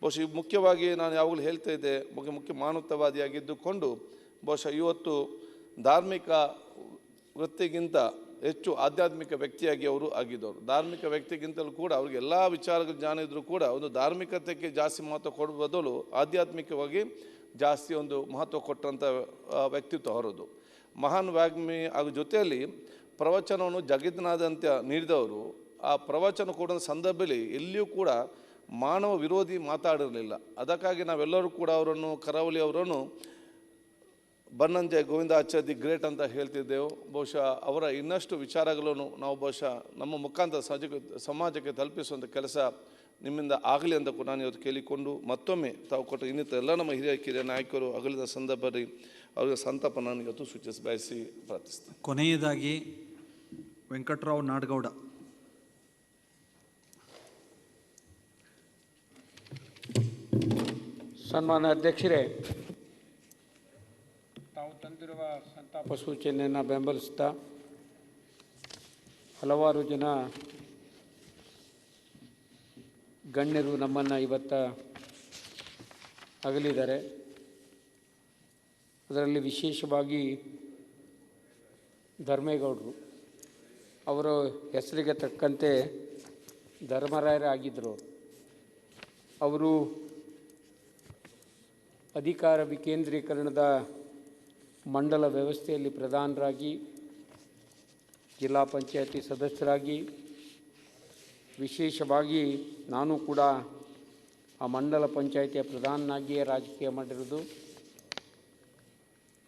ಬಹುಶಃ ಮುಖ್ಯವಾಗಿ ನಾನು ಯಾವಾಗಲೂ ಹೇಳ್ತಾ ಇದ್ದೆ, ಮುಖ್ಯ ಮಾನವತಾವಾದಿಯಾಗಿದ್ದುಕೊಂಡು ಬಹುಶಃ ಇವತ್ತು ಧಾರ್ಮಿಕ ವೃತ್ತಿಗಿಂತ ಹೆಚ್ಚು ಆಧ್ಯಾತ್ಮಿಕ ವ್ಯಕ್ತಿಯಾಗಿ ಅವರು ಆಗಿದ್ದವರು. ಧಾರ್ಮಿಕ ವ್ಯಕ್ತಿಗಿಂತಲೂ ಕೂಡ ಅವ್ರಿಗೆ ಎಲ್ಲ ವಿಚಾರಗಳ ಜ್ಞಾನ ಇದ್ದರೂ ಕೂಡ ಒಂದು ಧಾರ್ಮಿಕತೆಗೆ ಜಾಸ್ತಿ ಮಹತ್ವ ಕೊಡುವ ಬದಲು ಆಧ್ಯಾತ್ಮಿಕವಾಗಿ ಜಾಸ್ತಿ ಒಂದು ಮಹತ್ವ ಕೊಟ್ಟಂಥ ವ್ಯಕ್ತಿತ್ವ ಅವರದು. ಮಹಾನ್ ವಾಗ್ಮಿ ಹಾಗೂ ಜೊತೆಯಲ್ಲಿ ಪ್ರವಚನವನ್ನು ಜಗತ್ತಿನಾದ್ಯಂತ ನೀಡಿದವರು. ಆ ಪ್ರವಚನ ಕೊಡೋ ಸಂದರ್ಭದಲ್ಲಿ ಎಲ್ಲಿಯೂ ಕೂಡ ಮಾನವ ವಿರೋಧಿ ಮಾತಾಡಿರಲಿಲ್ಲ. ಅದಕ್ಕಾಗಿ ನಾವೆಲ್ಲರೂ ಕೂಡ ಅವರನ್ನು, ಕರಾವಳಿ ಅವರನ್ನು ಬನ್ನಂಜೆ ಗೋವಿಂದಾಚಾರ್ಯ ಗ್ರೇಟ್ ಅಂತ ಹೇಳ್ತಿದ್ದೆವು. ಬಹುಶಃ ಅವರ ಇನ್ನಷ್ಟು ವಿಚಾರಗಳನ್ನು ನಾವು ಬಹುಶಃ ನಮ್ಮ ಮುಖಾಂತರ ಸಮಾಜಕ್ಕೆ ತಲುಪಿಸುವಂಥ ಕೆಲಸ ನಿಮ್ಮಿಂದ ಆಗಲಿ ಅಂತ ಕೂಡ ನಾನು ಇವತ್ತು ಕೇಳಿಕೊಂಡು ಮತ್ತೊಮ್ಮೆ ತಾವು ಕೊಟ್ಟ ಇನ್ನಿತರ ಎಲ್ಲ ನಮ್ಮ ಹಿರಿಯ ನಾಯಕರು ಅಗಲಿದ ಸಂದರ್ಭದಲ್ಲಿ ಅವರಿಗೆ ಸಂತಾಪ ನಾನು ಇವತ್ತು ಸೂಚಿಸಿ ಬಯಸಿ ಪ್ರಾರ್ಥಿಸ್ತೇನೆ. ಕೊನೆಯದಾಗಿ ವೆಂಕಟರಾವ್ ನಾಡಗೌಡ. ಸನ್ಮಾನ್ಯ ಅಧ್ಯಕ್ಷರೇ, ತಾವು ತಂದಿರುವ ಸಂತಾಪ ಸೂಚನೆಯನ್ನು ಬೆಂಬಲಿಸ್ತಾ ಹಲವಾರು ಜನ ಗಣ್ಯರು ನಮ್ಮನ್ನು ಇವತ್ತು ಅಗಲಿದ್ದಾರೆ. ಅದರಲ್ಲಿ ವಿಶೇಷವಾಗಿ ಧರ್ಮೇಗೌಡರು, ಅವರ ಹೆಸರಿಗೆ ತಕ್ಕಂತೆ ಧರ್ಮರಾಯರಾಗಿದ್ದರು. ಅವರು ಅಧಿಕಾರ ವಿಕೇಂದ್ರೀಕರಣದ ಮಂಡಲ ವ್ಯವಸ್ಥೆಯಲ್ಲಿ ಪ್ರಧಾನರಾಗಿ, ಜಿಲ್ಲಾ ಪಂಚಾಯತಿ ಸದಸ್ಯರಾಗಿ, ವಿಶೇಷವಾಗಿ ನಾನು ಕೂಡ ಆ ಮಂಡಲ ಪಂಚಾಯಿತಿಯ ಪ್ರಧಾನನಾಗಿಯೇ ರಾಜಕೀಯ ಮಾಡಿರೋದು.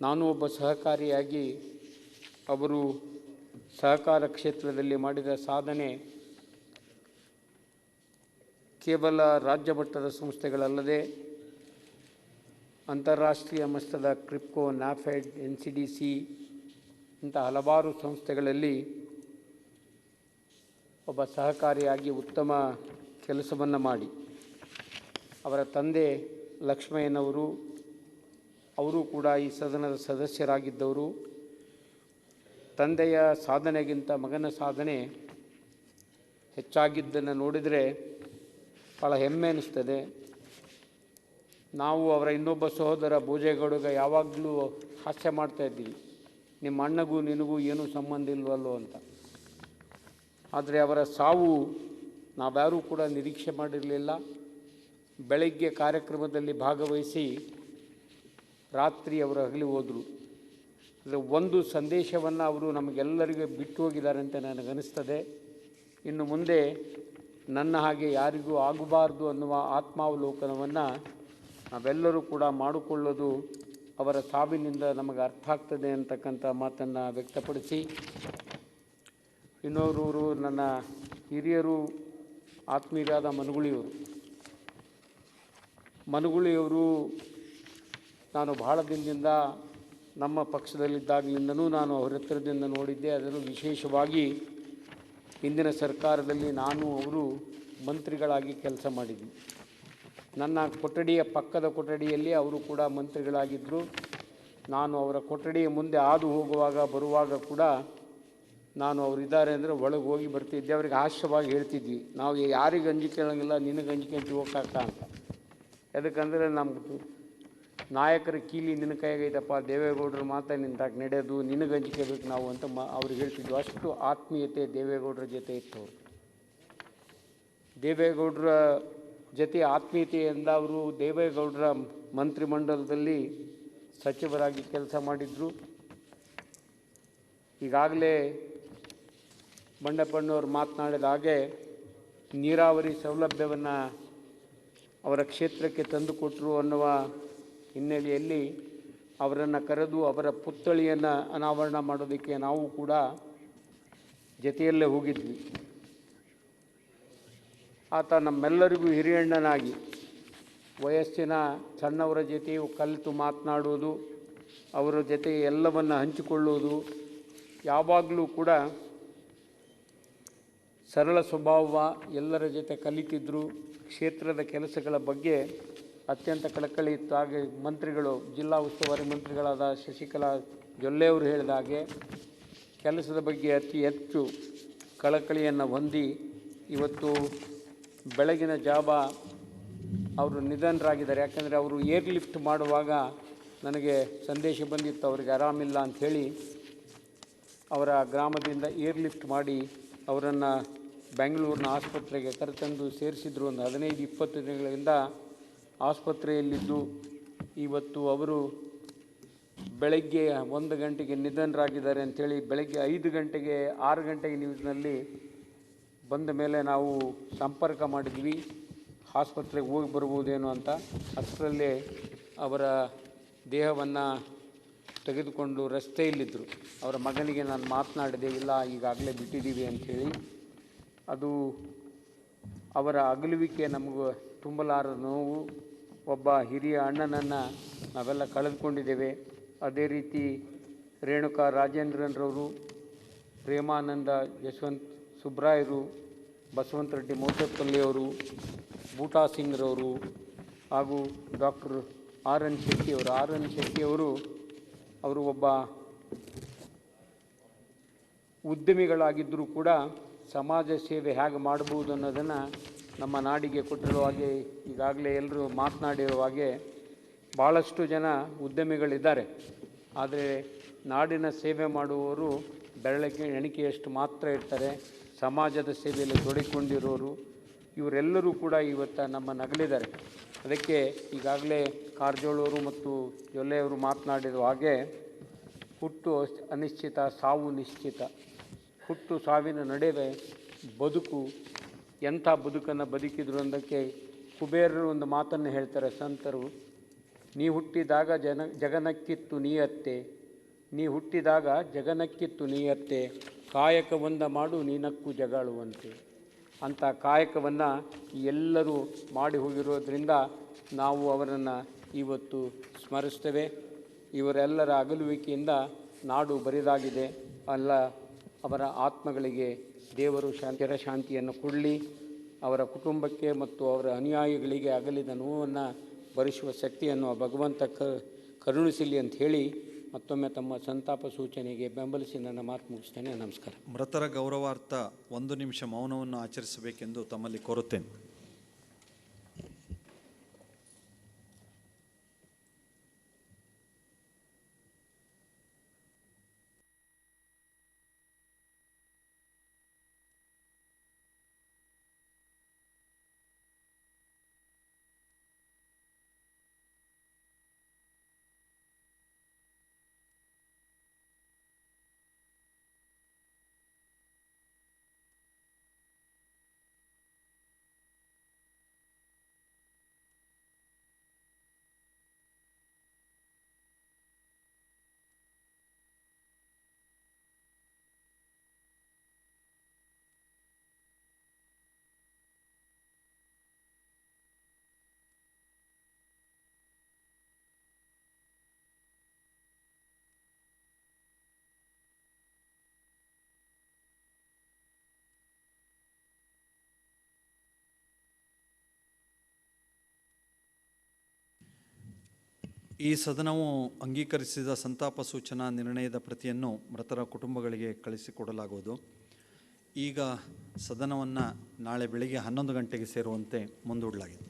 ನಾನು ಒಬ್ಬ ಸಹಕಾರಿಯಾಗಿ ಅವರು ಸಹಕಾರ ಕ್ಷೇತ್ರದಲ್ಲಿ ಮಾಡಿದ ಸಾಧನೆ ಕೇವಲ ರಾಜ್ಯ ಮಟ್ಟದ ಸಂಸ್ಥೆಗಳಲ್ಲದೆ ಅಂತಾರಾಷ್ಟ್ರೀಯ ಮಟ್ಟದ ಕ್ರಿಪ್ಕೋ, ನ್ಯಾಫೆಡ್, NCDC ಇಂಥ ಹಲವಾರು ಸಂಸ್ಥೆಗಳಲ್ಲಿ ಒಬ್ಬ ಸಹಕಾರಿಯಾಗಿ ಉತ್ತಮ ಕೆಲಸವನ್ನು ಮಾಡಿ, ಅವರ ತಂದೆ ಲಕ್ಷ್ಮಯ್ಯನವರು ಅವರು ಕೂಡ ಈ ಸದನದ ಸದಸ್ಯರಾಗಿದ್ದವರು. ತಂದೆಯ ಸಾಧನೆಗಿಂತ ಮಗನ ಸಾಧನೆ ಹೆಚ್ಚಾಗಿದ್ದನ್ನು ನೋಡಿದರೆ ಭಾಳ ಹೆಮ್ಮೆ ಅನ್ನಿಸ್ತದೆ. ನಾವು ಅವರ ಇನ್ನೊಬ್ಬ ಸಹೋದರ ಭೋಜೇಗೌಡಗೆ ಯಾವಾಗಲೂ ಹಾಸ್ಯ ಮಾಡ್ತಾಯಿದ್ದೀವಿ, ನಿಮ್ಮ ಅಣ್ಣಗೂ ನಿನಗೂ ಏನೂ ಸಂಬಂಧ ಇಲ್ವಲ್ಲೋ ಅಂತ. ಆದರೆ ಅವರ ಸಾವು ನಾವ್ಯಾರೂ ಕೂಡ ನಿರೀಕ್ಷೆ ಮಾಡಿರಲಿಲ್ಲ. ಬೆಳಗ್ಗೆ ಕಾರ್ಯಕ್ರಮದಲ್ಲಿ ಭಾಗವಹಿಸಿ ರಾತ್ರಿ ಅವರು ಅಗಲಿ ಹೋದರು. ಅಂದರೆ ಒಂದು ಸಂದೇಶವನ್ನು ಅವರು ನಮಗೆಲ್ಲರಿಗೂ ಬಿಟ್ಟು ಹೋಗಿದ್ದಾರೆ ಅಂತ ನನಗನ್ನಿಸ್ತದೆ. ಇನ್ನು ಮುಂದೆ ನನ್ನ ಹಾಗೆ ಯಾರಿಗೂ ಆಗಬಾರ್ದು ಅನ್ನುವ ಆತ್ಮಾವಲೋಕನವನ್ನು ನಾವೆಲ್ಲರೂ ಕೂಡ ಮಾಡಿಕೊಳ್ಳೋದು ಅವರ ಸಾವಿನಿಂದ ನಮಗೆ ಅರ್ಥ ಆಗ್ತದೆ ಅಂತಕ್ಕಂಥ ಮಾತನ್ನು ವ್ಯಕ್ತಪಡಿಸಿ, ಇನ್ನೋರೂರು ನನ್ನ ಹಿರಿಯರು ಆತ್ಮೀಯರಾದ ಮನುಗುಳಿಯವರು ನಾನು ಬಹಳ ದಿನದಿಂದ ನಮ್ಮ ಪಕ್ಷದಲ್ಲಿದ್ದಾಗಲಿಂದನೂ ನಾನು ಅವರ ಹತ್ತಿರದಿಂದ ನೋಡಿದ್ದೆ. ಅದರಲ್ಲೂ ವಿಶೇಷವಾಗಿ ಹಿಂದಿನ ಸರ್ಕಾರದಲ್ಲಿ ನಾನು ಅವರು ಮಂತ್ರಿಗಳಾಗಿ ಕೆಲಸ ಮಾಡಿದ್ವಿ. ನನ್ನ ಕೊಠಡಿಯ ಪಕ್ಕದ ಕೊಠಡಿಯಲ್ಲಿ ಅವರು ಕೂಡ ಮಂತ್ರಿಗಳಾಗಿದ್ದರು. ನಾನು ಅವರ ಕೊಠಡಿಯ ಮುಂದೆ ಹಾದು ಹೋಗುವಾಗ ಬರುವಾಗ ಕೂಡ ನಾನು ಅವರಿದ್ದಾರೆ ಅಂದರೆ ಒಳಗೆ ಹೋಗಿ ಬರ್ತಿದ್ದೆ. ಅವ್ರಿಗೆ ಹಾಸ್ಯವಾಗಿ ಹೇಳ್ತಿದ್ವಿ, ನಾವು ಯಾರಿಗೆ ಅಂಜಿಕೆ ಹೇಳೋಂಗಿಲ್ಲ, ನಿನಗೆ ಅಂಜಿಕೆ ಅಂತ ಹೋಗಕ್ಕ ಅಂತ. ಯಾಕಂದರೆ ನಮ್ಮ ನಾಯಕರ ಕೀಲಿ ನಿನ್ನ ಕೈಯಾಗೈತಪ್ಪ, ದೇವೇಗೌಡರ ಮಾತಾ ನಿಂತಾಗ ನಡೆಯೋದು, ನಿನಗೆ ಅಂಜಿಕೆ ಬೇಕು ನಾವು ಅಂತ ಅವ್ರಿಗೆ ಹೇಳ್ತಿದ್ವಿ. ಅಷ್ಟು ಆತ್ಮೀಯತೆ ದೇವೇಗೌಡರ ಜೊತೆ ಇತ್ತು. ದೇವೇಗೌಡರ ಜೊತೆ ಆತ್ಮೀಯತೆಯಿಂದ ಅವರು ದೇವೇಗೌಡರ ಮಂತ್ರಿಮಂಡಲದಲ್ಲಿ ಸಚಿವರಾಗಿ ಕೆಲಸ ಮಾಡಿದರು. ಈಗಾಗಲೇ ಬಂಡೆಪ್ಪಣ್ಣವ್ರು ಮಾತನಾಡಿದ ಹಾಗೆ ನೀರಾವರಿ ಸೌಲಭ್ಯವನ್ನು ಅವರ ಕ್ಷೇತ್ರಕ್ಕೆ ತಂದುಕೊಟ್ಟರು ಅನ್ನುವ ಹಿನ್ನೆಲೆಯಲ್ಲಿ ಅವರನ್ನು ಕರೆದು ಅವರ ಪುತ್ಥಳಿಯನ್ನು ಅನಾವರಣ ಮಾಡೋದಕ್ಕೆ ನಾವು ಕೂಡ ಜೊತೆಯಲ್ಲೇ ಹೋಗಿದ್ವಿ. ಆತ ನಮ್ಮೆಲ್ಲರಿಗೂ ಹಿರಿಯಣ್ಣನಾಗಿ ವಯಸ್ಸಿನ ಸಣ್ಣವರ ಜೊತೆಯೂ ಕಲಿತು ಮಾತನಾಡುವುದು, ಅವರ ಜೊತೆ ಎಲ್ಲವನ್ನು ಹಂಚಿಕೊಳ್ಳುವುದು, ಯಾವಾಗಲೂ ಕೂಡ ಸರಳ ಸ್ವಭಾವ, ಎಲ್ಲರ ಜೊತೆ ಕಲಿತಿದ್ದರು. ಕ್ಷೇತ್ರದ ಕೆಲಸಗಳ ಬಗ್ಗೆ ಅತ್ಯಂತ ಕಳಕಳಿ ಇತ್ತು. ಹಾಗೆ ಮಂತ್ರಿಗಳು, ಜಿಲ್ಲಾ ಉಸ್ತುವಾರಿ ಮಂತ್ರಿಗಳಾದ ಶಶಿಕಲಾ ಜೊಲ್ಲೆ ಅವರು ಹೇಳಿದ ಹಾಗೆ ಕೆಲಸದ ಬಗ್ಗೆ ಅತಿ ಹೆಚ್ಚು ಕಳಕಳಿಯನ್ನು ಹೊಂದಿ ಇವತ್ತು ಬೆಳಗಿನ ಜಾವ ಅವರು ನಿಧನರಾಗಿದ್ದಾರೆ. ಯಾಕಂದರೆ ಅವರು ಏರ್ ಲಿಫ್ಟ್ ಮಾಡುವಾಗ ನನಗೆ ಸಂದೇಶ ಬಂದಿತ್ತು, ಅವರಿಗೆ ಆರಾಮಿಲ್ಲ ಅಂಥೇಳಿ ಅವರ ಗ್ರಾಮದಿಂದ ಏರ್ ಲಿಫ್ಟ್ ಮಾಡಿ ಅವರನ್ನು ಬೆಂಗಳೂರಿನ ಆಸ್ಪತ್ರೆಗೆ ಕರೆತಂದು ಸೇರಿಸಿದ್ರು. ಒಂದು 15-20 ದಿನಗಳಿಂದ ಆಸ್ಪತ್ರೆಯಲ್ಲಿದ್ದು ಇವತ್ತು ಅವರು ಬೆಳಗ್ಗೆ 1 ಗಂಟೆಗೆ ನಿಧನರಾಗಿದ್ದಾರೆ ಅಂಥೇಳಿ ಬೆಳಗ್ಗೆ 5 ಗಂಟೆಗೆ 6 ಗಂಟೆಗೆ ನ್ಯೂಸ್ನಲ್ಲಿ ಬಂದ ಮೇಲೆ ನಾವು ಸಂಪರ್ಕ ಮಾಡಿದ್ವಿ, ಆಸ್ಪತ್ರೆಗೆ ಹೋಗಿ ಬರ್ಬೋದೇನೋ ಅಂತ. ಅಷ್ಟರಲ್ಲೇ ಅವರ ದೇಹವನ್ನು ತೆಗೆದುಕೊಂಡು ರಸ್ತೆಯಲ್ಲಿದ್ದರು. ಅವರ ಮಗನಿಗೆ ನಾನು ಮಾತನಾಡಿದೆ, ಇಲ್ಲ ಈಗಾಗಲೇ ಬಿಟ್ಟಿದ್ದೀವಿ ಅಂಥೇಳಿ. ಅದು ಅವರ ಅಗಲುವಿಕೆ ನಮಗೂ ತುಂಬಲಾರದ ನೋವು. ಒಬ್ಬ ಹಿರಿಯ ಅಣ್ಣನನ್ನು ನಾವೆಲ್ಲ ಕಳೆದುಕೊಂಡಿದ್ದೇವೆ. ಅದೇ ರೀತಿ ರೇಣುಕಾ ರಾಜೇಂದ್ರನ್ರವರು, ಪ್ರೇಮಾನಂದ ಯಶವಂತ್ ಸುಬ್ರಾಯರು, ಬಸವಂತ ರೆಡ್ಡಿ ಮೋಟಪ್ಪಲ್ಲಿಯವರು, ಬೂಟಾ ಸಿಂಗ್ರವರು, ಹಾಗೂ ಡಾಕ್ಟರ್ ಆರ್ ಎನ್ ಶೆಟ್ಟಿಯವರು ಅವರು ಒಬ್ಬ ಉದ್ಯಮಿಗಳಾಗಿದ್ದರೂ ಕೂಡ ಸಮಾಜ ಸೇವೆ ಹೇಗೆ ಮಾಡ್ಬೋದು ಅನ್ನೋದನ್ನು ನಮ್ಮ ನಾಡಿಗೆ ಕೊಟ್ಟಿರೋ ಹಾಗೆ ಈಗಾಗಲೇ ಎಲ್ಲರೂ ಮಾತನಾಡಿರೋ ಹಾಗೆ ಭಾಳಷ್ಟು ಜನ ಉದ್ಯಮಿಗಳಿದ್ದಾರೆ. ಆದರೆ ನಾಡಿನ ಸೇವೆ ಮಾಡುವವರು ಎಣಿಕೆಯಷ್ಟು ಮಾತ್ರ ಇರ್ತಾರೆ. ಸಮಾಜದ ಸೇವೆಯಲ್ಲಿ ತೊಡಗಿಕೊಂಡಿರೋರು ಇವರೆಲ್ಲರೂ ಕೂಡ ಇವತ್ತು ನಮ್ಮ ನಗಲಿದ್ದಾರೆ. ಅದಕ್ಕೆ ಈಗಾಗಲೇ ಕಾರಜೋಳವರು ಮತ್ತು ಜೊಲ್ಲೆಯವರು ಮಾತನಾಡಿರೋ ಹಾಗೆ ಹುಟ್ಟು ಅನಿಶ್ಚಿತ, ಸಾವು ನಿಶ್ಚಿತ. ಹುಟ್ಟು ಸಾವಿನ ನಡುವೆ ಬದುಕು, ಎಂಥ ಬದುಕನ್ನು ಬದುಕಿದ್ರು ಅನ್ನೋದಕ್ಕೆ ಕುಬೇರರು ಒಂದು ಮಾತನ್ನು ಹೇಳ್ತಾರೆ ಸಂತರು. ನೀ ಹುಟ್ಟಿದಾಗ ಜಗನಕ್ಕಿತ್ತು ನೀಯತ್ತೆ, ನೀ ಹುಟ್ಟಿದಾಗ ಜಗನಕ್ಕಿತ್ತು ನೀಯತ್ತೆ, ಕಾಯಕವೊಂದ ಮಾಡು ನೀನಕ್ಕೂ ಜಗಾಳುವಂತೆ. ಅಂಥ ಕಾಯಕವನ್ನು ಎಲ್ಲರೂ ಮಾಡಿ ಹೋಗಿರೋದ್ರಿಂದ ನಾವು ಅವರನ್ನು ಇವತ್ತು ಸ್ಮರಿಸ್ತೇವೆ. ಇವರೆಲ್ಲರ ಅಗಲುವಿಕೆಯಿಂದ ನಾಡು ಬರಿದಾಗಿದೆ. ಅವರ ಆತ್ಮಗಳಿಗೆ ದೇವರು ಶಾಂತಿಯನ್ನು ಕೊಡಲಿ. ಅವರ ಕುಟುಂಬಕ್ಕೆ ಮತ್ತು ಅವರ ಅನುಯಾಯಿಗಳಿಗೆ ಅಗಲಿದ ನೋವನ್ನು ಭರಿಸುವ ಶಕ್ತಿಯನ್ನು ಭಗವಂತ ಕರುಣಿಸಲಿ ಅಂತ ಹೇಳಿ ಮತ್ತೊಮ್ಮೆ ತಮ್ಮ ಸಂತಾಪ ಸೂಚನೆಗೆ ಬೆಂಬಲಿಸಿ ನನ್ನ ಮಾತು ಮುಗಿಸ್ತೇನೆ. ನಮಸ್ಕಾರ. ಮೃತರ ಗೌರವಾರ್ಥ 1 ನಿಮಿಷ ಮೌನವನ್ನು ಆಚರಿಸಬೇಕೆಂದು ತಮ್ಮಲ್ಲಿ ಕೋರುತ್ತೇನೆ. ಈ ಸದನವು ಅಂಗೀಕರಿಸಿದ ಸಂತಾಪ ಸೂಚನಾ ನಿರ್ಣಯದ ಪ್ರತಿಯನ್ನು ಮೃತರ ಕುಟುಂಬಗಳಿಗೆ ಕಳಿಸಿಕೊಡಲಾಗುವುದು. ಈಗ ಸದನವನ್ನು ನಾಳೆ ಬೆಳಗ್ಗೆ 11 ಗಂಟೆಗೆ ಸೇರುವಂತೆ ಮುಂದೂಡಲಾಗಿದೆ.